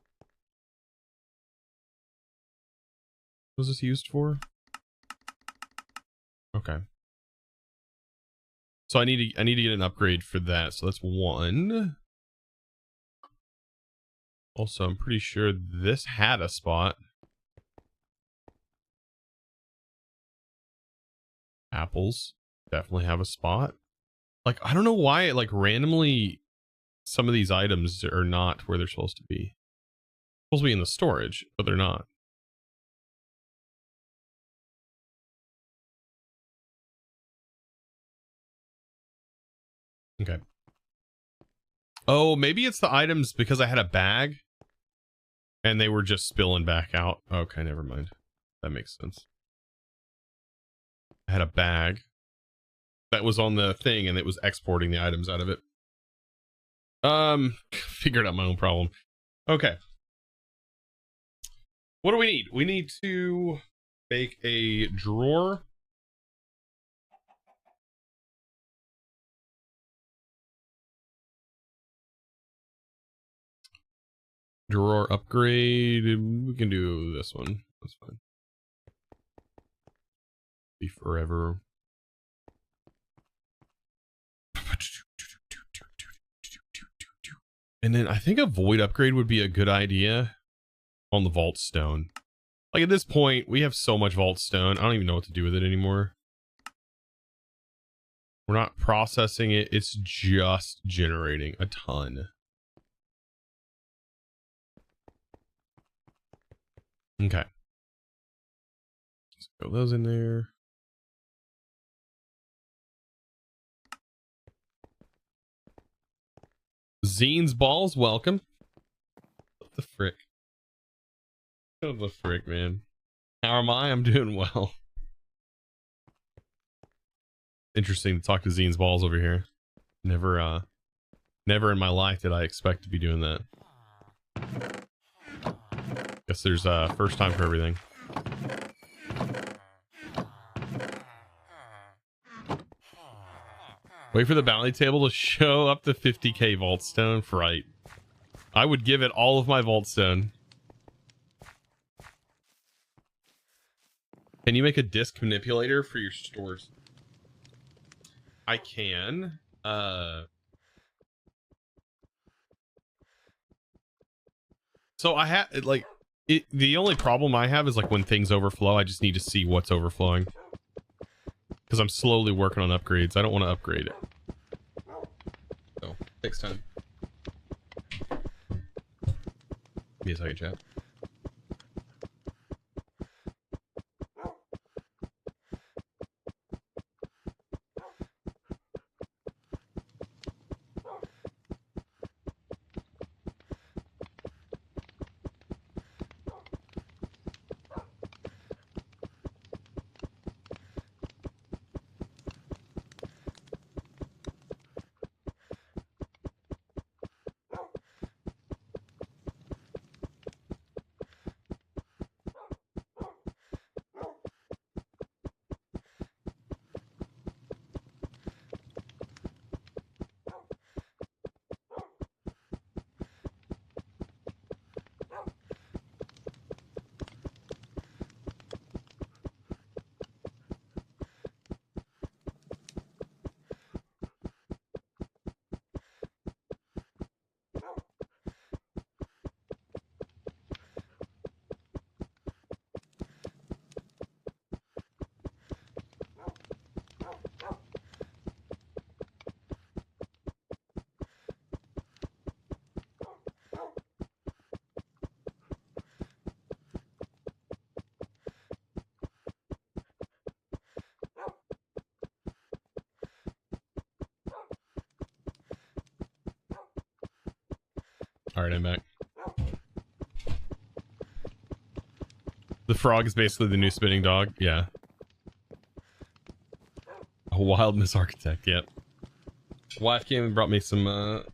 What was this used for? Okay. So I need to get an upgrade for that. So that's one. Also, I'm pretty sure this had a spot. Apples definitely have a spot. Like, I don't know why it like randomly some of these items are not where they're supposed to be. Supposed to be in the storage, but they're not. Okay. Oh, maybe it's the items because I had a bag and they were just spilling back out. Okay, never mind. That makes sense. I had a bag that was on the thing and it was exporting the items out of it. Figured out my own problem. Okay. What do we need? We need to make a drawer. Drawer upgrade. We can do this one. That's fine. Be forever. And then I think a void upgrade would be a good idea on the vault stone. Like at this point, we have so much vault stone. I don't even know what to do with it anymore. We're not processing it. It's just generating a ton. Okay. Let's throw those in there. Zine's balls, welcome. What the frick? What the frick, man? How am I? I'm doing well. Interesting to talk to Zine's balls over here. Never in my life did I expect to be doing that. Guess there's a first time for everything. Wait for the bounty table to show up to 50k vault stone. Fright. I would give it all of my vault stone. Can you make a disk manipulator for your stores? I can. So I have like the only problem I have is like when things overflow, I just need to see what's overflowing. Because I'm slowly working on upgrades. I don't want to upgrade it. So, takes time. Give me a second, chat. All right, I'm back. The frog is basically the new spinning dog. Yeah. A wild Miss Architect. Yep. Wife came and brought me some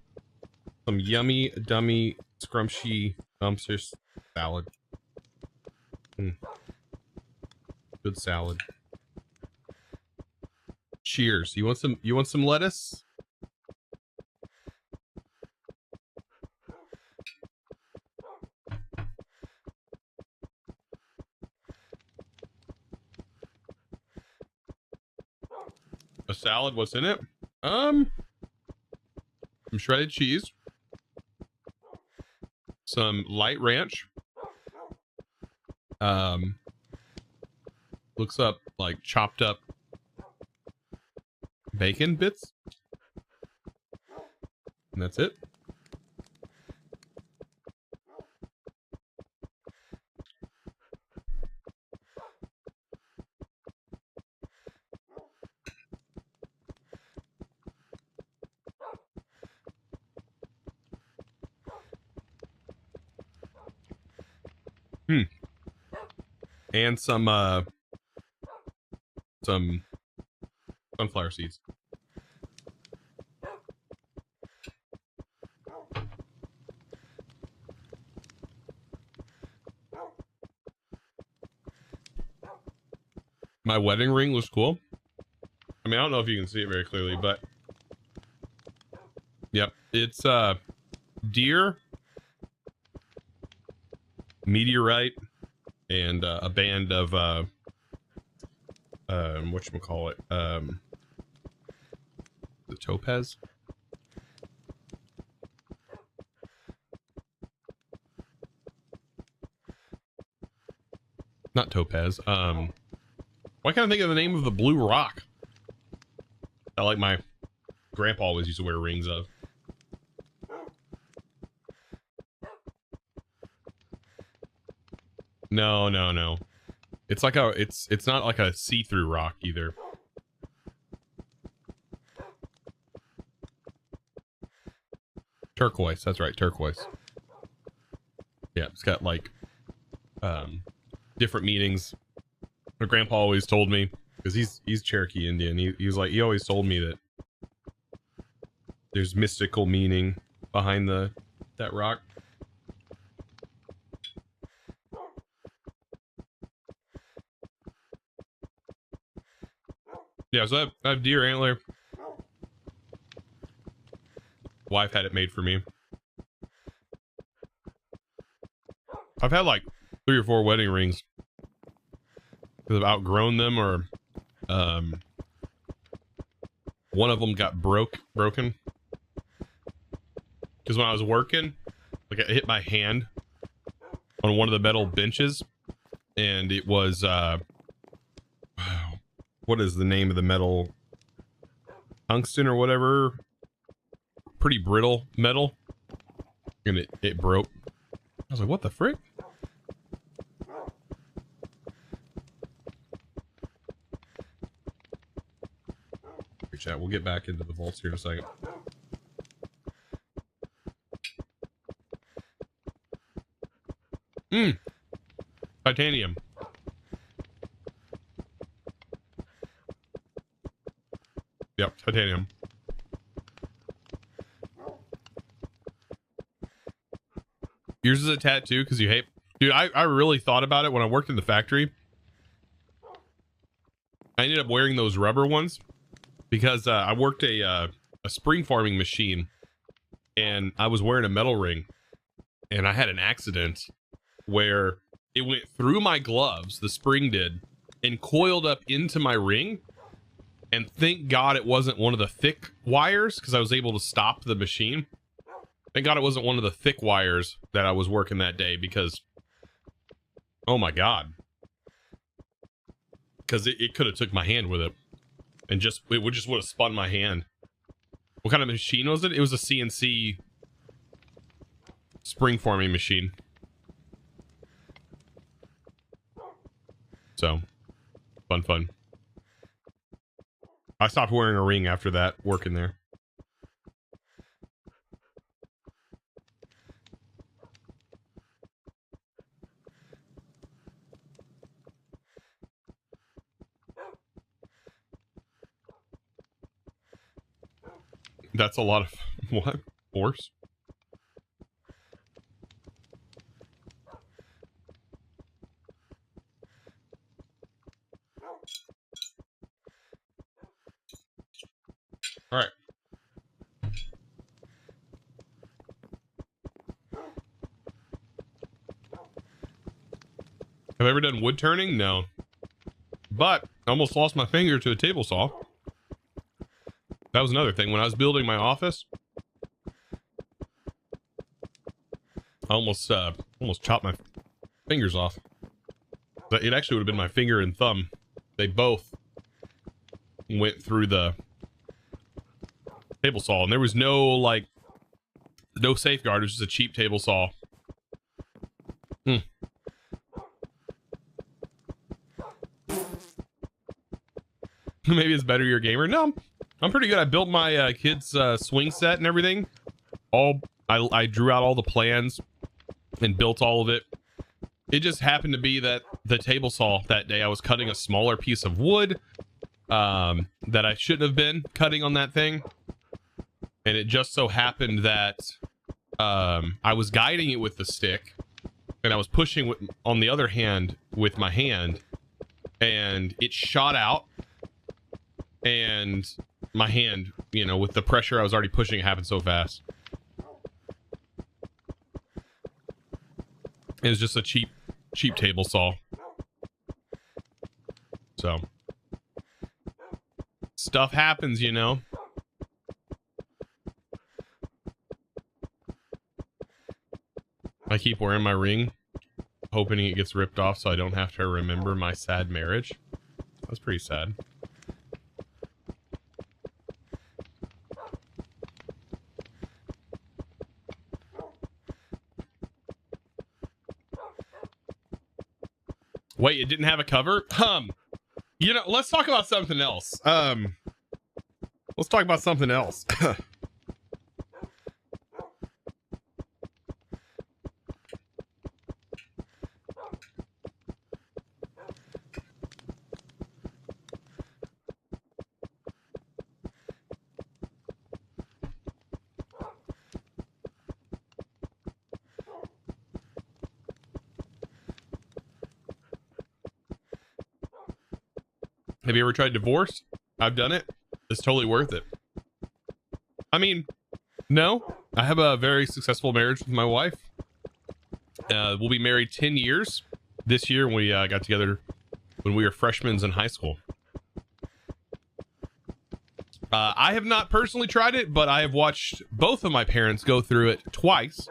yummy, dummy, scrumptious dumpster salad. Good salad. Cheers. You want some? You want some lettuce? A salad, what's in it? Some shredded cheese, some light ranch, looks up like chopped up bacon bits, and that's it. And some sunflower seeds. My wedding ring looks cool. I mean, I don't know if you can see it very clearly, but yep, it's deer, meteorite, and a band of whatchamacallit, the topaz. Not topaz. Why can't I think of the name of the blue rock? I like my grandpa always used to wear rings of. No, no, no. It's like it's not like a see-through rock either. Turquoise, that's right, turquoise. Yeah, it's got like different meanings. My grandpa always told me, because he's Cherokee Indian. He always told me that there's mystical meaning behind that rock. Yeah, so I have deer antler, Wife had it made for me. I've had like 3 or 4 wedding rings because I've outgrown them, or one of them got broken because when I was working, like I hit my hand on one of the metal benches, and it was what is the name of the metal? Tungsten or whatever. Pretty brittle metal, and it broke. I was like, what the frick? Chat, we'll get back into the vaults here in a second. Titanium. Yep, titanium. Yours is a tattoo because you hate... Dude, I really thought about it when I worked in the factory. I ended up wearing those rubber ones because I worked a spring farming machine, and I was wearing a metal ring, and I had an accident where it went through my gloves, the spring did, and coiled up into my ring. And thank God it wasn't one of the thick wires, because I was able to stop the machine. Thank God it wasn't one of the thick wires that I was working that day, because, oh my God. Because it could have took my hand with it. And it would have spun my hand. What kind of machine was it? It was a CNC spring forming machine. So, fun. I stopped wearing a ring after that, working there. That's a lot of... What? Horse? All right. Have I ever done wood turning? No. But I almost lost my finger to a table saw. That was another thing. When I was building my office, I almost chopped my fingers off. But it actually would have been my finger and thumb. They both went through the table saw, and there was no safeguard. It was just a cheap table saw. Maybe it's better you're a gamer. No, I'm pretty good. I built my kid's swing set and everything. I drew out all the plans and built all of it. It just happened to be that the table saw that day, I was cutting a smaller piece of wood that I shouldn't have been cutting on that thing. And it just so happened that I was guiding it with the stick, and I was pushing on the other hand with my hand, and it shot out. And my hand, you know, with the pressure I was already pushing, it happened so fast. It was just a cheap table saw. So stuff happens, you know. I keep wearing my ring, hoping it gets ripped off so I don't have to remember my sad marriage. That's pretty sad. Wait, it didn't have a cover? You know, let's talk about something else. Let's talk about something else. Have you ever tried divorce? I've done it. It's totally worth it. I mean, No, I have a very successful marriage with my wife. We'll be married 10 years this year. We got together when we were freshmen in high school. I have not personally tried it, but I have watched both of my parents go through it twice.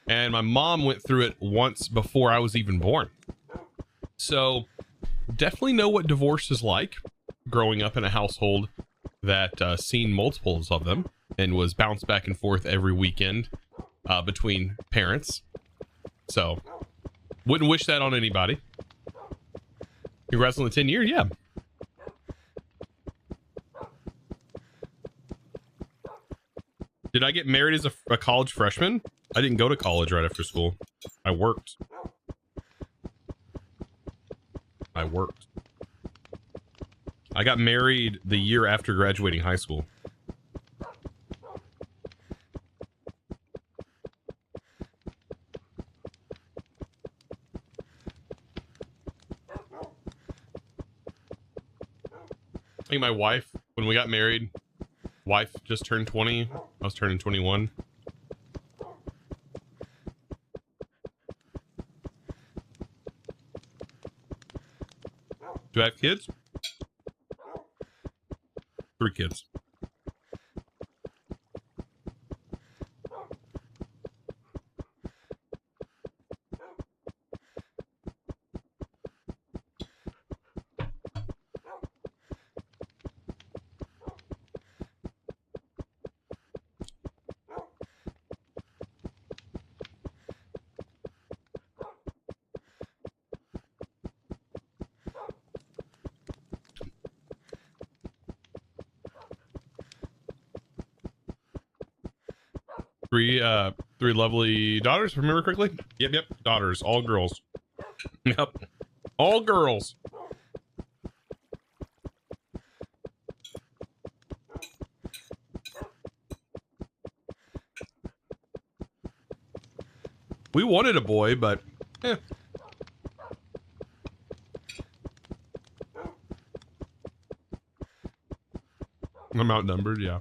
And my mom went through it once before I was even born. So definitely know what divorce is like, growing up in a household that seen multiples of them and was bounced back and forth every weekend between parents. So wouldn't wish that on anybody. Congrats on the 10 years. Yeah. Did I get married as a college freshman? I didn't go to college right after school. I worked. I got married the year after graduating high school. I think my wife, when we got married, wife just turned 20. I was turning 21. Do I have kids? 3 kids. Three lovely daughters, if I remember correctly. Yep, daughters, all girls. Yep, all girls. We wanted a boy, but I'm outnumbered, yeah.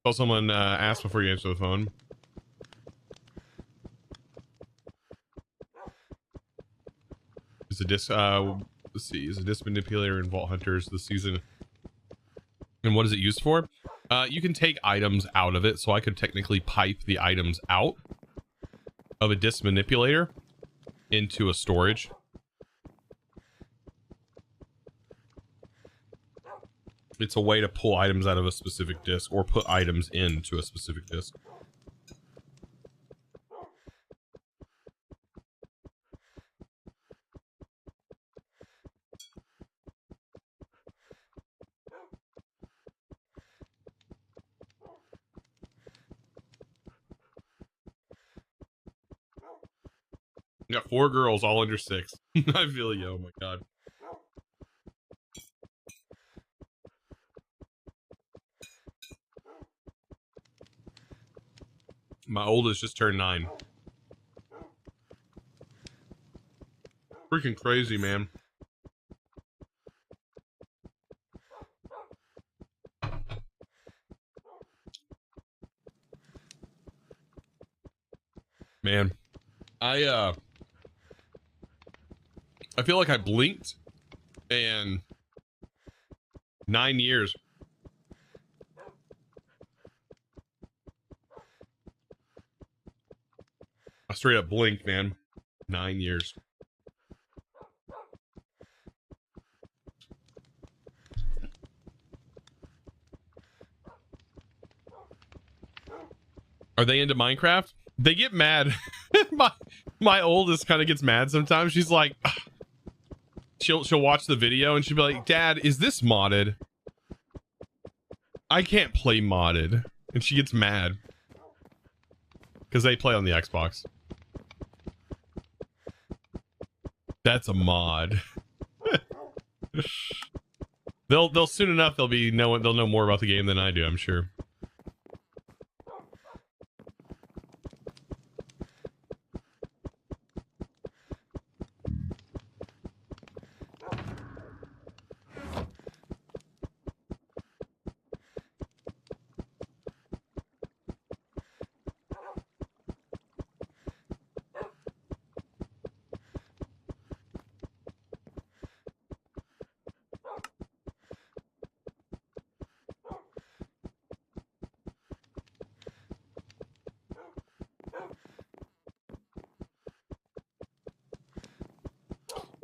Well, someone asked before you answer the phone. Is a disc? Let's see. Is a disc manipulator in Vault Hunters this season? And what is it used for? You can take items out of it, so I could technically pipe the items out of a disc manipulator into a storage. It's a way to pull items out of a specific disk or put items into a specific disk. You got 4 girls, all under 6. I feel you. Oh my god. My oldest just turned 9. Freaking crazy, man. Man, I feel like I blinked and 9 years. I straight up blinked, man. 9 years. Are they into Minecraft? They get mad. my oldest kind of gets mad sometimes. She's like, she'll watch the video and she'll be like, Dad, is this modded? I can't play modded. And she gets mad. Because they play on the Xbox. That's a mod. They'll soon enough they'll know more about the game than I do, I'm sure.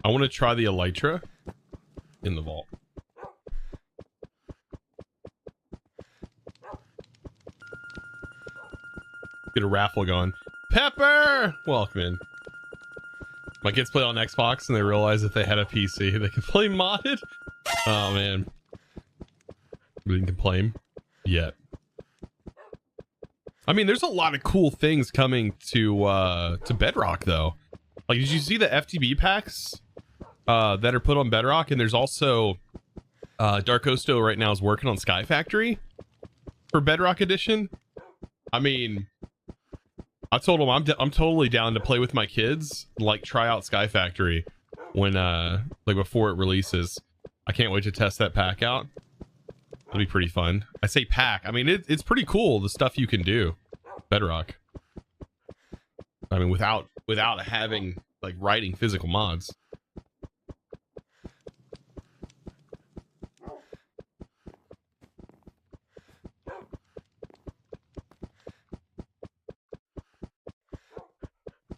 I want to try the elytra in the vault. Get a raffle going. Pepper! Welcome in. My kids play on Xbox and they realized if they had a PC, they could play modded. Oh, man. We didn't complain yet. I mean, there's a lot of cool things coming to Bedrock, though. Like, did you see the FTB packs that are put on Bedrock? And there's also Dark Osto right now is working on Sky Factory for Bedrock Edition. I mean, I told them I'm totally down to play with my kids, like try out Sky Factory when like before it releases. I can't wait to test that pack out. It'll be pretty fun. I say pack. I mean, it's pretty cool, the stuff you can do. Bedrock. I mean, without having, like, writing physical mods.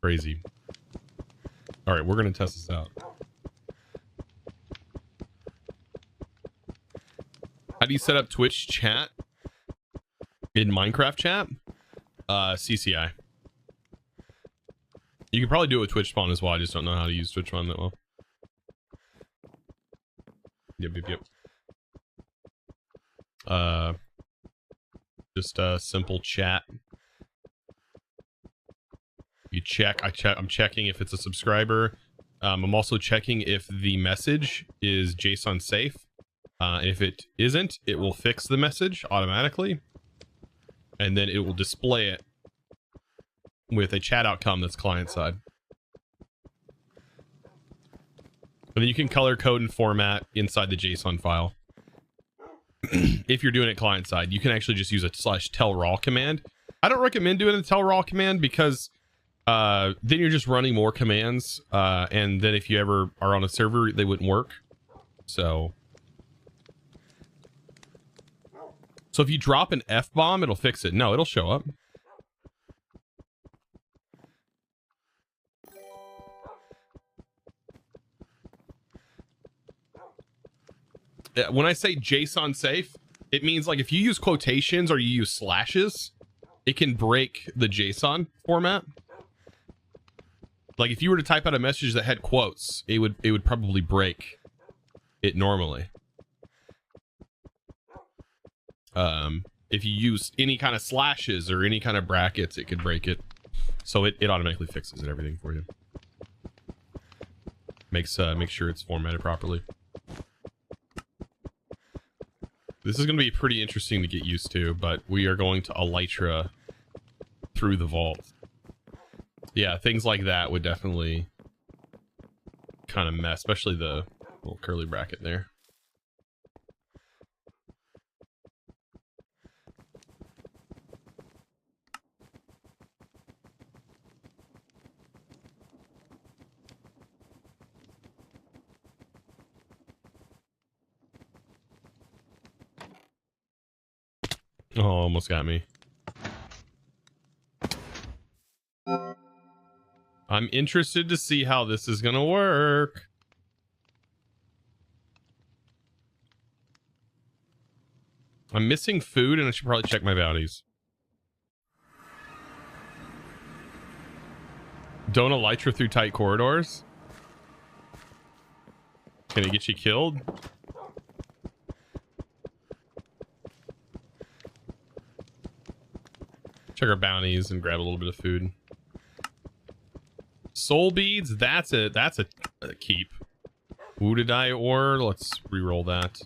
Crazy. All right, we're going to test this out. How do you set up Twitch chat in Minecraft chat? CCI. You can probably do it with Twitch Spawn as well. I just don't know how to use Twitch Spawn that well. Yep. Just a simple chat. You check. I'm checking if it's a subscriber. I'm also checking if the message is JSON safe. If it isn't, it will fix the message automatically. And then it will display it with a chat outcome that's client side. And then you can color code and format inside the JSON file. If you're doing it client side, you can actually just use a /tellraw command. I don't recommend doing a tellraw command because then you're just running more commands. And then if you ever are on a server, they wouldn't work. So if you drop an F-bomb, it'll fix it. No, it'll show up. When I say JSON safe, it means like if you use quotations or you use slashes, it can break the JSON format. Like if you were to type out a message that had quotes, it would probably break it normally. If you use any kind of slashes or any kind of brackets, it could break it. So it automatically fixes it, everything for you. Make sure it's formatted properly. This is going to be pretty interesting to get used to, but we are going to elytra through the vault. Yeah, things like that would definitely kind of mess, especially the little curly bracket there. Oh, almost got me. I'm interested to see how this is gonna work. I'm missing food and I should probably check my bounties. Don't elytra through tight corridors. Can it get you killed? Check our bounties and grab a little bit of food. Soul beads, that's a keep. Wounded eye ore, let's re-roll that.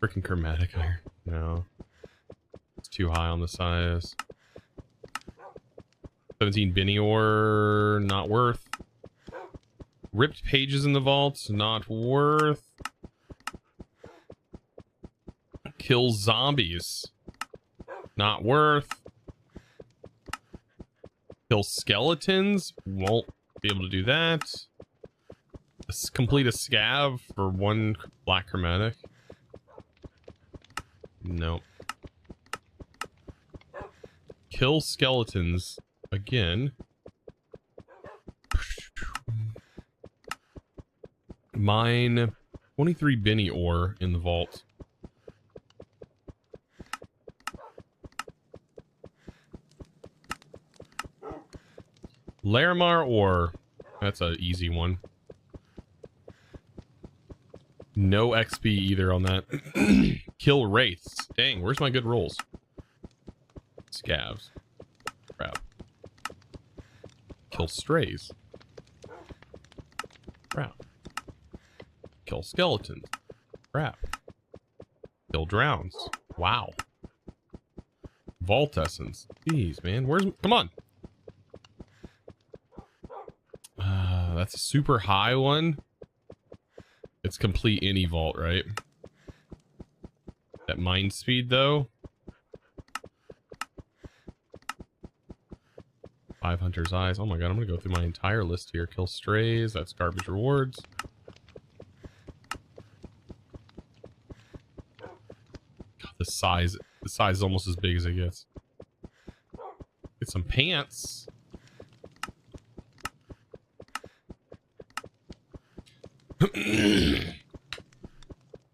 Freaking chromatic iron. No. It's too high on the size. 17 Benny ore, not worth. Ripped pages in the vault, not worth. Kill zombies. Not worth. Kill skeletons. Won't be able to do that. Let's complete a scav for 1 black chromatic. Nope. Kill skeletons again. Mine 23 Benny ore in the vault. Larimar ore. That's an easy one. No XP either on that. Kill wraiths. Dang, where's my good rolls? Scavs. Crap. Kill strays. Crap. Kill skeletons. Crap. Kill drowns. Wow. Vault essence. Jeez, man. Where's... Come on. That's a super high one. It's complete any vault, right? That mind speed, though. 5 Hunter's Eyes. Oh my god, I'm gonna go through my entire list here. Kill strays. That's garbage rewards. God, the size is almost as big as it gets. Get some pants.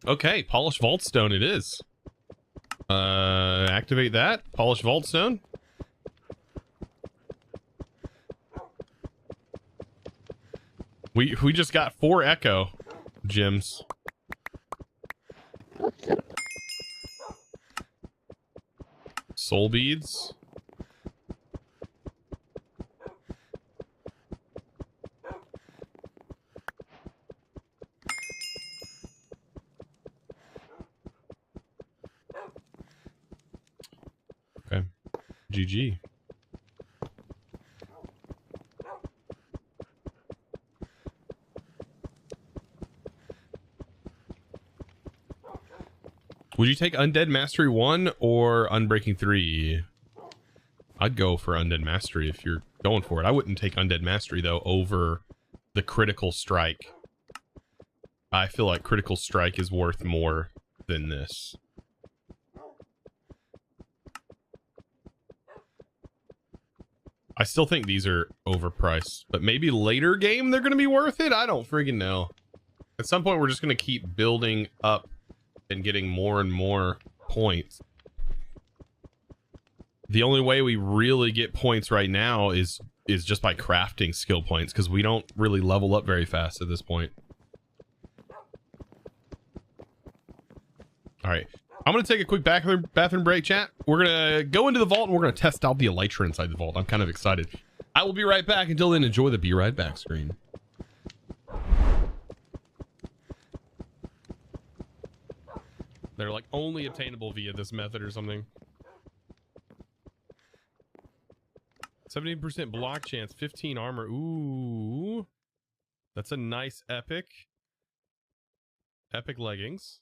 Okay, polished vault stone it is. Activate that. Polished vault stone. We just got 4 echo gems. Soul beads. Okay. GG. Would you take Undead Mastery 1 or Unbreaking 3? I'd go for Undead Mastery if you're going for it. I wouldn't take Undead Mastery, though, over the Critical Strike. I feel like Critical Strike is worth more than this. I still think these are overpriced, but maybe later game they're going to be worth it? I don't friggin' know. At some point, we're just going to keep building up and getting more and more points. The only way we really get points right now is just by crafting skill points, because we don't really level up very fast at this point. All right, I'm gonna take a quick bathroom break, chat. We're gonna go into the vault and we're gonna test out the elytra inside the vault. I'm kind of excited. I will be right back. Until then, enjoy the Be Right Back screen. They're like only obtainable via this method or something. 70% block chance, 15 armor. Ooh, that's a nice epic leggings.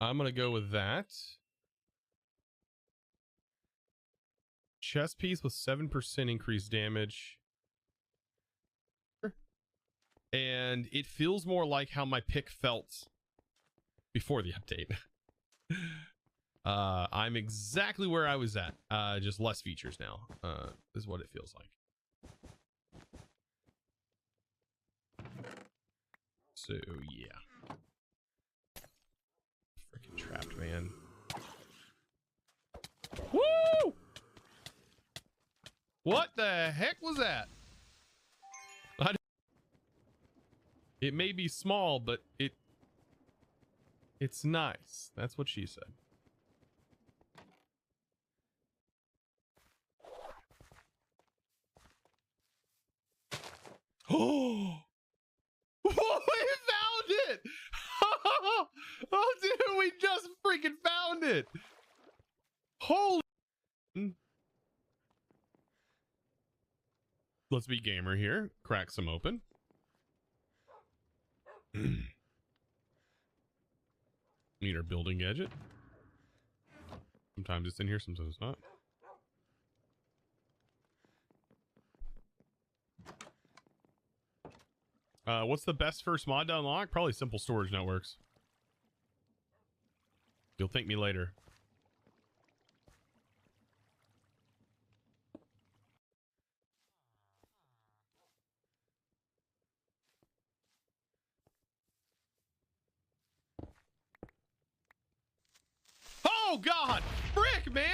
I'm gonna go with that. Chest piece with 7% increased damage. And it feels more like how my pick felt before the update. I'm exactly where I was at. Just less features now. This is what it feels like. So yeah. Freaking trapped, man. Woo! What the heck was that? It may be small, but it's nice. That's what she said. Oh, we found it! Oh, dude, we just freaking found it! Holy! Let's be gamer here. Crack some open. Need our building gadget. Sometimes it's in here, sometimes it's not. What's the best first mod to unlock? Probably simple storage networks. You'll thank me later. Oh God, frick, man.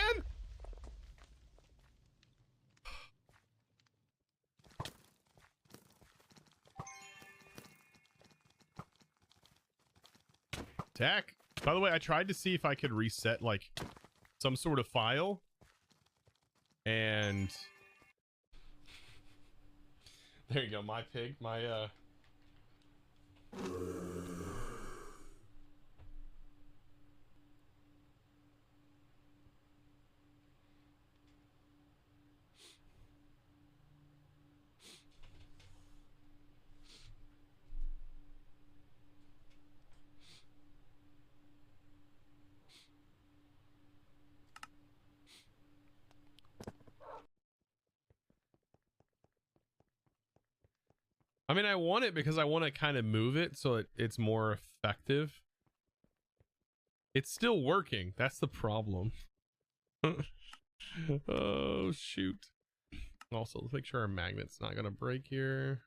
Attack. By the way, I tried to see if I could reset like some sort of file, and there you go. My pig, my I mean, I want it because I want to kind of move it so it's more effective. It's still working. That's the problem. Oh, shoot. Also, let's make sure our magnet's not going to break here.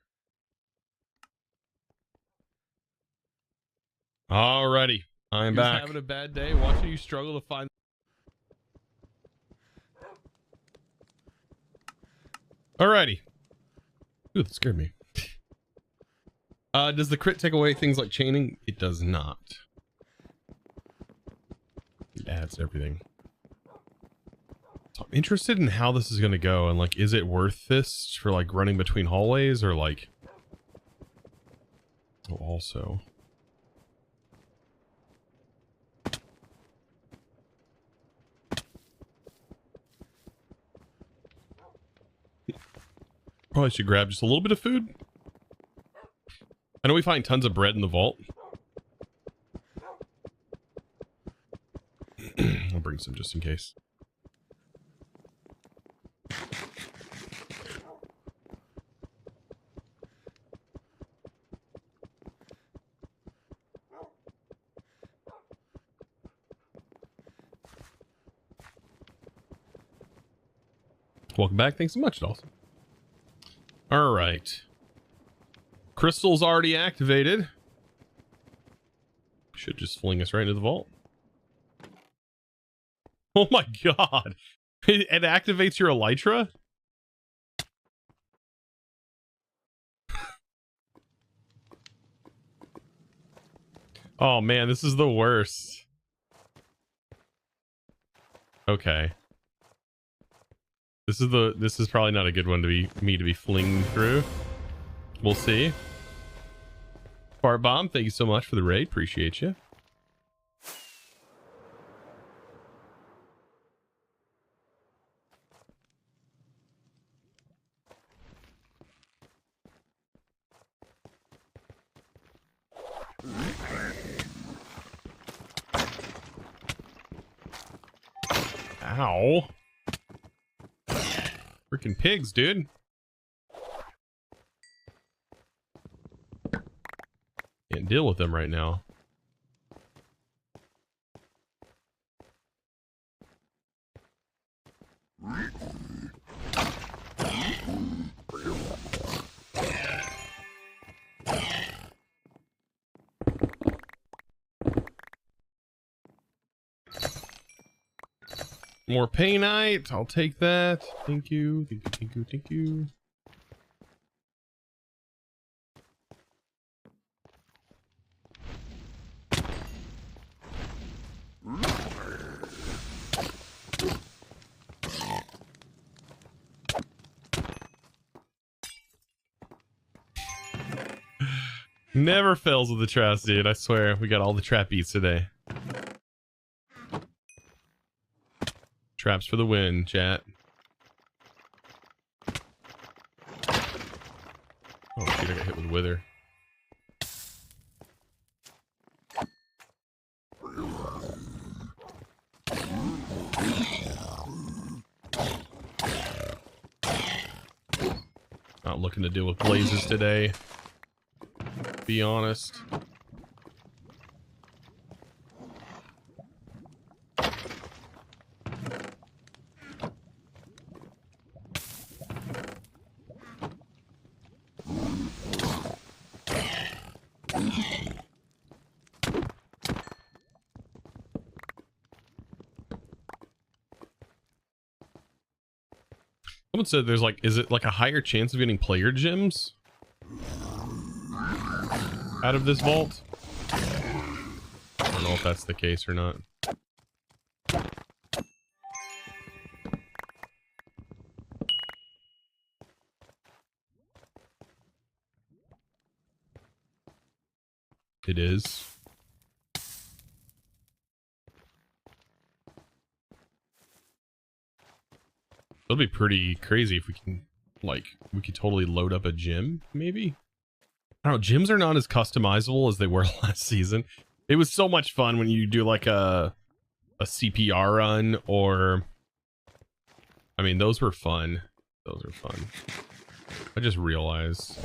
Alrighty. I'm back. Having a bad day watching you struggle to find... Alrighty. Ooh, that scared me. Does the crit take away things like chaining? It does not. It adds everything. So I'm interested in how this is going to go, and like, is it worth this for like running between hallways, or like... Oh, also... Probably should grab just a little bit of food. I know we find tons of bread in the vault. I'll bring some just in case. Welcome back. Thanks so much, Dawson. All right. Crystal's already activated. Should just fling us right into the vault. Oh my God. It activates your elytra? Oh man, this is the worst. Okay. This is probably not a good one to be flinging through. We'll see. Fart Bomb, thank you so much for the raid. Appreciate you. Ow. Freaking pigs, dude. Can't deal with them right now. More painite. I'll take that. Thank you. Thank you. Thank you. Thank you. Never fails with the traps, dude. I swear. We got all the trap beats today. Traps for the win, chat. Oh, shoot, I got hit with Wither. Not looking to deal with blazes today. Be honest. Someone said there's like, is it like a higher chance of getting player gems out of this vault? I don't know if that's the case or not. It is. It'll be pretty crazy if we can, like, we could totally load up a gym, maybe? I don't know, gyms are not as customizable as they were last season. It was so much fun when you do like a CPR run, or I mean, those were fun. Those are fun. I just realized.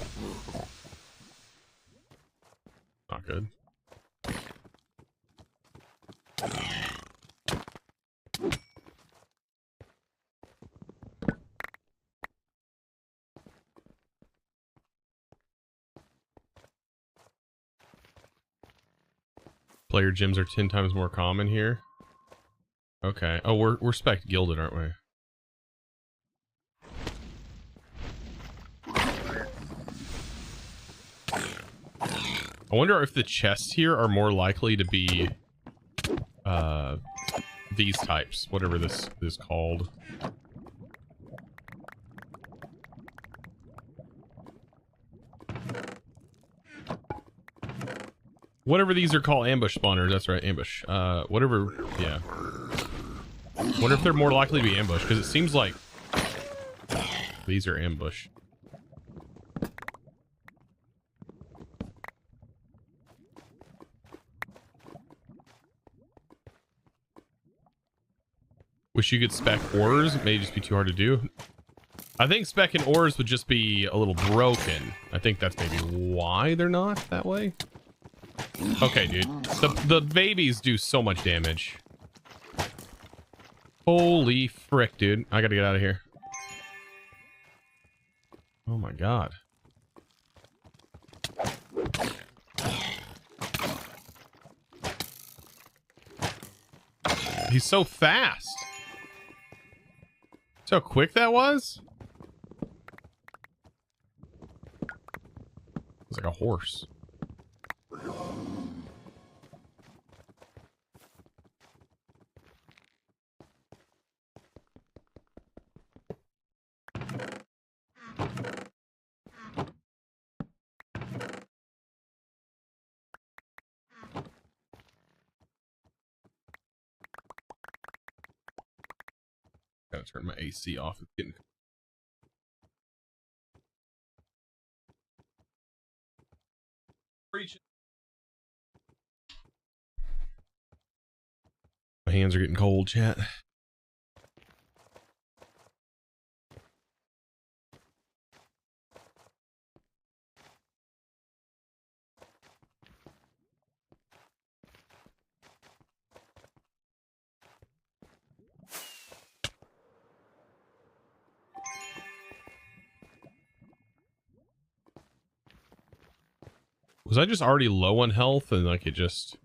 Not good. Player gyms are 10 times more common here. Okay. Oh, we're spec gilded, aren't we? I wonder if the chests here are more likely to be these types, whatever this is called. Whatever these are called, ambush spawners. That's right, ambush. Whatever, yeah. Wonder if they're more likely to be ambush, because it seems like these are ambush. Wish you could spec ores. It may just be too hard to do. I think specking ores would just be a little broken. I think that's maybe why they're not that way. Okay, dude. The babies do so much damage. Holy frick, dude. I gotta get out of here. Oh my god. He's so fast. See how quick that was? It's like a horse. Gotta turn my AC off. It's getting preaching. My hands are getting cold, chat. Was I just already low on health and like it just...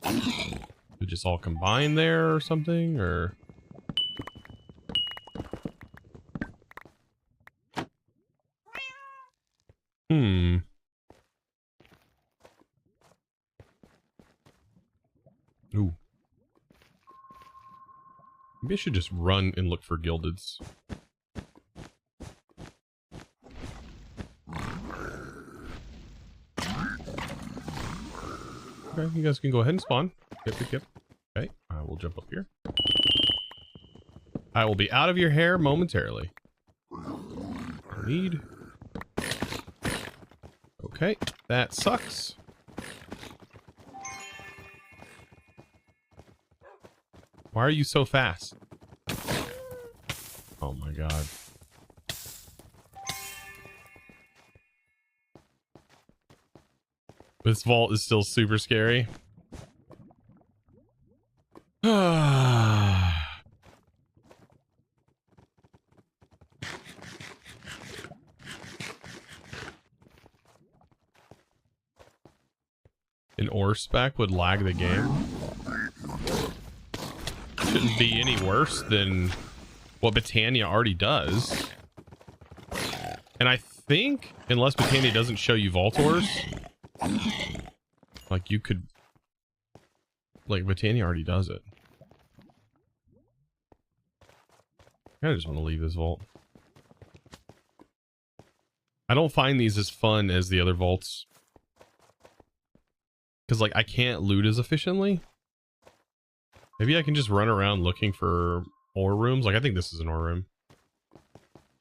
It just all combined there or something, or... Ooh. Maybe I should just run and look for gildeds. Okay, you guys can go ahead and spawn. Yep. Okay, I will jump up here. I will be out of your hair momentarily. Need. Okay, that sucks. Why are you so fast? Oh my god. This vault is still super scary. An ore spec would lag the game. shouldn't be any worse than what Britannia already does. And I think, unless Britannia doesn't show you Voltors, like you could, like Britannia already does it. I just want to leave this vault. I don't find these as fun as the other vaults. Because, like, I can't loot as efficiently. Maybe I can just run around looking for ore rooms. Like, I think this is an ore room.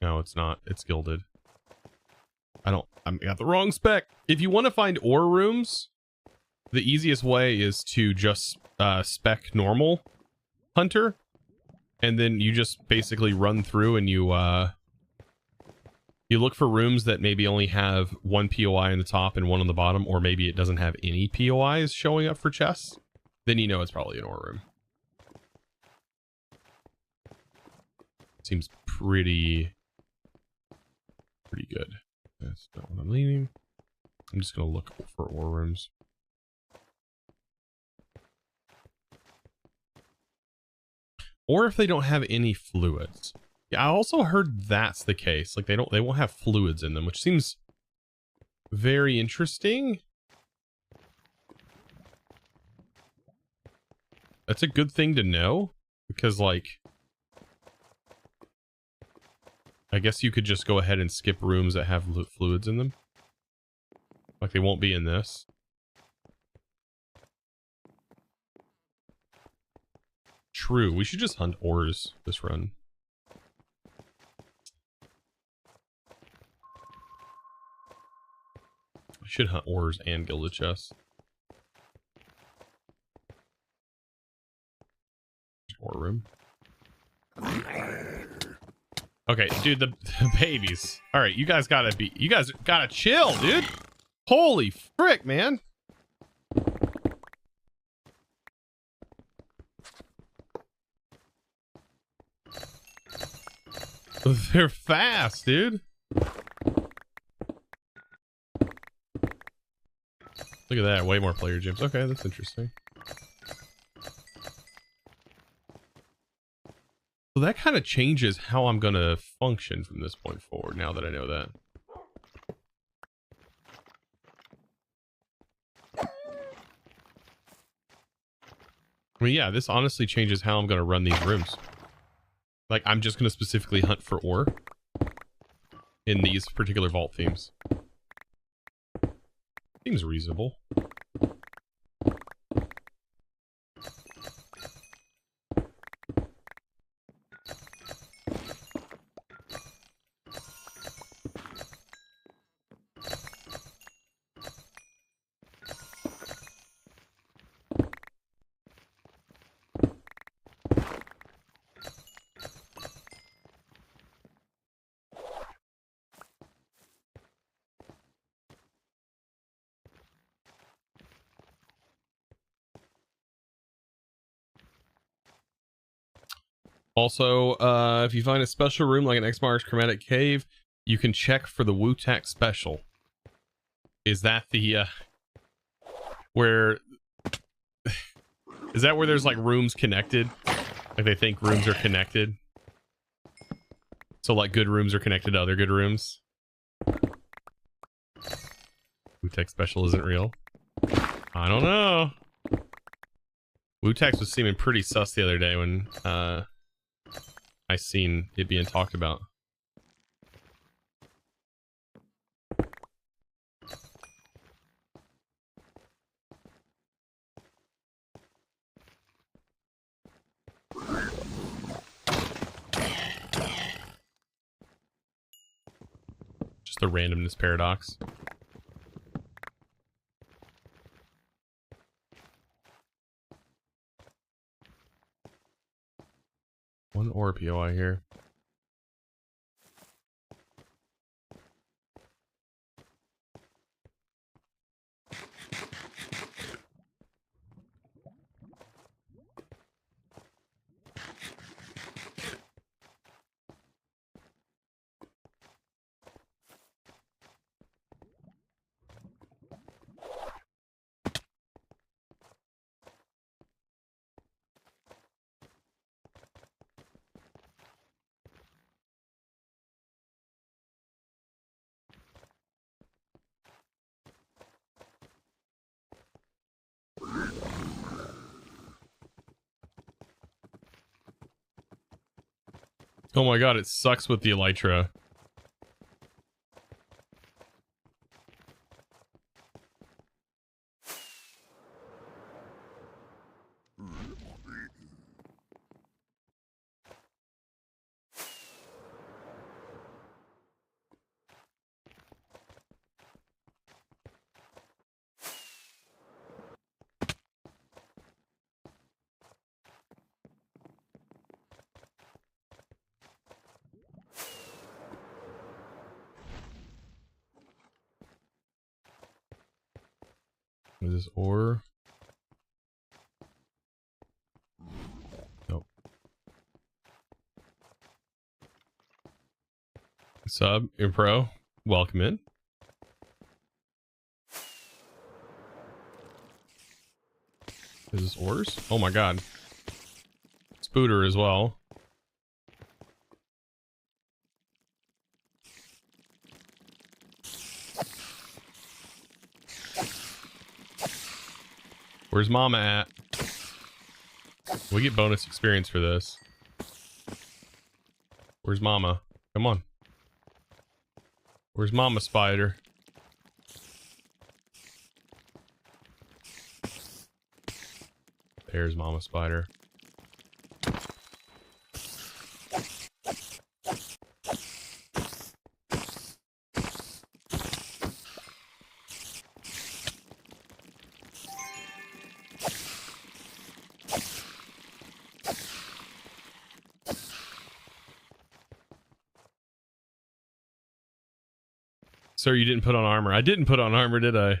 No, it's not. It's gilded. I got the wrong spec. If you want to find ore rooms, the easiest way is to just spec normal hunter. And then you just basically run through and you look for rooms that maybe only have one POI in the top and one on the bottom, or maybe it doesn't have any POIs showing up for chests. Then you know it's probably an ore room. Seems pretty good. That's not what I'm leaning. I'm just gonna look for ore rooms. Or if they don't have any fluids. Yeah, I also heard that's the case. Like they won't have fluids in them, which seems very interesting. That's a good thing to know because, like, I guess you could just go ahead and skip rooms that have fluids in them. Like they won't be in this. True, we should just hunt ores this run. I should hunt ores and gilded chests. Ore room. Okay, dude, the babies. All right, you guys gotta chill, dude. Holy frick, man. They're fast, dude. Look at that, way more player gyms. Okay, that's interesting. So that kind of changes how I'm gonna function from this point forward, now that I know that. I mean, yeah, this honestly changes how I'm gonna run these rooms. Like, I'm just gonna specifically hunt for ore in these particular vault themes. Seems reasonable. Also, if you find a special room like an X-Marks Chromatic Cave, you can check for the Wu-Tac special. Is that the, where... Is that where there's, like, rooms connected? Like, they think rooms are connected? So, like, good rooms are connected to other good rooms? Wu-Tac special isn't real? I don't know. Wu-Tac was seeming pretty sus the other day when, I seen it being talked about. Just the randomness paradox. One ore POI here. Oh my god, it sucks with the elytra. What is this ore? Nope. Sub, you're pro. Welcome in. Is this ores? Oh my god. Spooter as well. Where's Mama at? We get bonus experience for this. Where's Mama? Come on. Where's Mama Spider? There's Mama Spider. Sir, you didn't put on armor. I didn't put on armor, did I?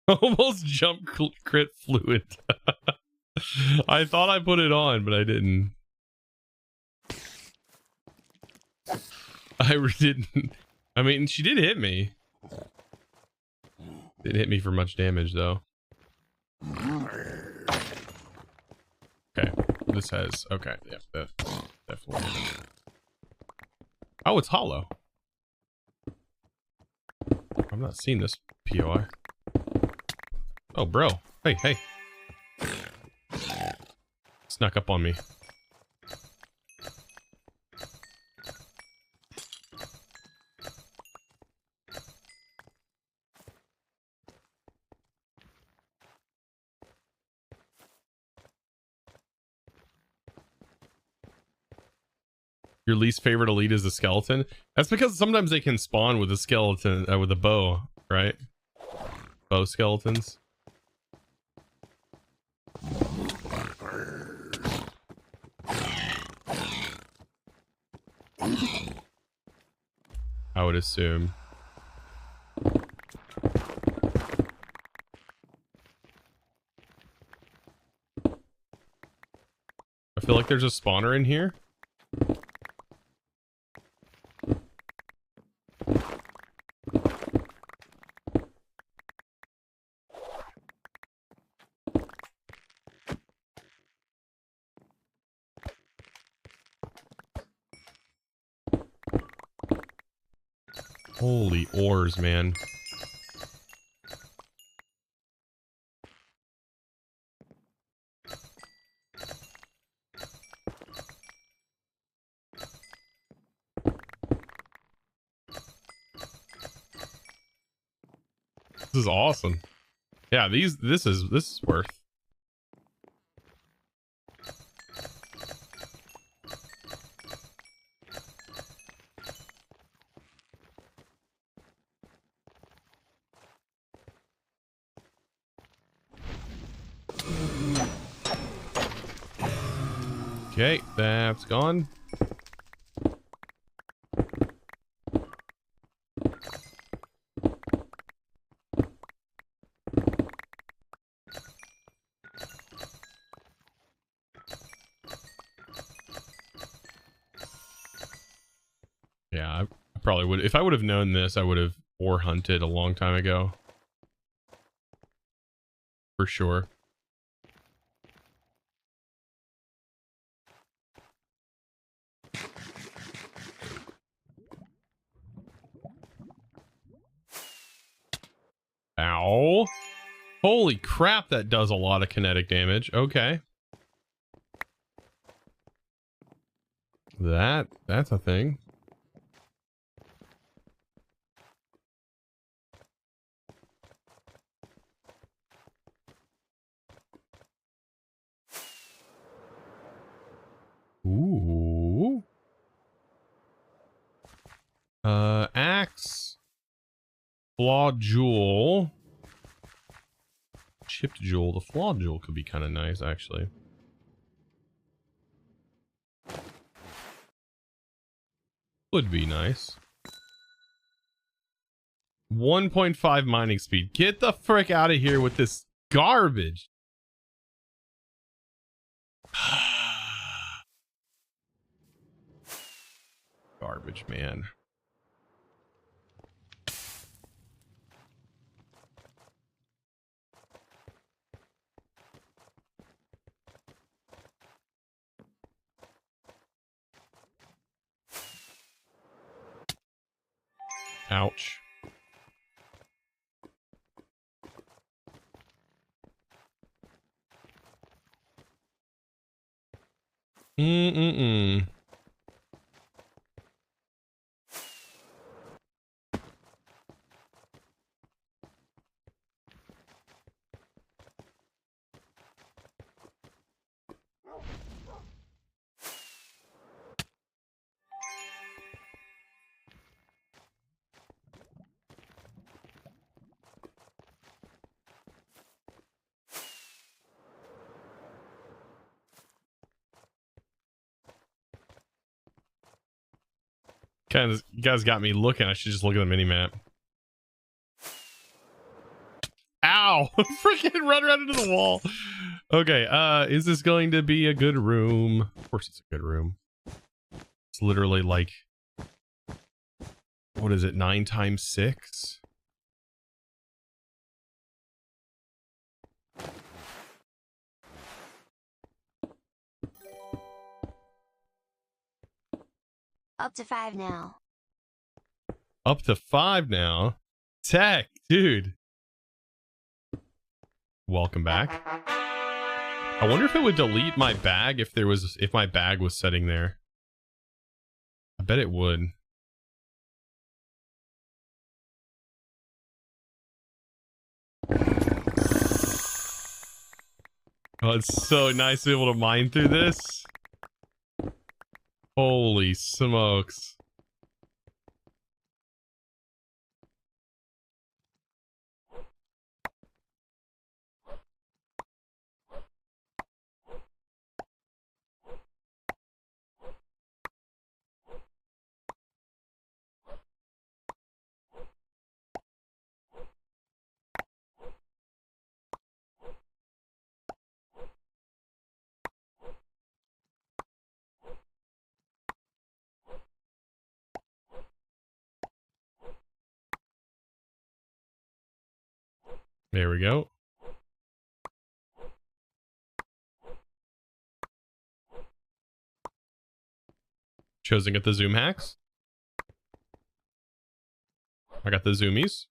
Almost jump crit fluid. I thought I put it on, but I didn't. I didn't. I mean, she did hit me. Didn't hit me for much damage, though. Okay. This has... Okay. Yeah, that definitely... Oh, it's hollow. I'm not seeing this POI. Oh, bro. Hey, hey. Snuck up on me. Your least favorite elite is the skeleton? That's because sometimes they can spawn with a skeleton, with a bow, right? Bow skeletons. I would assume. I feel like there's a spawner in here. Holy ores, man. This is awesome. Yeah, this is worth. Okay, that's gone. Yeah, I probably would. If I would have known this, I would have ore hunted a long time ago. For sure. Ow. Holy crap, that does a lot of kinetic damage. Okay. That's a thing. Ooh. Axe. Flawed jewel. Chipped jewel. The flawed jewel could be kind of nice, actually. Would be nice. 1.5 mining speed. Get the frick out of here with this garbage. Garbage, man. Ouch. Mm-mm-mm. Kind of, you guys got me looking. I should just look at the mini map. Ow! Freaking run right into the wall. Okay, is this going to be a good room? Of course it's a good room. It's literally like, what is it, 9 times 6? Up to 5 now. Up to 5 now. Tech, dude. Welcome back. I wonder if it would delete my bag if my bag was sitting there. I bet it would. Oh, it's so nice to be able to mine through this. Holy smokes. There we go. Chosen at the zoom hacks. I got the zoomies.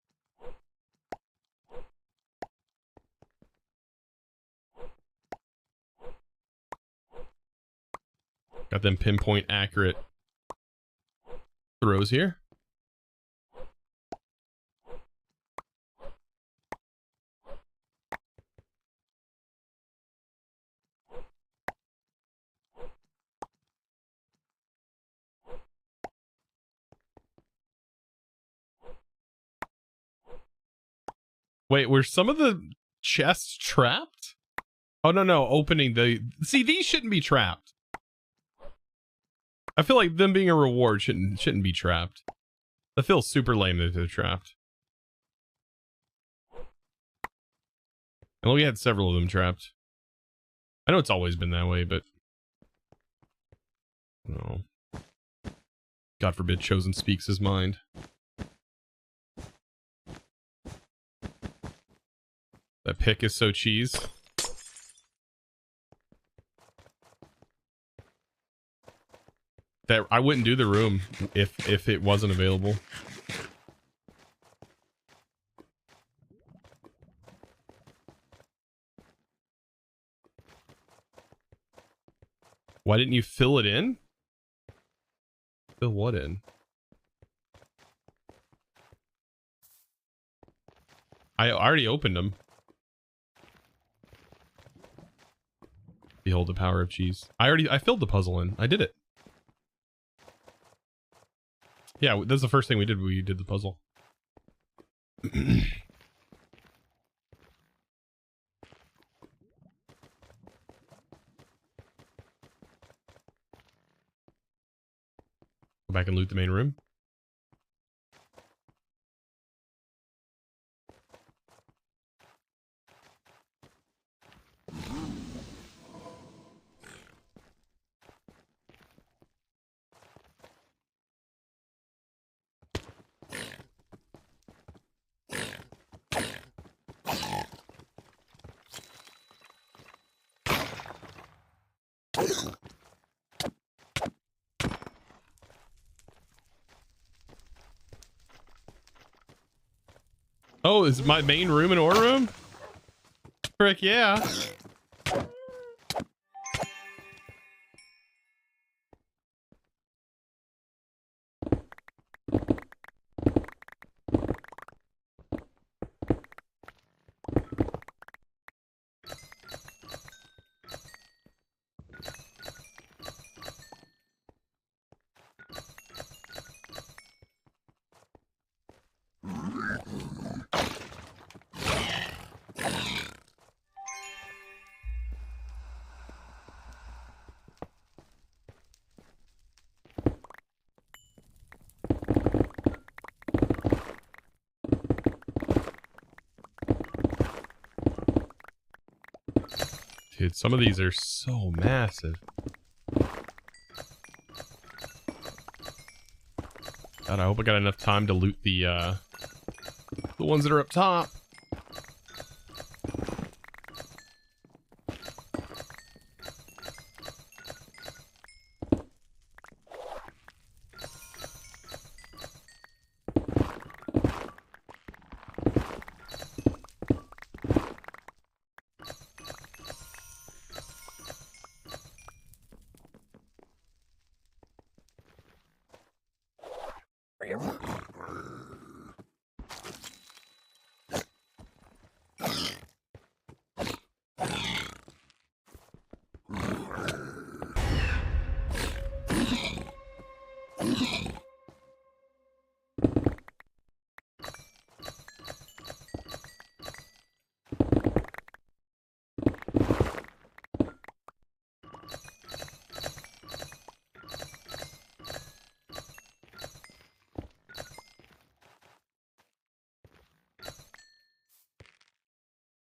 Got them pinpoint accurate throws here. Wait, were some of the chests trapped? Oh, no. Opening the... See, these shouldn't be trapped. I feel like them being a reward shouldn't be trapped. That feels super lame that they're trapped. I know we had several of them trapped. I know it's always been that way, but... No. God forbid Chosen speaks his mind. That pick is so cheese. That I wouldn't do the room if it wasn't available. Why didn't you fill it in? fill what in? I already opened them. Behold the power of cheese. I filled the puzzle in. I did it. Yeah, that's the first thing we did. We did the puzzle. Go back and loot the main room. Oh, is my main room an ore room? Frick yeah. Dude, some of these are so massive. God, I hope I got enough time to loot the ones that are up top.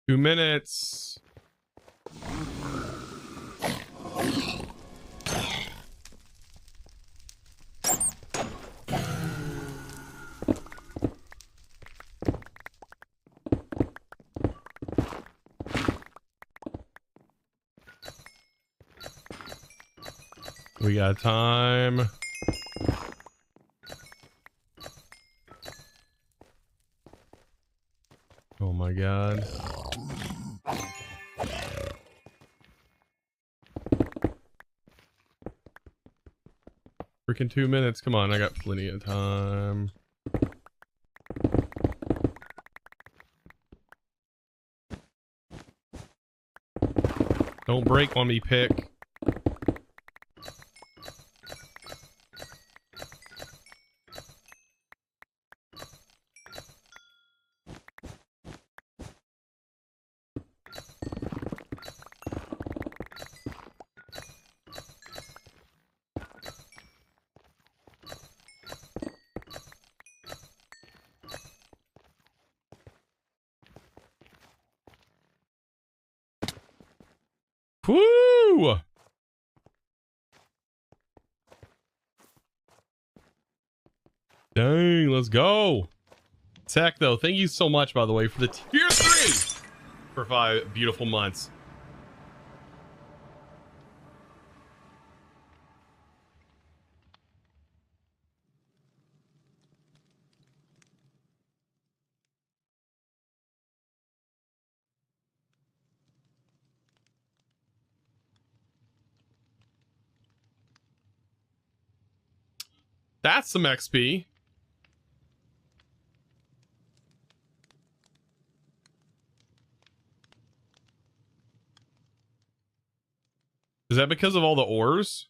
Two minutes. We got time. Oh my god. Freaking 2 minutes. Come on, I got plenty of time. Don't break on me, pick. Woo! Dang, let's go. Tech, though, thank you so much, by the way, for the tier 3 for 5 beautiful months. That's some XP. Is that because of all the ores?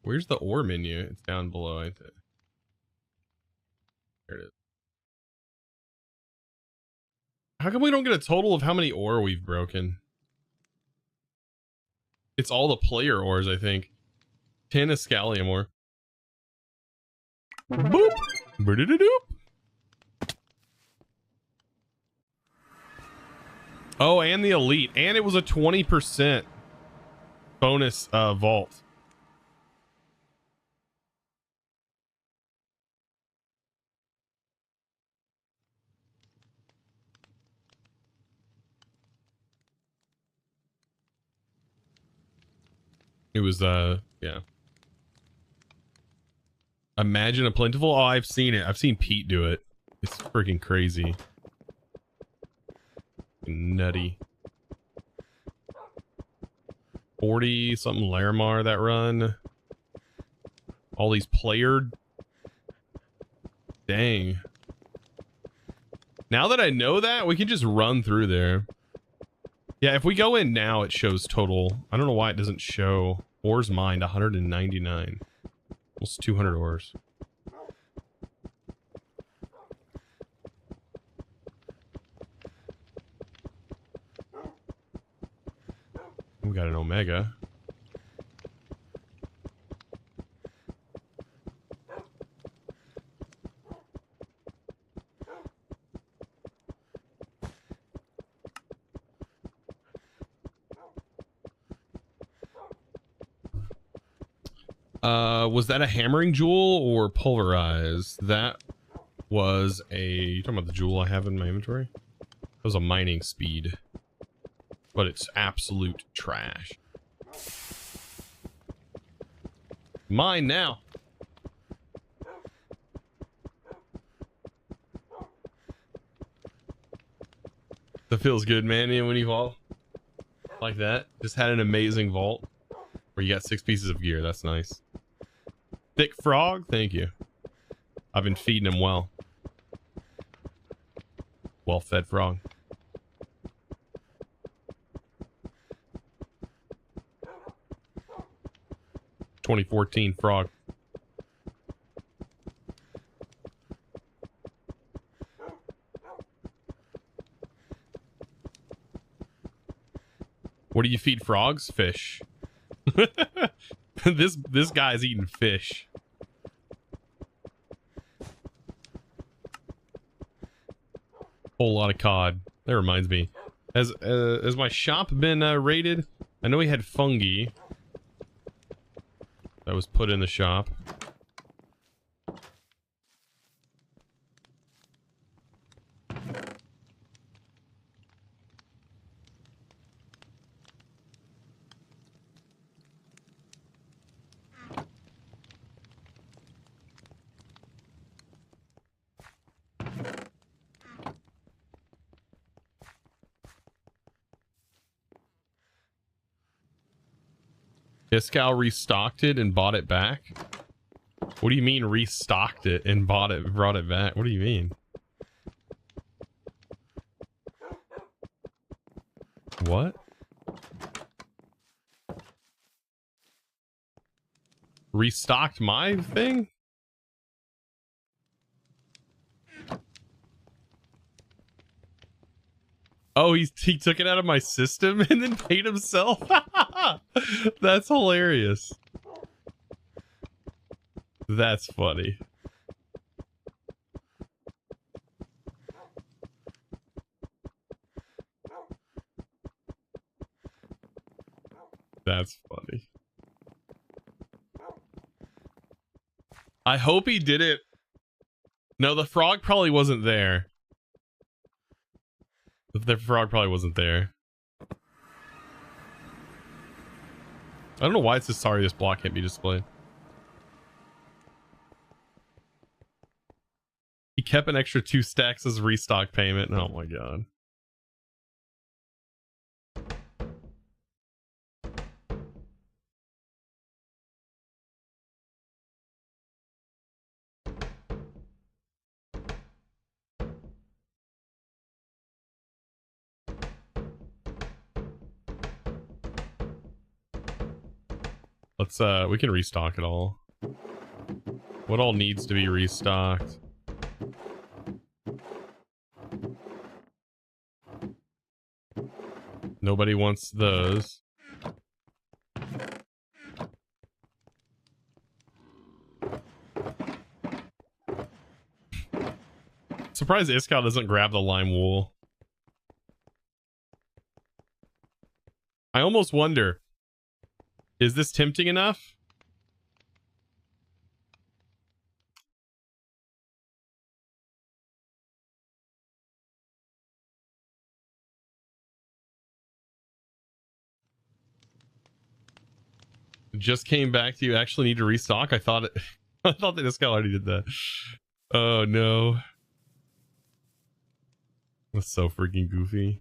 Where's the ore menu? It's down below, I think. There it is. How come we don't get a total of how many ore we've broken? It's all the player ores, I think. 10 Escalium ore. Boop! Boop-a-doop. Oh, and the elite. And it was a 20% bonus vault. It was, yeah. Imagine a plentiful. Oh, I've seen it. I've seen Pete do it. It's freaking crazy. Nutty. 40 something Larimar that run. All these player. Dang. Now that I know that, we can just run through there. Yeah, if we go in now, it shows total. I don't know why it doesn't show. Ores mined 199. Almost 200 ores. We got an Omega. Was that a hammering jewel or pulverized? That was a... You talking about the jewel I have in my inventory? That was a mining speed. But it's absolute trash. Mine now. That feels good, man. Yeah, when you vault like that. Just had an amazing vault where you got 6 pieces of gear. That's nice. Thick frog, thank you. I've been feeding him well. Well-fed frog. 2014 frog. What do you feed frogs? Fish. This guy's eating fish. Whole lot of cod. That reminds me. Has my shop been raided? I know he had fungi that was put in the shop. Discal restocked it and bought it back? What do you mean restocked it and brought it back? What do you mean? What? Restocked my thing? Oh, he took it out of my system and then paid himself? That's hilarious. That's funny. That's funny. I hope he did it. No, the frog probably wasn't there. The frog probably wasn't there. I don't know why it says sorry this block can't be displayed. He kept an extra 2 stacks as restock payment. Oh my god. Let's we can restock it all. What all needs to be restocked? Nobody wants those. Surprised Iskal doesn't grab the lime wool. I almost wonder, is this tempting enough? Just came back to you. Actually need to restock. I thought it. I thought that Iskal already did that. Oh no. That's so freaking goofy.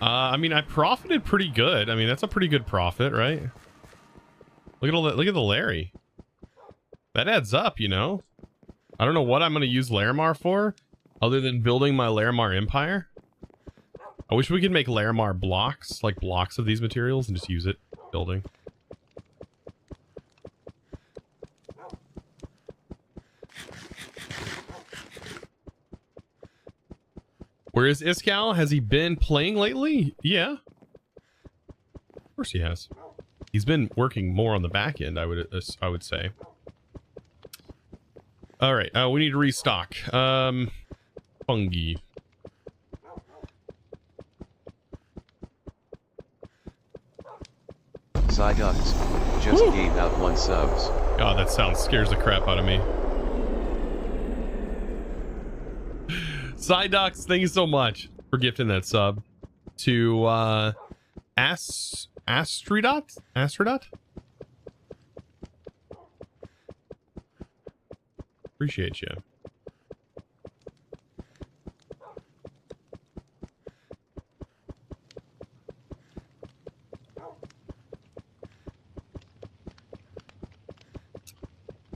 I mean, I profited pretty good. I mean, that's a pretty good profit, right? Look at all that. Look at the Larry. That adds up, you know? I don't know what I'm going to use Larimar for, other than building my Larimar empire. I wish we could make Larimar blocks, like blocks of these materials, and just use it building. Where is Iskal? Has he been playing lately? Yeah. Of course he has. He's been working more on the back end, I would say. All right, we need to restock. Fungi. Psyducks just gave out 1 subs. God, that sound scares the crap out of me. Psyducks, thank you so much for gifting that sub to Astrodot? Appreciate you.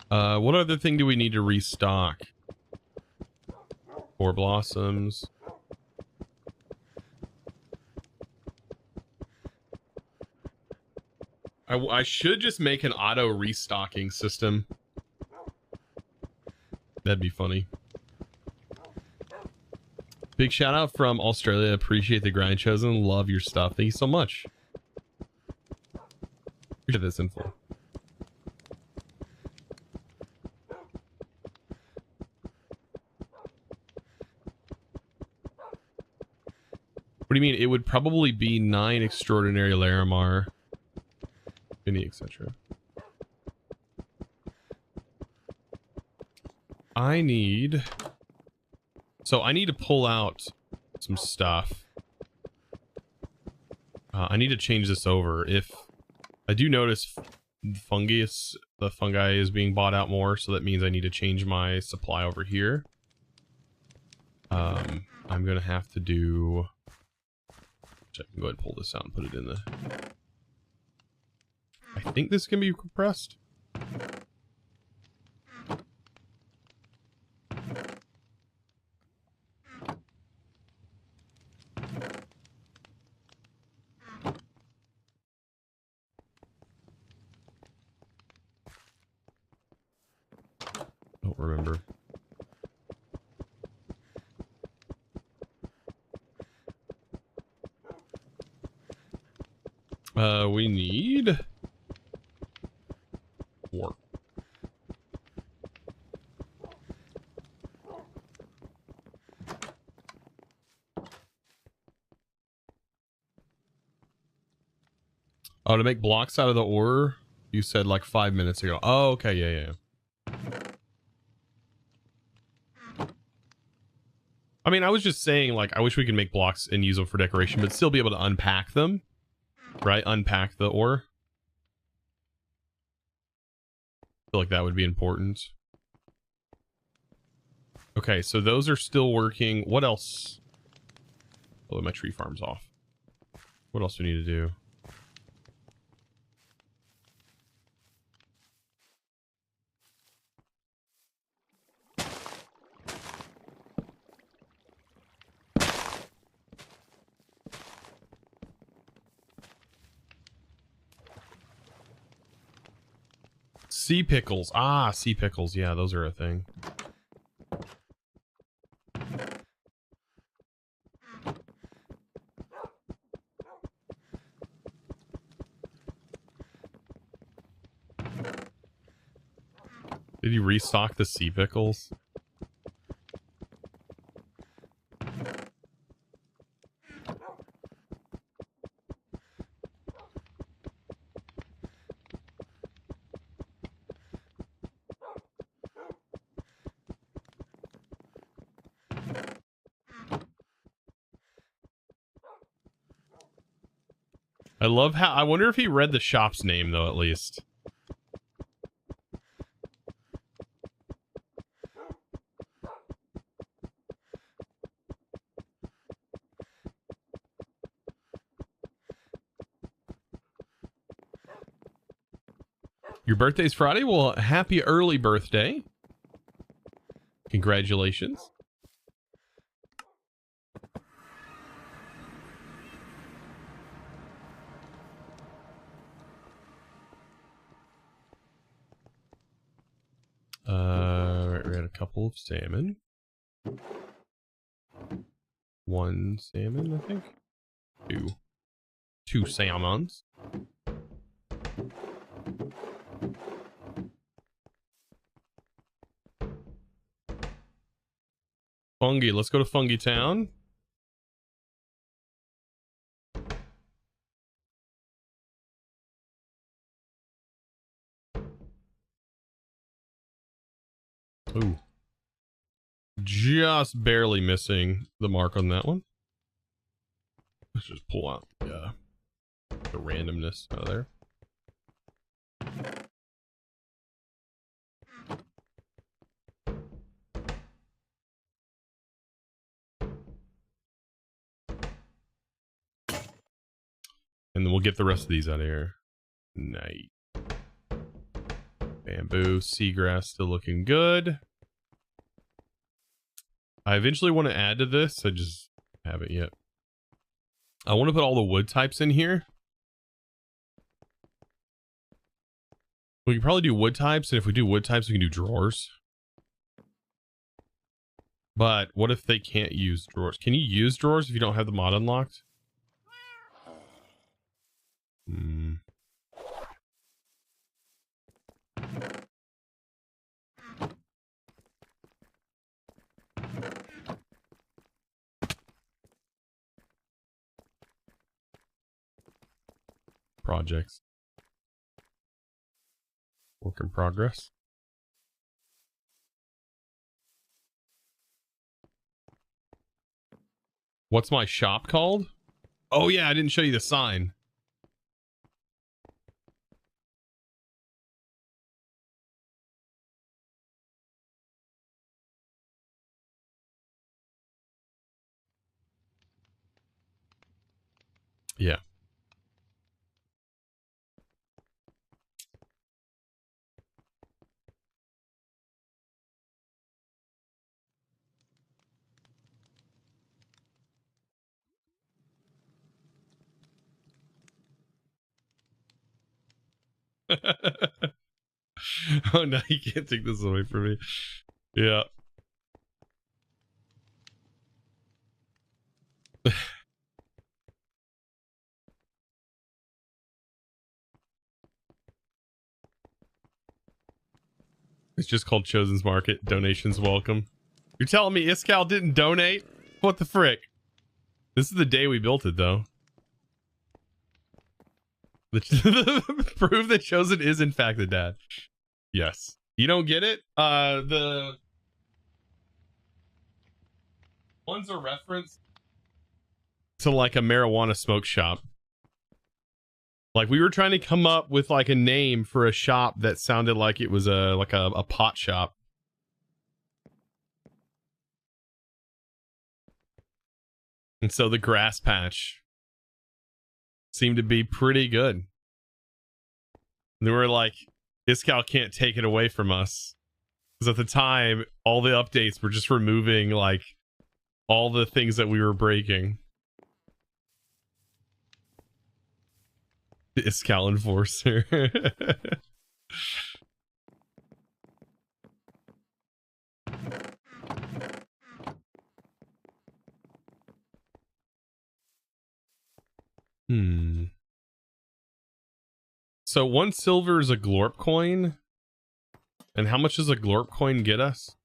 What other thing do we need to restock? 4 blossoms. I should just make an auto restocking system. That'd be funny. Big shout out from Australia. Appreciate the grind, Chosen. Love your stuff. Thank you so much. Appreciate this info. What do you mean? It would probably be 9 extraordinary Larimar. Any etc. I need to pull out some stuff. I need to change this over. If I do notice the fungi is being bought out more, so that means I need to change my supply over here. I'm gonna have to do. I can go ahead and pull this out and put it in the. I think this can be compressed. Don't remember. We need 4. Oh, to make blocks out of the ore, you said like 5 minutes ago. Oh, okay, yeah. I mean, I was just saying, like, I wish we could make blocks and use them for decoration, but still be able to unpack them. Right? Unpack the ore. I feel like that would be important. Okay, so those are still working. What else? Oh, my tree farm's off. What else do we need to do? Sea pickles. Ah, sea pickles. Yeah, those are a thing. Did you restock the sea pickles? I love how... I wonder if he read the shop's name, though, at least. Your birthday's Friday? Well, happy early birthday. Congratulations. Right, we had a couple of salmon. One salmon, I think. Two salmons. Fungi, let's go to Fungi Town. Ooh. Just barely missing the mark on that one. Let's just pull out the randomness out of there. And then we'll get the rest of these out of here. Nice. Bamboo, seagrass still looking good. I eventually want to add to this. I just haven't yet. I want to put all the wood types in here. We can probably do wood types, and if we do wood types, we can do drawers. But what if they can't use drawers? Can you use drawers if you don't have the mod unlocked? Hmm. Projects. Work in progress. What's my shop called? Oh yeah, I didn't show you the sign. Yeah. Oh no, you can't take this away from me. Yeah. It's just called Chosen's Market. Donations welcome. You're telling me Iskal didn't donate? What the frick? This is the day we built it, though. The prove that Chosen is in fact the dad. Yes. You don't get it? The one's a reference to like a marijuana smoke shop. Like we were trying to come up with like a name for a shop that sounded like it was a pot shop. And so the grass patch seemed to be pretty good. And they were like, Iskal can't take it away from us. Because at the time, all the updates were just removing like all the things that we were breaking. The Iskal enforcer. So 1 silver is a glorp coin. And how much does a glorp coin get us?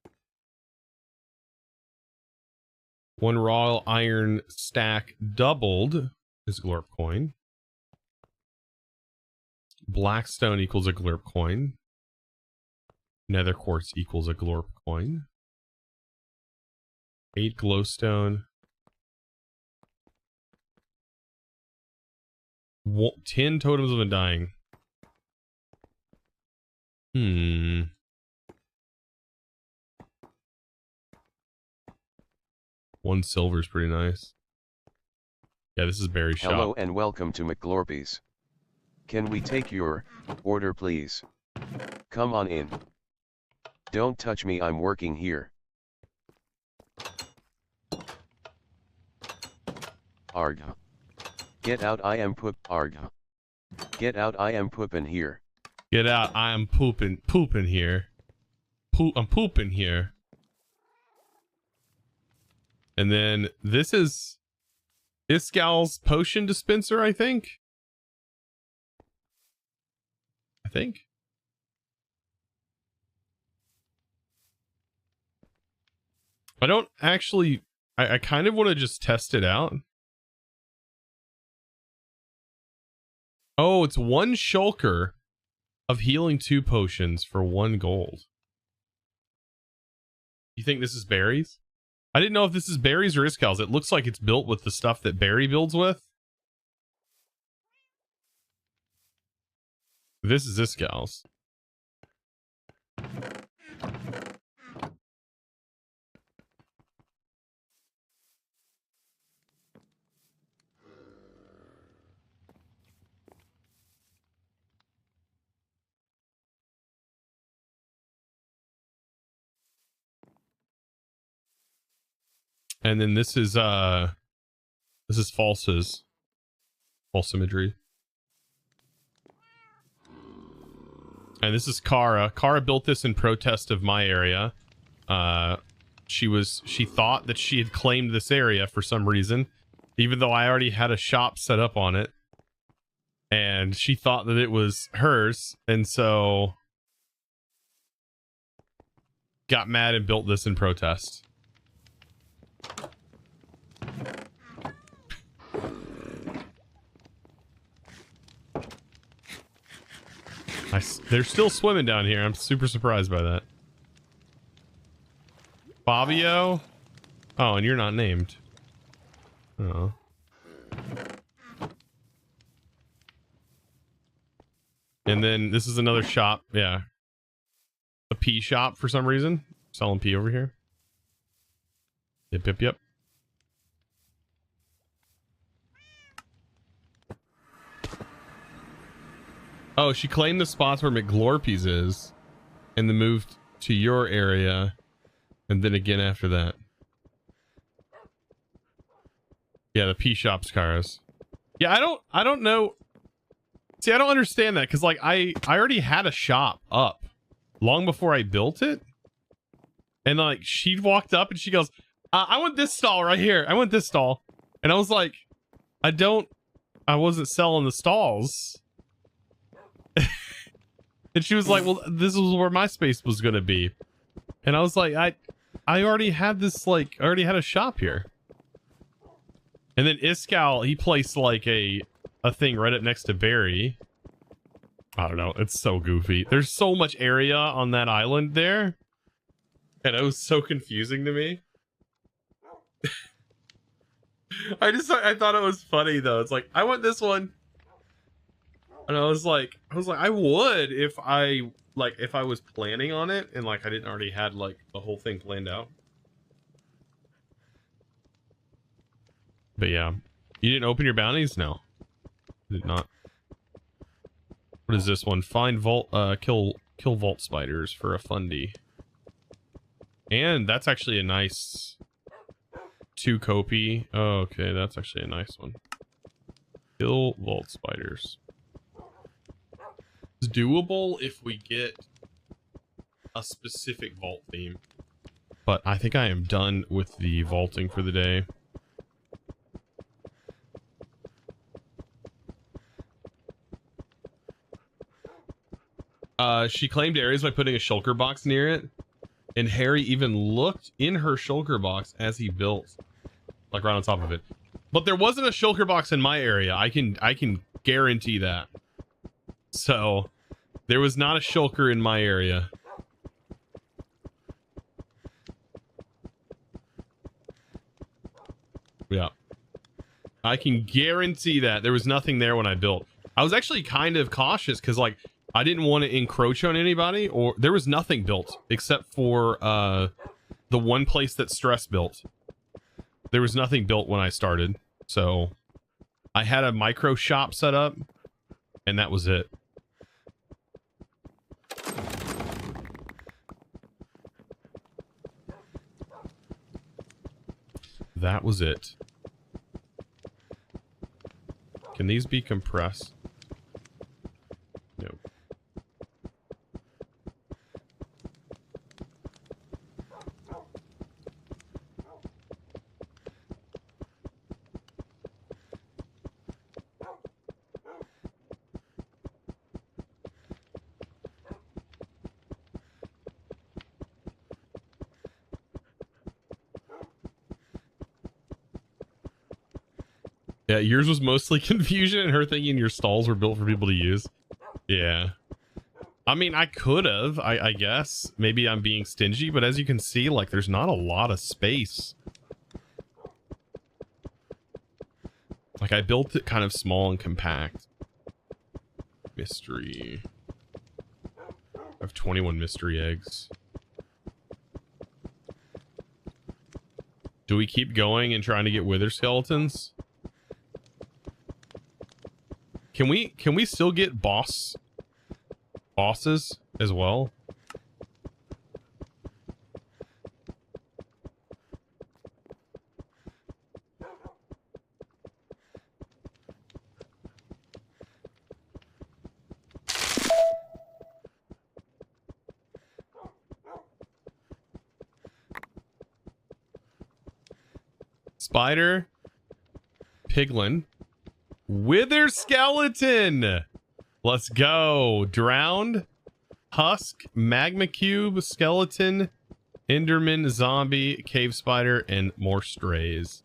1 raw iron stack doubled is glorp coin. Blackstone equals a glorp coin. Nether quartz equals a glorp coin. 8 glowstone. 10 totems of undying. 1 silver is pretty nice. Yeah, this is Barry's shop. Hello and welcome to McGlorpies. Can we take your order, please? Come on in. Don't touch me, I'm working here. Arg. Get out, I am Arg. Get out, I am pooping here. Get out, I am pooping here. I'm pooping here. And then this is Iscal's potion dispenser, I think. I don't actually, I kind of want to just test it out. Oh, it's 1 shulker of healing 2 potions for 1 gold. You think this is Barry's? I didn't know if this is Barry's or Iscal's. It looks like it's built with the stuff that Barry builds with. This is Iscal's. And then this is False's. False imagery. And this is Kara. Kara built this in protest of my area. She thought that she had claimed this area for some reason, even though I already had a shop set up on it. And she thought that it was hers, and so got mad and built this in protest. They're still swimming down here. I'm super surprised by that. Fabio? Oh, and you're not named. Oh. And then this is another shop. Yeah. A pea shop for some reason. Selling pea over here. Yep. Oh, she claimed the spots where McGlorpies is and then moved to your area and then again after that. Yeah, the pea shop's Kara's. Yeah, I don't know. See, I don't understand that because like I already had a shop up long before I built it. And like she walked up and she goes, I want this stall right here. I want this stall. And I was like, I wasn't selling the stalls. And she was like, well, this was where my space was going to be. And I was like, I already had this, like, I already had a shop here. And then Iscal, he placed like a thing right up next to Barry. I don't know. It's so goofy. There's so much area on that island there. And it was so confusing to me. I thought it was funny though. It's like, I want this one. And I was like, I would if I was planning on it and like I didn't already had like the whole thing planned out. But yeah, you didn't open your bounties? No, I did not. What is this one? Find vault, kill vault spiders for a fundy. And that's actually a nice 2 kopie. Oh, okay, that's actually a nice one. Kill vault spiders. It's doable if we get a specific vault theme. But I think I am done with the vaulting for the day. She claimed areas by putting a shulker box near it, and Harry even looked in her shulker box as he built, like right on top of it. But there wasn't a shulker box in my area. I can guarantee that. So there was not a shulker in my area. Yeah. I can guarantee that there was nothing there when I built. I was actually kind of cautious because, like, I didn't want to encroach on anybody, or there was nothing built except for the one place that Stress built. There was nothing built when I started, so I had a micro shop set up, and that was it. That was it. Can these be compressed? No. Yeah, yours was mostly confusion and her thinking your stalls were built for people to use. Yeah. I mean, I could have, I guess. Maybe I'm being stingy, but as you can see, like, there's not a lot of space. Like, I built it kind of small and compact. Mystery. I have 21 mystery eggs. Do we keep going and trying to get wither skeletons? Can we still get bosses as well? Spider, piglin, wither skeleton. Let's go. Drowned, husk, magma cube, skeleton, enderman, zombie, cave spider, and more strays.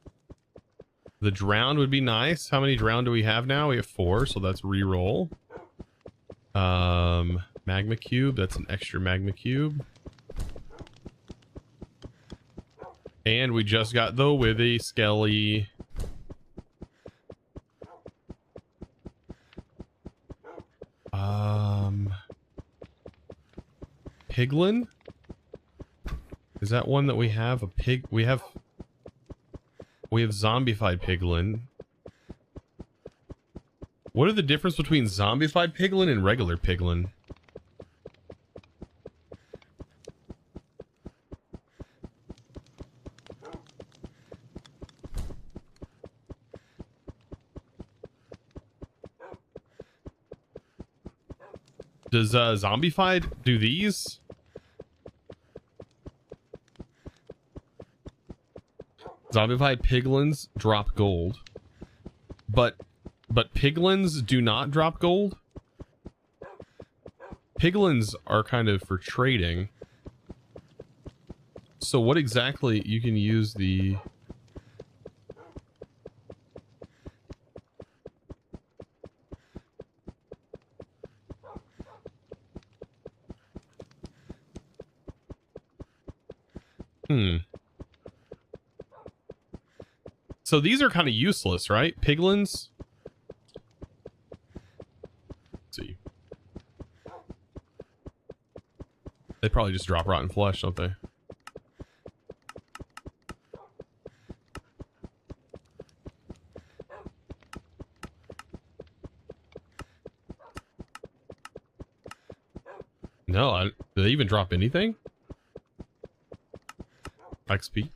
The drowned would be nice. How many drowned do we have now? We have 4, so that's re-roll. Magma cube, that's an extra magma cube. And we just got the withy skelly. Piglin? Is that one that we have? A pig? We have zombified piglin. What are the difference between zombified piglin and regular piglin? Does zombified do these? Zombified piglins drop gold, but piglins do not drop gold. Piglins are kind of for trading. So what exactly you can use the... So these are kind of useless, right? Piglins? Let's see. They probably just drop rotten flesh, don't they? No, do they even drop anything? XP?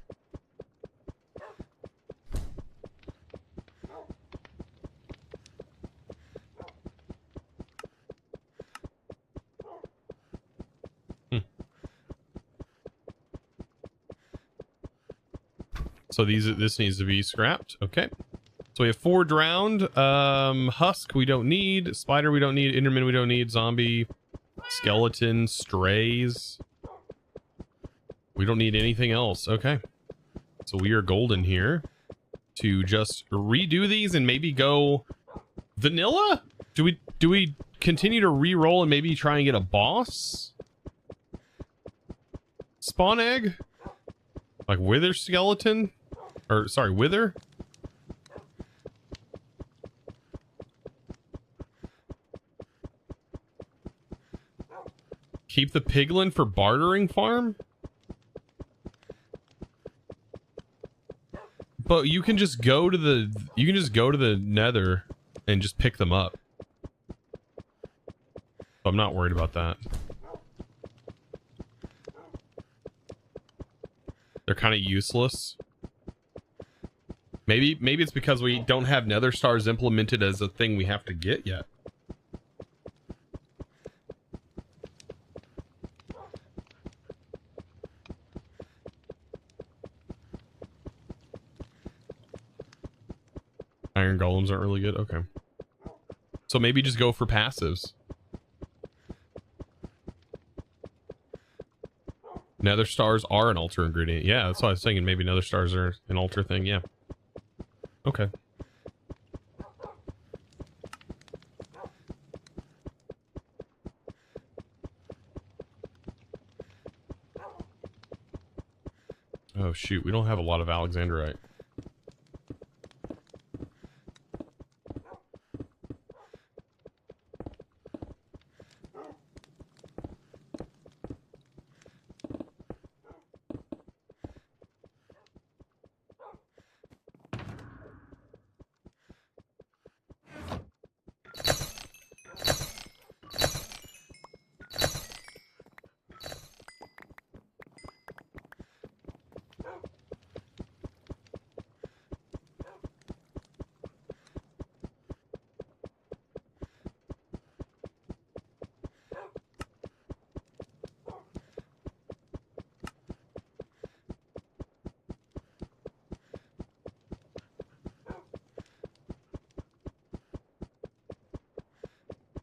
So this needs to be scrapped. Okay. So we have 4 drowned. Husk we don't need. Spider we don't need. Enderman we don't need. Zombie Skeleton, strays. We don't need anything else. Okay. So we are golden here to just redo these and maybe go vanilla? Do we continue to re-roll and maybe try and get a boss? Spawn egg? Like wither skeleton? Or sorry, wither? Keep the piglin for bartering farm? But you can just go to the nether and just pick them up. I'm not worried about that. They're kind of useless. Maybe it's because we don't have nether stars implemented as a thing we have to get yet. Iron golems aren't really good. Okay. So maybe just go for passives. Nether stars are an altar ingredient. Yeah, that's what I was thinking. Maybe nether stars are an altar thing. Yeah. Okay. Oh shoot, we don't have a lot of Alexandrite.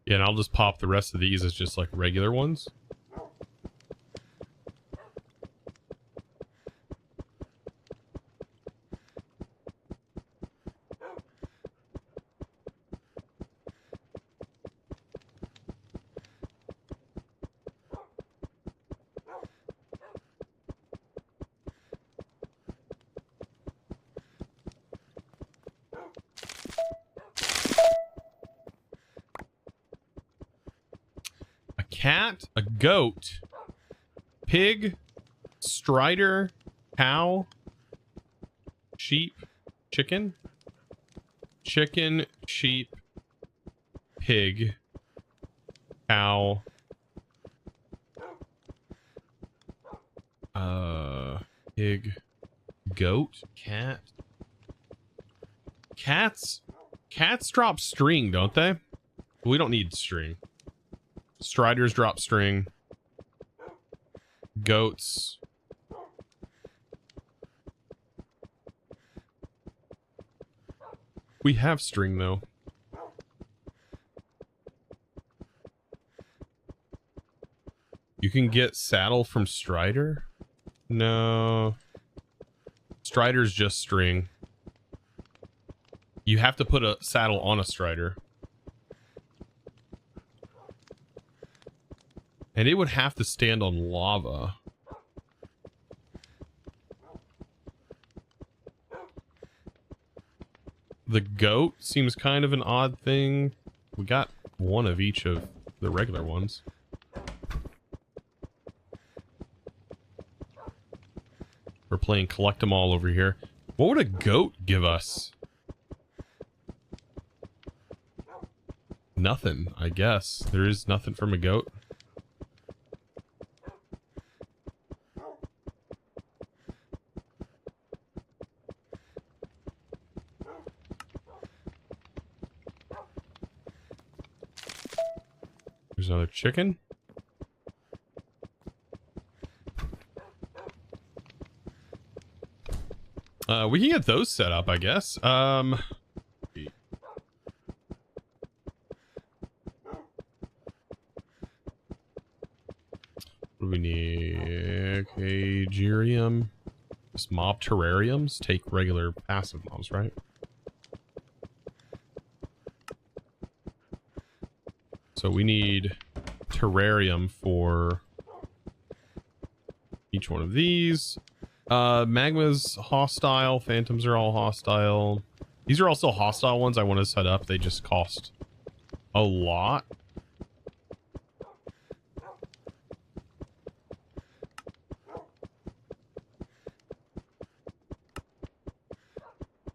Yeah, and I'll just pop the rest of these as just like regular ones. Cat, a goat, pig, strider, cow, sheep, chicken, sheep, pig, cow, pig, goat, cat. Cats drop string, don't they? We don't need string. Striders drop string. Goats. We have string though. You can get saddle from Strider? No. Strider's just string. You have to put a saddle on a Strider. And it would have to stand on lava. The goat seems kind of an odd thing. We got one of each of the regular ones. We're playing collect 'em all over here. What would a goat give us? Nothing, I guess. There is nothing from a goat. There's another chicken. We can get those set up, I guess. What do we need? Cagerium. Just mob terrariums take regular passive mobs, right? So we need terrarium for each one of these. Magma's hostile. Phantoms are all hostile. These are also hostile ones I want to set up. They just cost a lot.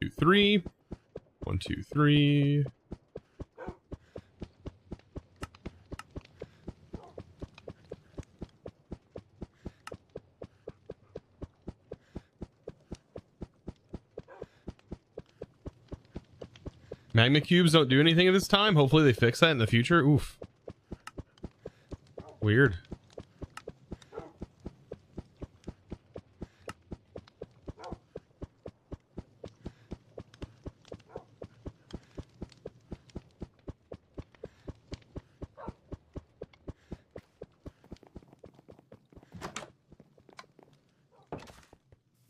Two, three. 1, 2, 3. Magma cubes don't do anything at this time. Hopefully they fix that in the future. Oof. Weird.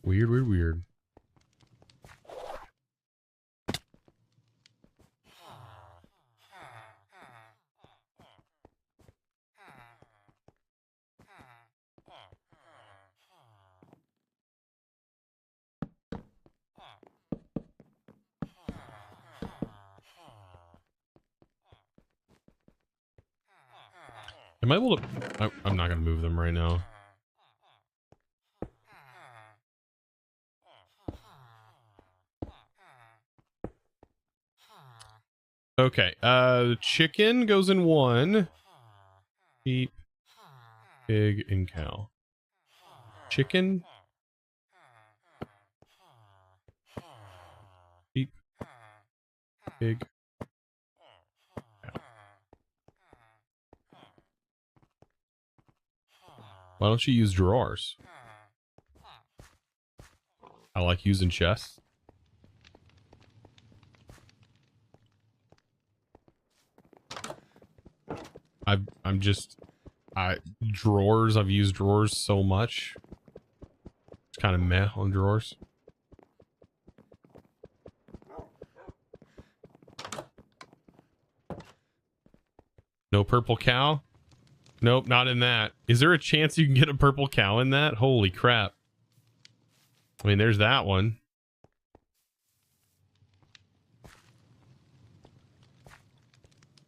Weird, weird, weird. Am I able to... I'm not going to move them right now. Okay, chicken goes in 1. Sheep, pig, and cow. Chicken. Sheep, pig, cow. Why don't you use drawers? I like using chests. I've used drawers so much. It's kind of meh on drawers. No purple cow? Nope, not in that. Is there a chance you can get a purple cow in that? Holy crap. I mean, there's that one.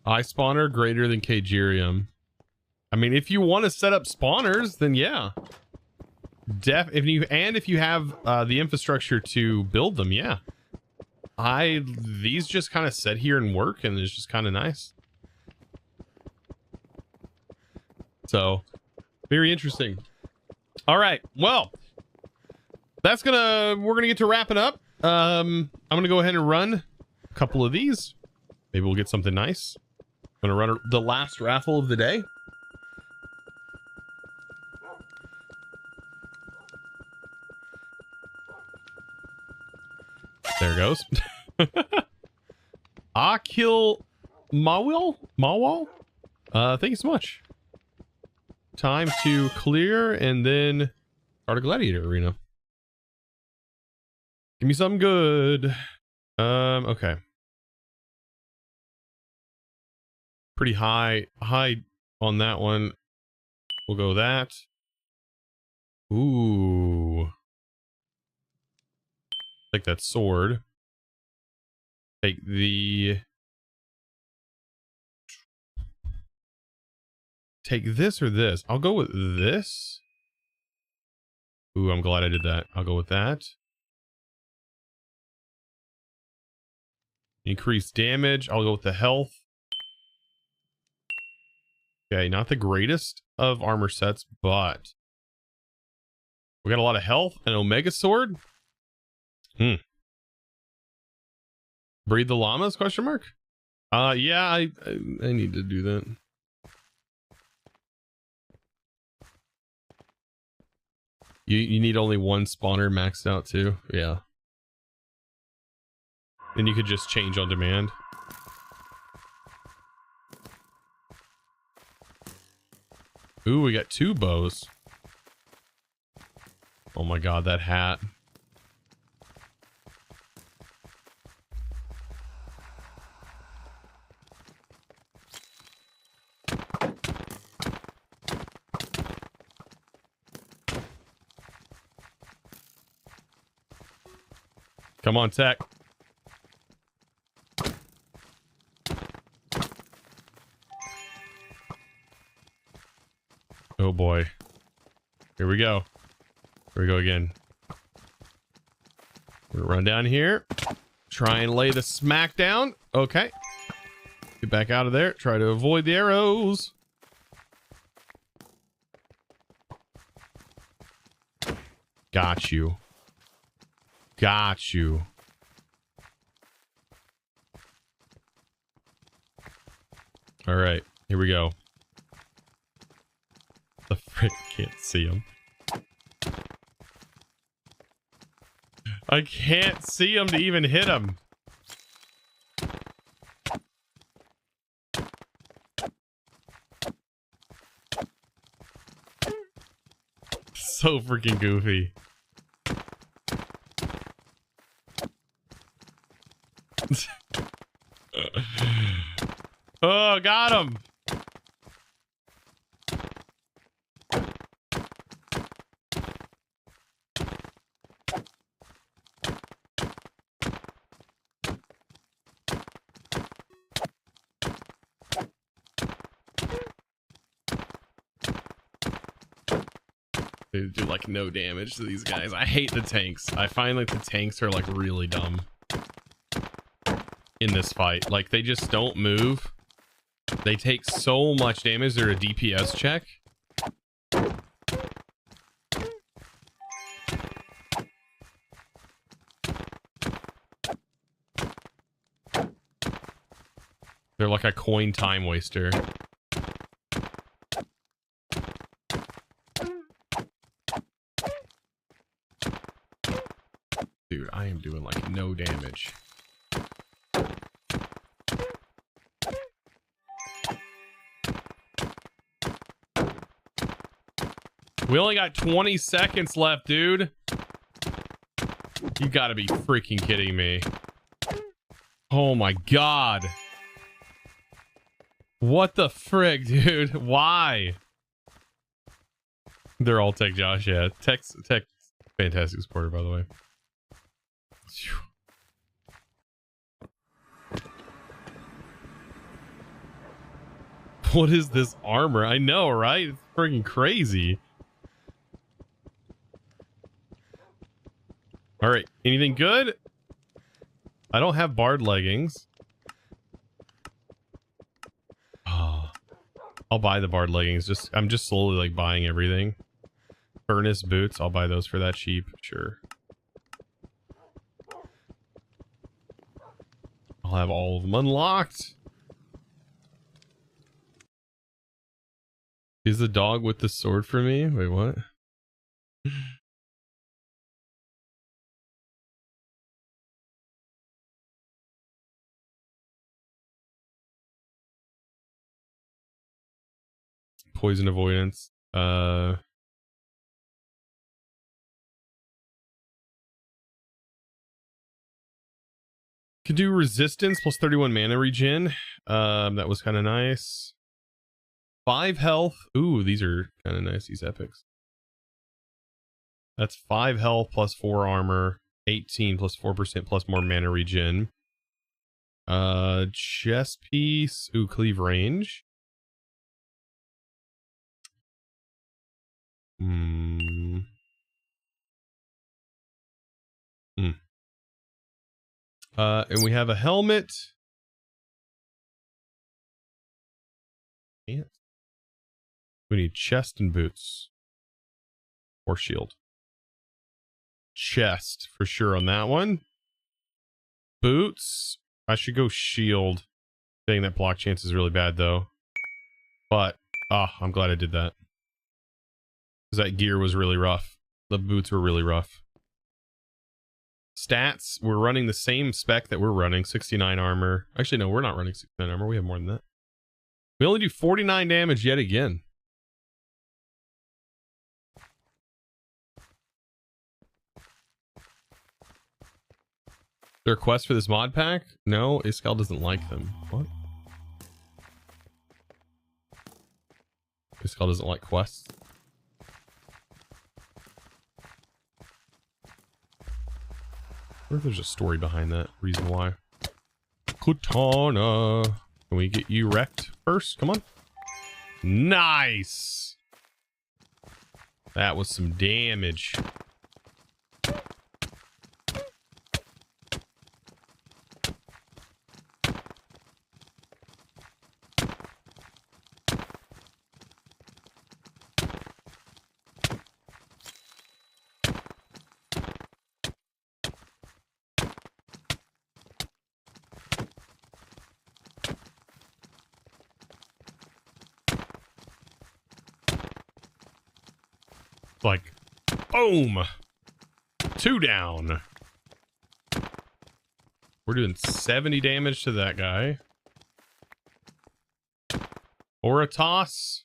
Eye spawner greater than Cagerium. I mean, if you want to set up spawners, then yeah. If you have the infrastructure to build them, yeah. These just kind of sit here and work, and it's just kind of nice. So, very interesting. All right, well, we're gonna get to wrapping up. I'm gonna go ahead and run a couple of these. Maybe we'll get something nice. I'm gonna run the last raffle of the day. There it goes. Akil Mawal? Thank you so much. Time to clear and then start a gladiator arena. Give me something good. Okay. Pretty high on that one. We'll go that. Ooh. Take that sword. Take this or this. I'll go with this. Ooh, I'm glad I did that. I'll go with that. Increase damage. I'll go with the health. Okay, not the greatest of armor sets, but we got a lot of health. An Omega Sword. Breed the llamas? Question mark. Yeah, I need to do that. You need only one spawner maxed out too. Yeah. Then you could just change on demand. Ooh, we got 2 bows. Oh my god, that hat. Come on, tech. Oh boy. Here we go. Here we go again. We're gonna run down here. Try and lay the smack down. Okay. Get back out of there. Try to avoid the arrows. Got you. Got you. All right. Here we go. The frick, can't see him. I can't see him to even hit him. So freaking goofy. Oh, got him. They do like no damage to these guys. I hate the tanks. I find like the tanks are like really dumb in this fight. Like they just don't move. They take so much damage. They're a DPS check. They're like a coin time waster. Dude, I am doing like no damage. We only got 20 seconds left, dude. You gotta be freaking kidding me. Oh my god. What the frick, dude? Why? They're all Tech Josh, yeah. Tech's fantastic supporter, by the way. What is this armor? I know, right? It's freaking crazy. All right, anything good? I don't have bard leggings. Oh, I'll buy the bard leggings. I'm just slowly like buying everything. Furnace boots, I'll buy those for that cheap. Sure. I'll have all of them unlocked. Is the dog with the sword for me? Wait, what? Poison avoidance. Could do resistance plus 31 mana regen. That was kind of nice. 5 health. Ooh, these are kind of nice, these epics. That's 5 health plus 4 armor. 18 plus 4% plus more mana regen. Chest piece. Ooh, cleave range. And we have a helmet. We need chest and boots. Or shield. Chest for sure on that one. Boots. I should go shield. Saying that block chance is really bad though. But I'm glad I did that. Because that gear was really rough. The boots were really rough. Stats, we're running the same spec that we're running. 69 armor. Actually, no, we're not running 69 armor. We have more than that. We only do 49 damage yet again. Their quest for this mod pack? No, Iskall doesn't like them. What? Iskall doesn't like quests. I wonder if there's a story behind that. Reason why. Katana. Can we get you wrecked first? Come on. Nice. That was some damage. Like, boom. 2 down. We're doing 70 damage to that guy. Or a toss.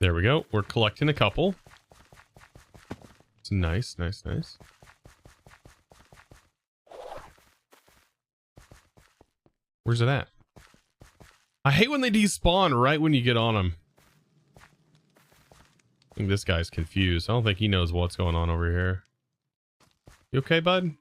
There we go. We're collecting a couple. It's nice, nice, nice. Where's it at? I hate when they despawn right when you get on them. I think this guy's confused. I don't think he knows what's going on over here. You okay, bud?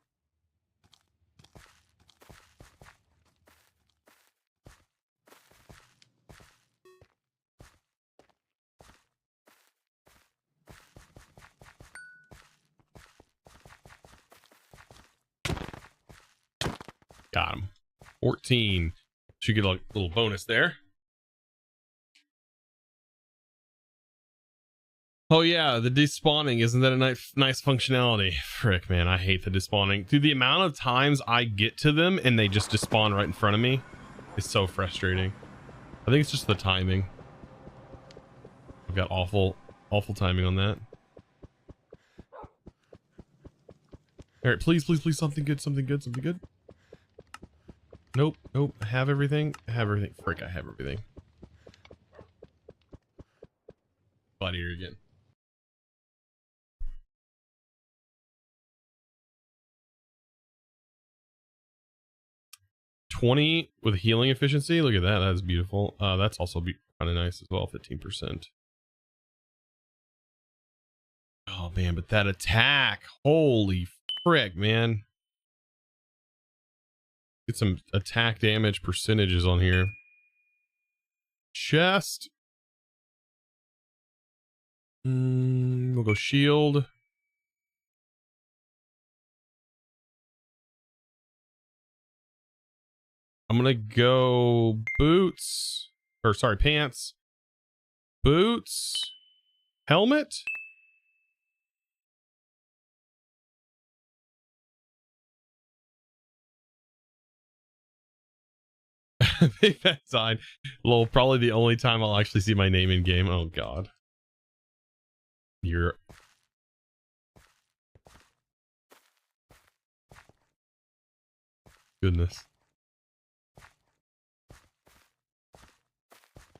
Got him. 14. Should get a little bonus there. Oh yeah, the despawning. Isn't that a nice functionality? Frick, man, I hate the despawning. Dude, the amount of times I get to them and they just despawn right in front of me is so frustrating. I think it's just the timing. I've got awful timing on that. All right, please, please, please, something good, something good, something good. Nope, nope. I have everything. I have everything. Frick, I have everything. Body here again. $20 with healing efficiency. Look at that. That's beautiful. That's also kind of nice as well. 15%. Oh man, but that attack. Holy frick, man. Get some attack damage percentages on here. Chest. We'll go shield. I'm gonna go boots. Or sorry, pants. Boots. Helmet. Big fat sign. Well, probably the only time I'll actually see my name in game. Oh god. You're goodness.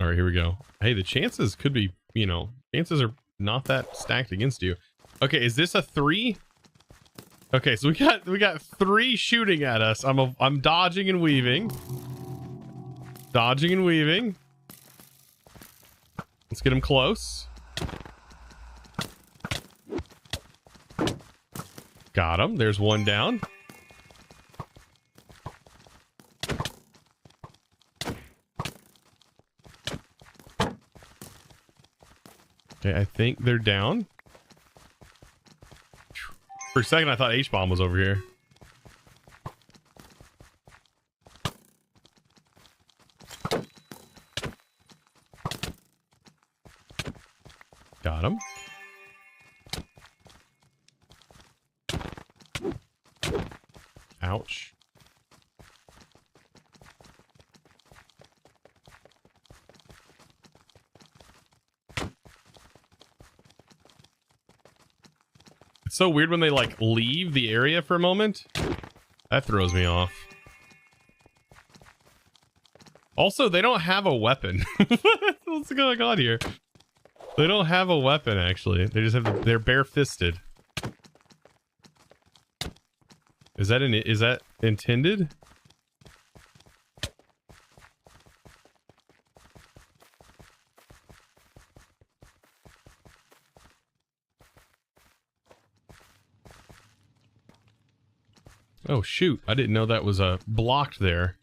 All right, here we go. Hey, the chances could be, you know, chances are not that stacked against you. Okay, is this a 3? Okay, so we got 3 shooting at us. I'm dodging and weaving. Dodging and weaving. Let's get him close. Got him. There's one down. Okay, I think they're down. For a second, I thought H-bomb was over here. Got him. Ouch. It's so weird when they like leave the area for a moment. That throws me off. Also, they don't have a weapon. What's going on here? They don't have a weapon, actually. They just have they're bare-fisted. Is that intended? Oh shoot, I didn't know that was blocked there.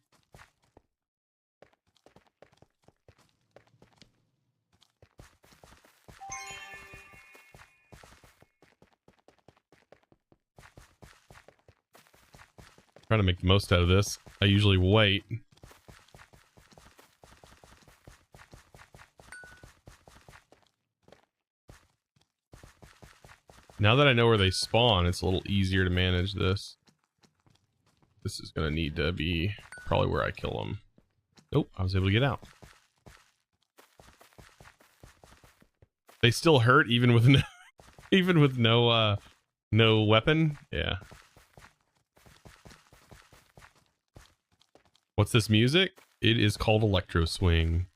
Trying to make the most out of this. I usually wait. Now that I know where they spawn, it's a little easier to manage this. This is gonna need to be probably where I kill them. Nope, I was able to get out. They still hurt even with no, even with no no weapon. Yeah. What's this music? It is called Electro Swing.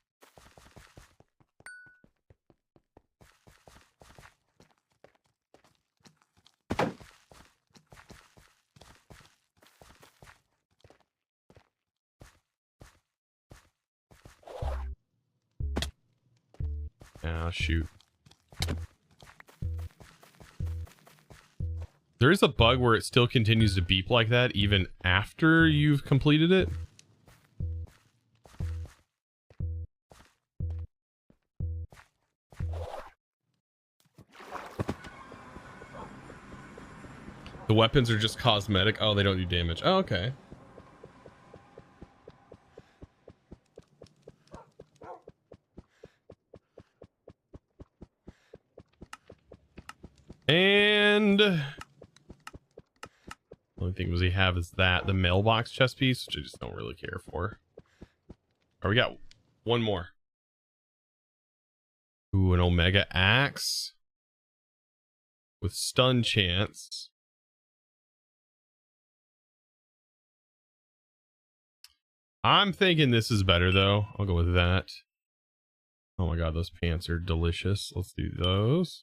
Ah, shoot. There is a bug where it still continues to beep like that even after you've completed it. The weapons are just cosmetic. Oh, they don't do damage. Oh, okay. And the only thing was he have is that the mailbox chest piece, which I just don't really care for. Oh, we got one more. Ooh, an Omega Axe with stun chance. I'm thinking this is better though. I'll go with that. Oh my god, those pants are delicious. Let's do those.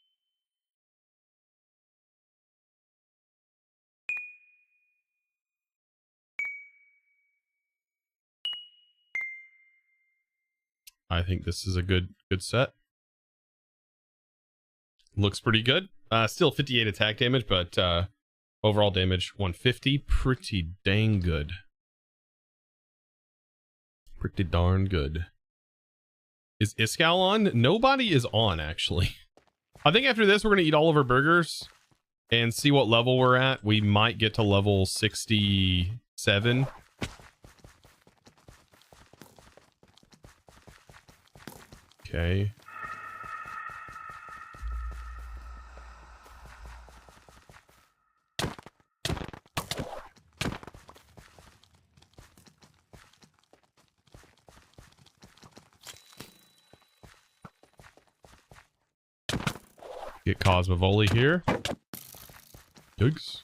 I think this is a good set. Looks pretty good. Still 58 attack damage, but overall damage 150. Pretty dang good. Pretty darn good. Is Iskal on? Nobody is on, actually. I think after this, we're going to eat all of our burgers and see what level we're at. We might get to level 67. Okay. Get Cosmovoli here. Yikes.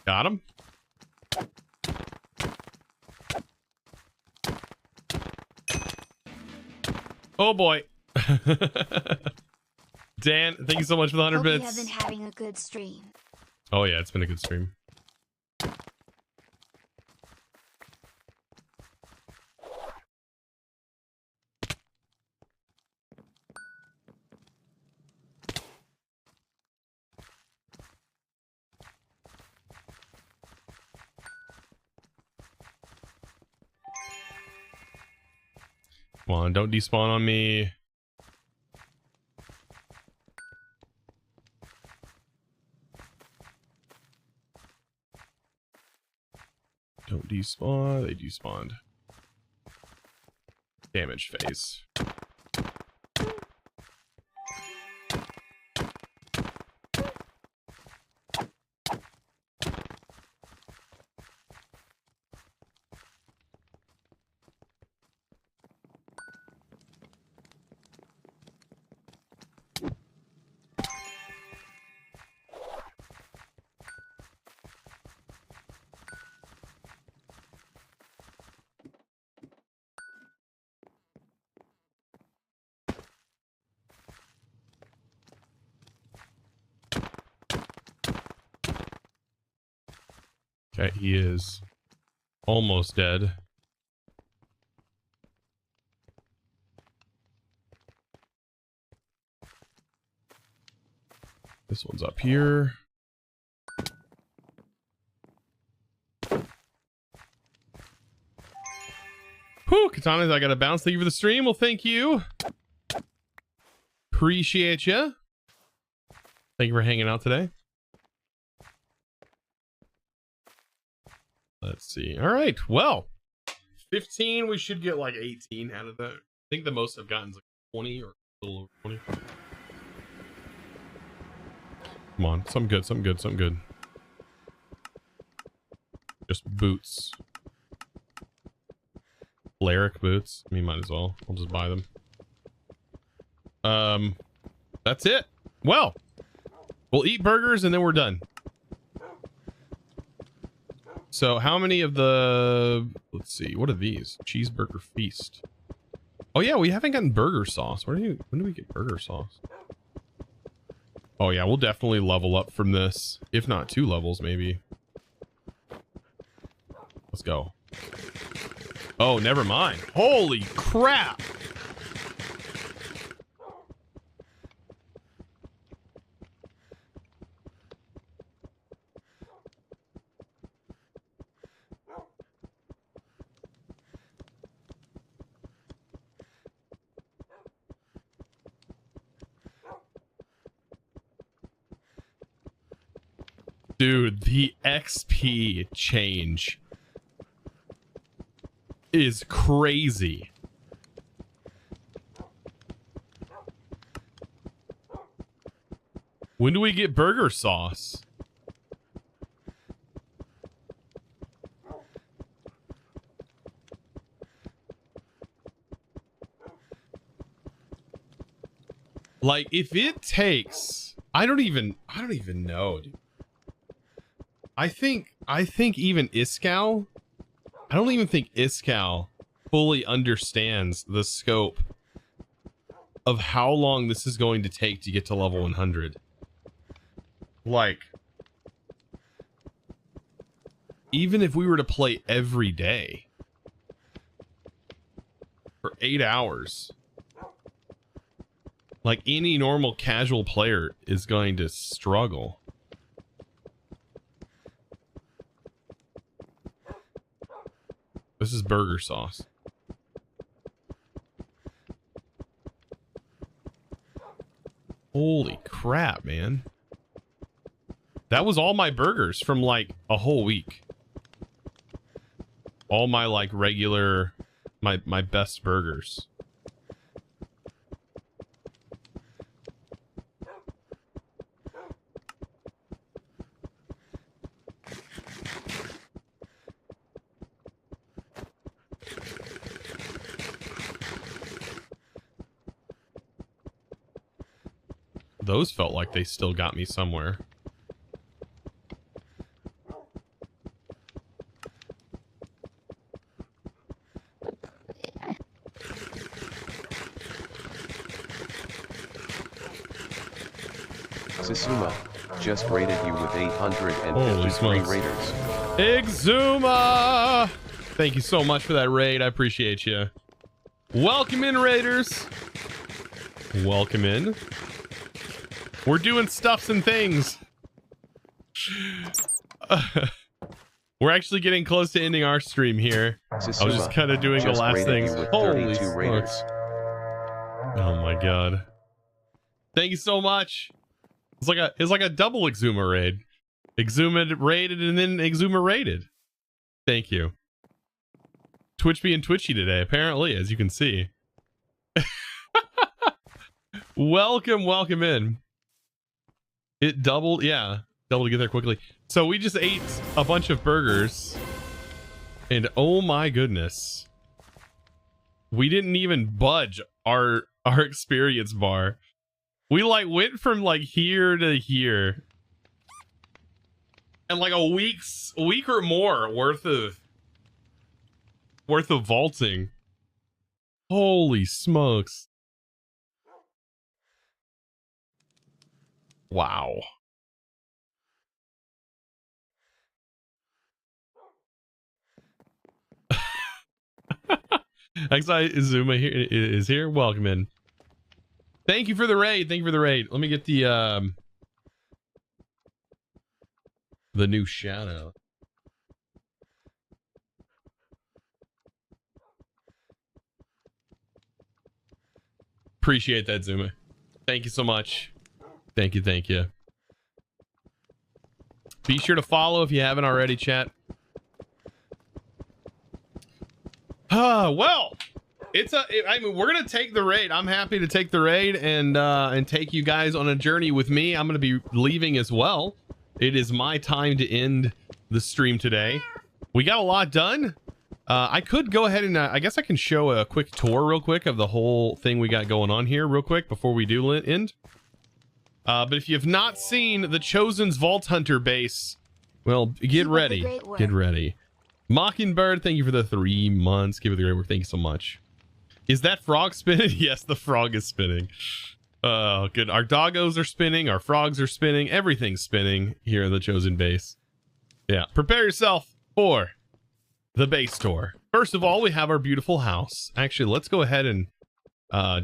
Got him. Oh boy. Dan, thank you so much for the 100 bits. Hope you have been having a good stream. Oh yeah, it's been a good stream. Come on, don't despawn on me. Don't despawn. They despawned. Damage phase. Okay, he is almost dead. This one's up here. Whew, Katana, I gotta bounce. Thank you for the stream. Well, thank you. Appreciate you. Thank you for hanging out today. Let's see. All right. Well, 15. We should get like 18 out of that. I think the most I've gotten is like 20 or a little over 20. Come on. Something good. Something good. Something good. Just boots. Lyric boots. I mean, might as well. I'll just buy them. That's it. Well, we'll eat burgers and then we're done. So how many of the, let's see, what are these? Cheeseburger feast. Oh yeah, we haven't gotten burger sauce. When do we get burger sauce? Oh yeah, we'll definitely level up from this. If not 2 levels, maybe. Let's go. Oh, never mind. Holy crap. Dude, the XP change is crazy. When do we get burger sauce? Like, if it takes, I don't even know, dude. I think even Iskal, I don't even think Iskal fully understands the scope of how long this is going to take to get to level 100. Like, even if we were to play every day for 8 hours, like any normal casual player is going to struggle. This is burger sauce. Holy crap, man. That was all my burgers from like a whole week. All my like regular, my best burgers. Those felt like they still got me somewhere. Sasuma just rated you with 853 raiders. Exuma! Thank you so much for that raid. I appreciate you. Welcome in, raiders. Welcome in. We're doing stuffs and things. We're actually getting close to ending our stream here. I was just kind of doing the last things. Holy smokes. Oh my god. Thank you so much. It's like a double Exuma raid. Exuma raided and then Exuma raided. Thank you. Twitch being twitchy today, apparently, as you can see. Welcome in. It doubled, yeah. Double to get there quickly. So we just ate a bunch of burgers. And oh my goodness. We didn't even budge our experience bar. We like went from like here to here. And like a week or more worth of vaulting. Holy smokes. Wow. XI Izuma is here. Welcome in. Thank you for the raid. Thank you for the raid. Let me get the new shout out. Appreciate that, Zuma. Thank you so much. Thank you, thank you. Be sure to follow if you haven't already, chat. Well, I mean, we're gonna take the raid. I'm happy to take the raid and take you guys on a journey with me. I'm gonna be leaving as well. It is my time to end the stream today. We got a lot done. I could go ahead and I guess I can show a quick tour real quick of the whole thing we got going on here real quick before we do end. But if you have not seen the Chosen's Vault Hunter base, well, get ready. Get ready. Mockingbird, thank you for the 3 months. Give it the great work. Thank you so much. Is that frog spinning? Yes, the frog is spinning. Oh, good. Our doggos are spinning. Our frogs are spinning. Everything's spinning here in the Chosen base. Yeah, prepare yourself for the base tour. First of all, we have our beautiful house. Actually, let's go ahead and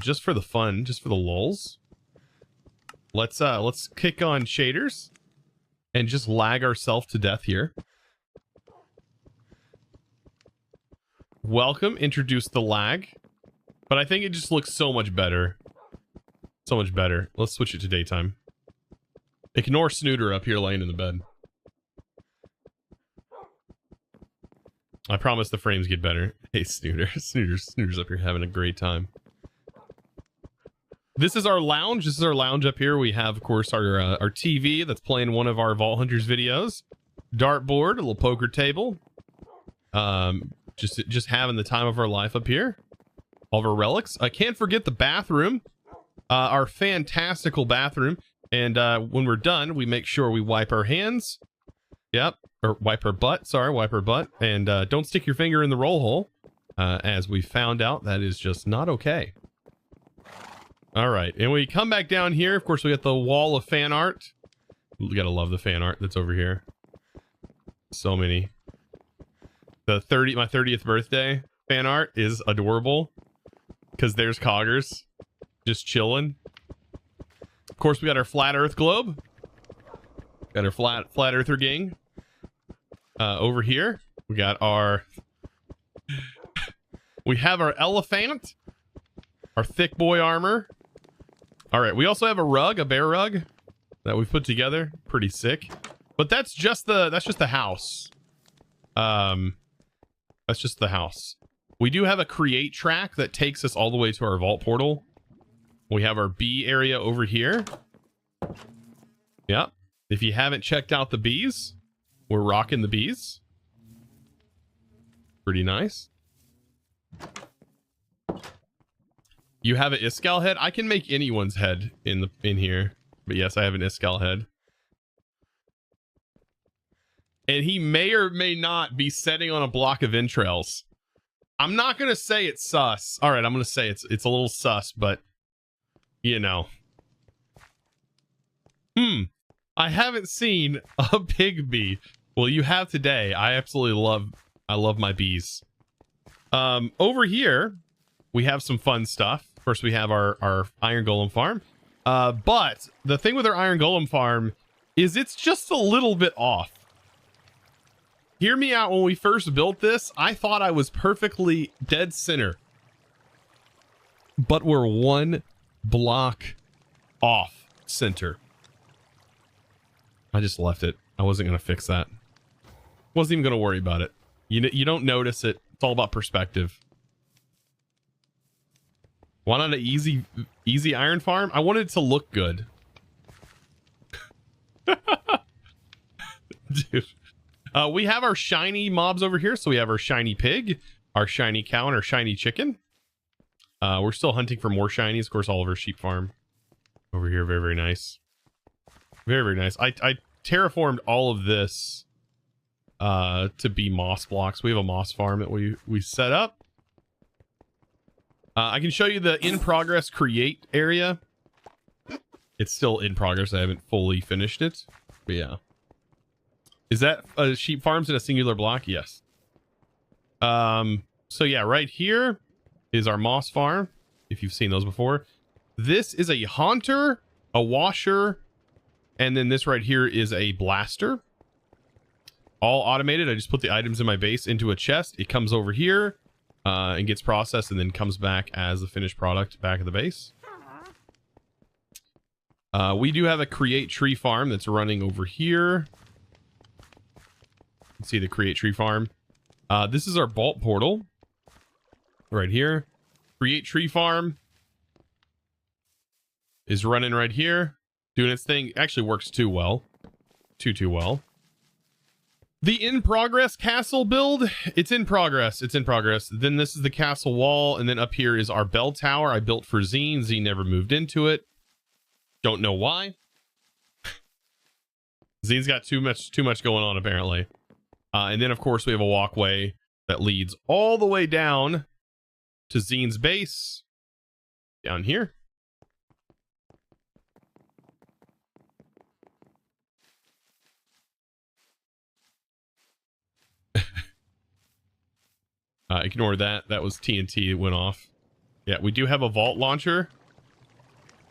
just for the fun, just for the lulz, let's kick on shaders and just lag ourselves to death here. Welcome, introduce the lag, but I think it just looks so much better. So much better. Let's switch it to daytime. Ignore Snooter up here laying in the bed. I promise the frames get better. Hey, Snooter. Snooter's up here having a great time. This is our lounge. This is our lounge up here. We have, of course, our TV that's playing one of our Vault Hunters videos. Dartboard, a little poker table. Just having the time of our life up here. All of our relics. I can't forget the bathroom. Our fantastical bathroom. And when we're done, we make sure we wipe our hands. Yep. Or wipe our butt. Sorry, wipe our butt. And don't stick your finger in the roll hole. As we found out, that is just not okay. All right. And we come back down here. Of course, we got the wall of fan art. We gotta love the fan art that's over here. So many. My 30th birthday fan art is adorable. Because there's Coggers. Just chilling. Of course, we got our flat earth globe. Got our flat earther gang. Over here, we got our... we have our elephant. Our thick boy armor. All right, we also have a rug, a bear rug that we've put together. Pretty sick. But that's just the house. That's just the house. We do have a create track that takes us all the way to our vault portal. We have our bee area over here. Yep. If you haven't checked out the bees, we're rocking the bees. Pretty nice. You have an Iskal head? I can make anyone's head in here. But yes, I have an Iskal head. And he may or may not be setting on a block of entrails. I'm not going to say it's sus. All right, I'm going to say it's a little sus, but you know. I haven't seen a pig bee. Well, you have today. I absolutely love my bees. Over here, we have some fun stuff. First, we have our iron golem farm. But the thing with our iron golem farm is it's just a little bit off. Hear me out. When we first built this, I thought I was perfectly dead center. But we're one block off center. I just left it. I wasn't going to fix that. Wasn't even going to worry about it. You don't notice it. It's all about perspective. Why not an easy iron farm? I wanted it to look good. Dude. We have our shiny mobs over here. So we have our shiny pig, our shiny cow, and our shiny chicken. We're still hunting for more shinies. Of course, all of our sheep farm over here. Very, very nice. Very, very nice. I terraformed all of this to be moss blocks. We have a moss farm that we set up. I can show you the in progress create area. It's still in progress. I haven't fully finished it. But yeah. Is that sheep farms in a singular block? Yes. So yeah, right here is our moss farm, if you've seen those before. This is a haunter, a washer, and then this right here is a blaster. All automated. I just put the items in my base into a chest. It comes over here and gets processed and then comes back as the finished product back of the base. We do have a create tree farm that's running over here. You can see the create tree farm. This is our vault portal right here. Create tree farm is running right here, doing its thing. Actually works too well. Too well. The in progress castle build, it's in progress. It's in progress. Then this is the castle wall, and then up here is our bell tower I built for Zine. Zine never moved into it. Don't know why. Zine's got too much going on apparently. And then of course we have a walkway that leads all the way down to Zine's base down here. Ignore that. That was TNT. It went off. Yeah, we do have a vault launcher.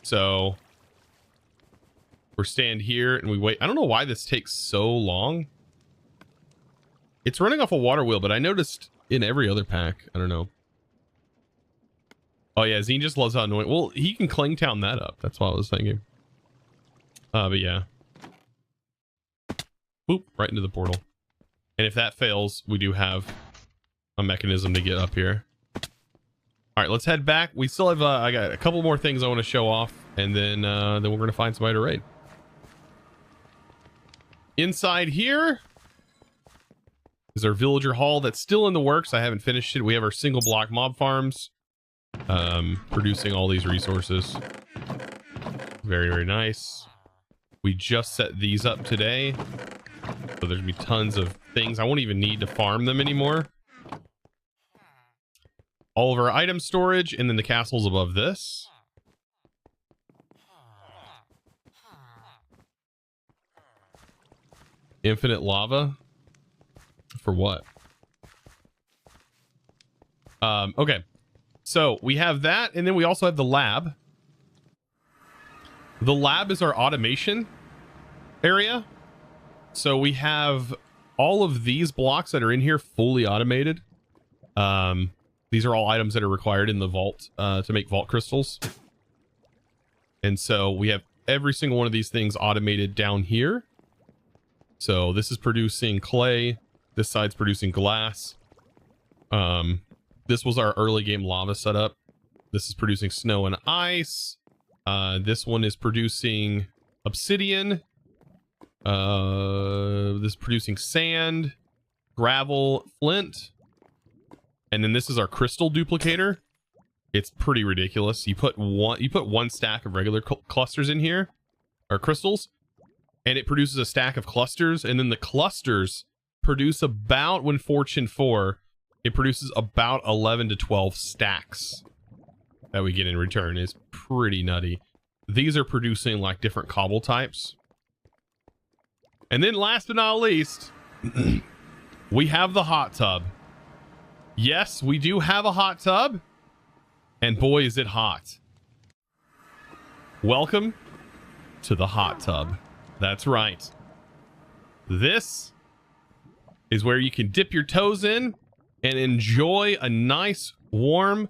So we're stand here and we wait. I don't know why this takes so long. It's running off a water wheel, but I noticed in every other pack. I don't know. Oh yeah, Zine just loves how annoying. Well, he can Clingtown that up. That's what I was thinking. But yeah. Boop, right into the portal. And if that fails, we do have a mechanism to get up here. All right, let's head back. We still have I got a couple more things I want to show off, and then we're gonna find somebody to raid. Inside here is our villager hall that's still in the works. I haven't finished it. We have our single block mob farms producing all these resources. Very, very nice. We just set these up today, so there's gonna be tons of things. I won't even need to farm them anymore. All of our item storage, and then the castle's above this. Infinite lava? For what? Okay. So we have that, and then we also have the lab. The lab is our automation area. So we have all of these blocks that are in here fully automated. These are all items that are required in the vault to make vault crystals. And so we have every single one of these things automated down here. So this is producing clay. This side's producing glass. This was our early game lava setup. This is producing snow and ice. This one is producing obsidian. This is producing sand, gravel, flint. And then this is our crystal duplicator. It's pretty ridiculous. You put one stack of regular clusters in here, or crystals, and it produces a stack of clusters, and then the clusters produce about, when Fortune 4, it produces about 11 to 12 stacks that we get in return. It's pretty nutty. These are producing like different cobble types. And then last but not least, we have the hot tub. Yes, we do have a hot tub, and boy is it hot. Welcome to the hot tub. That's right. This is where you can dip your toes in and enjoy a nice warm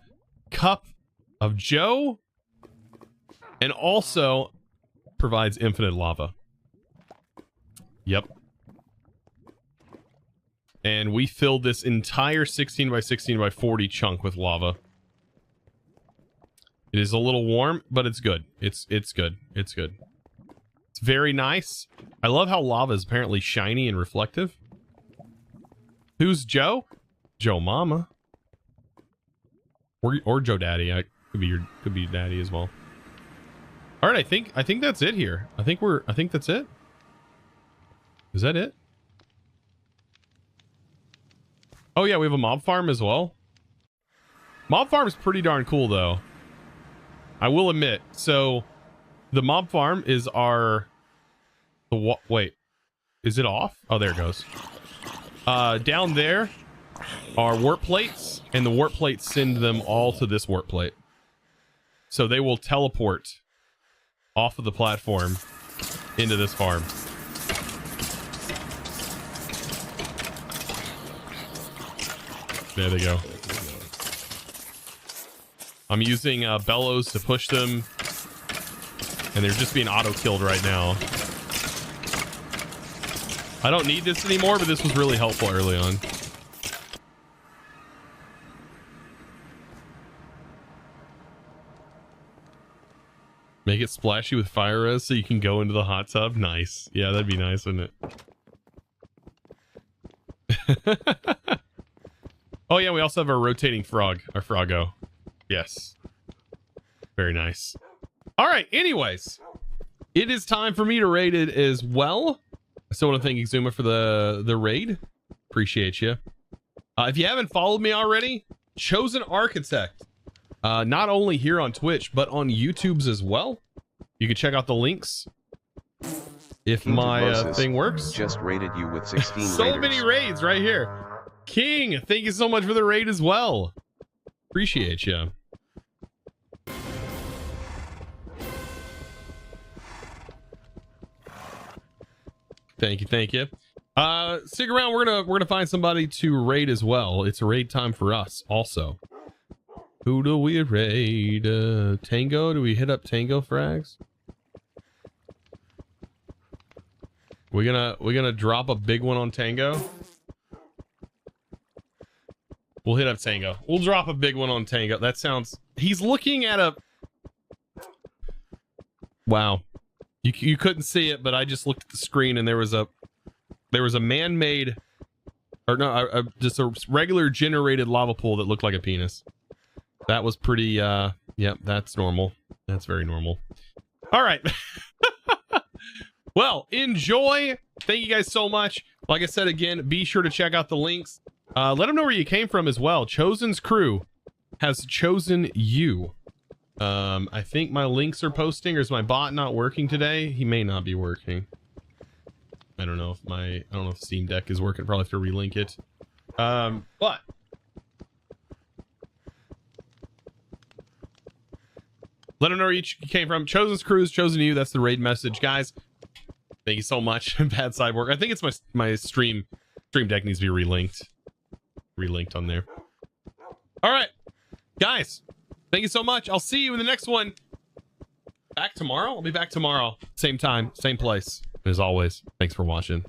cup of Joe, and also provides infinite lava. Yep. And we filled this entire 16 by 16 by 40 chunk with lava. It is a little warm, but it's good. It's good. It's good. It's very nice. I love how lava is apparently shiny and reflective. Who's Joe? Joe Mama. Or Joe Daddy. Could be your daddy as well. All right, I think that's it here. I think that's it. Is that it? Oh yeah, we have a mob farm as well. Mob farm is pretty darn cool though. I will admit. So the mob farm is wait, is it off? Oh, there it goes. Down there are warp plates, and the warp plates send them all to this warp plate. So they will teleport off of the platform into this farm. There they go. I'm using bellows to push them, and they're just being auto-killed right now. I don't need this anymore, but this was really helpful early on. Make it splashy with fire res so you can go into the hot tub. Nice. Yeah, that'd be nice, wouldn't it? Oh yeah, we also have our rotating frog, our froggo. Yes. Very nice. All right, anyways. It is time for me to raid it as well. I still want to thank Exuma for the raid. Appreciate you. If you haven't followed me already, Chosen Architect. Not only here on Twitch, but on YouTube's as well. You can check out the links if my thing works. Just raided you with 16 so raiders. many raids right here. King, thank you so much for the raid as well. Appreciate you. Thank you, thank you. Stick around. We're gonna find somebody to raid as well. It's a raid time for us also. Who do we raid? Tango? Do we hit up Tango frags? We're gonna drop a big one on Tango. We'll hit up Tango. We'll drop a big one on Tango. That sounds... He's looking at a... Wow. You couldn't see it, but I just looked at the screen and there was a man-made... Or no, just a regular generated lava pool that looked like a penis. That was pretty... Yep, that's normal. That's very normal. All right. Well, enjoy. Thank you guys so much. Like I said again, be sure to check out the links. Let them know where you came from as well. Chosen's crew has chosen you. I think my links are posting, or is my bot not working today? He may not be working. I don't know if Steam Deck is working. Probably have to relink it. But let them know where you came from. Chosen's crew has chosen you. That's the raid message, guys. Thank you so much. Bad Cyborg. I think it's my stream deck needs to be relinked on there. All right, guys, thank you so much. I'll see you in the next one. Back tomorrow. I'll be back tomorrow, same time, same place. As always, thanks for watching.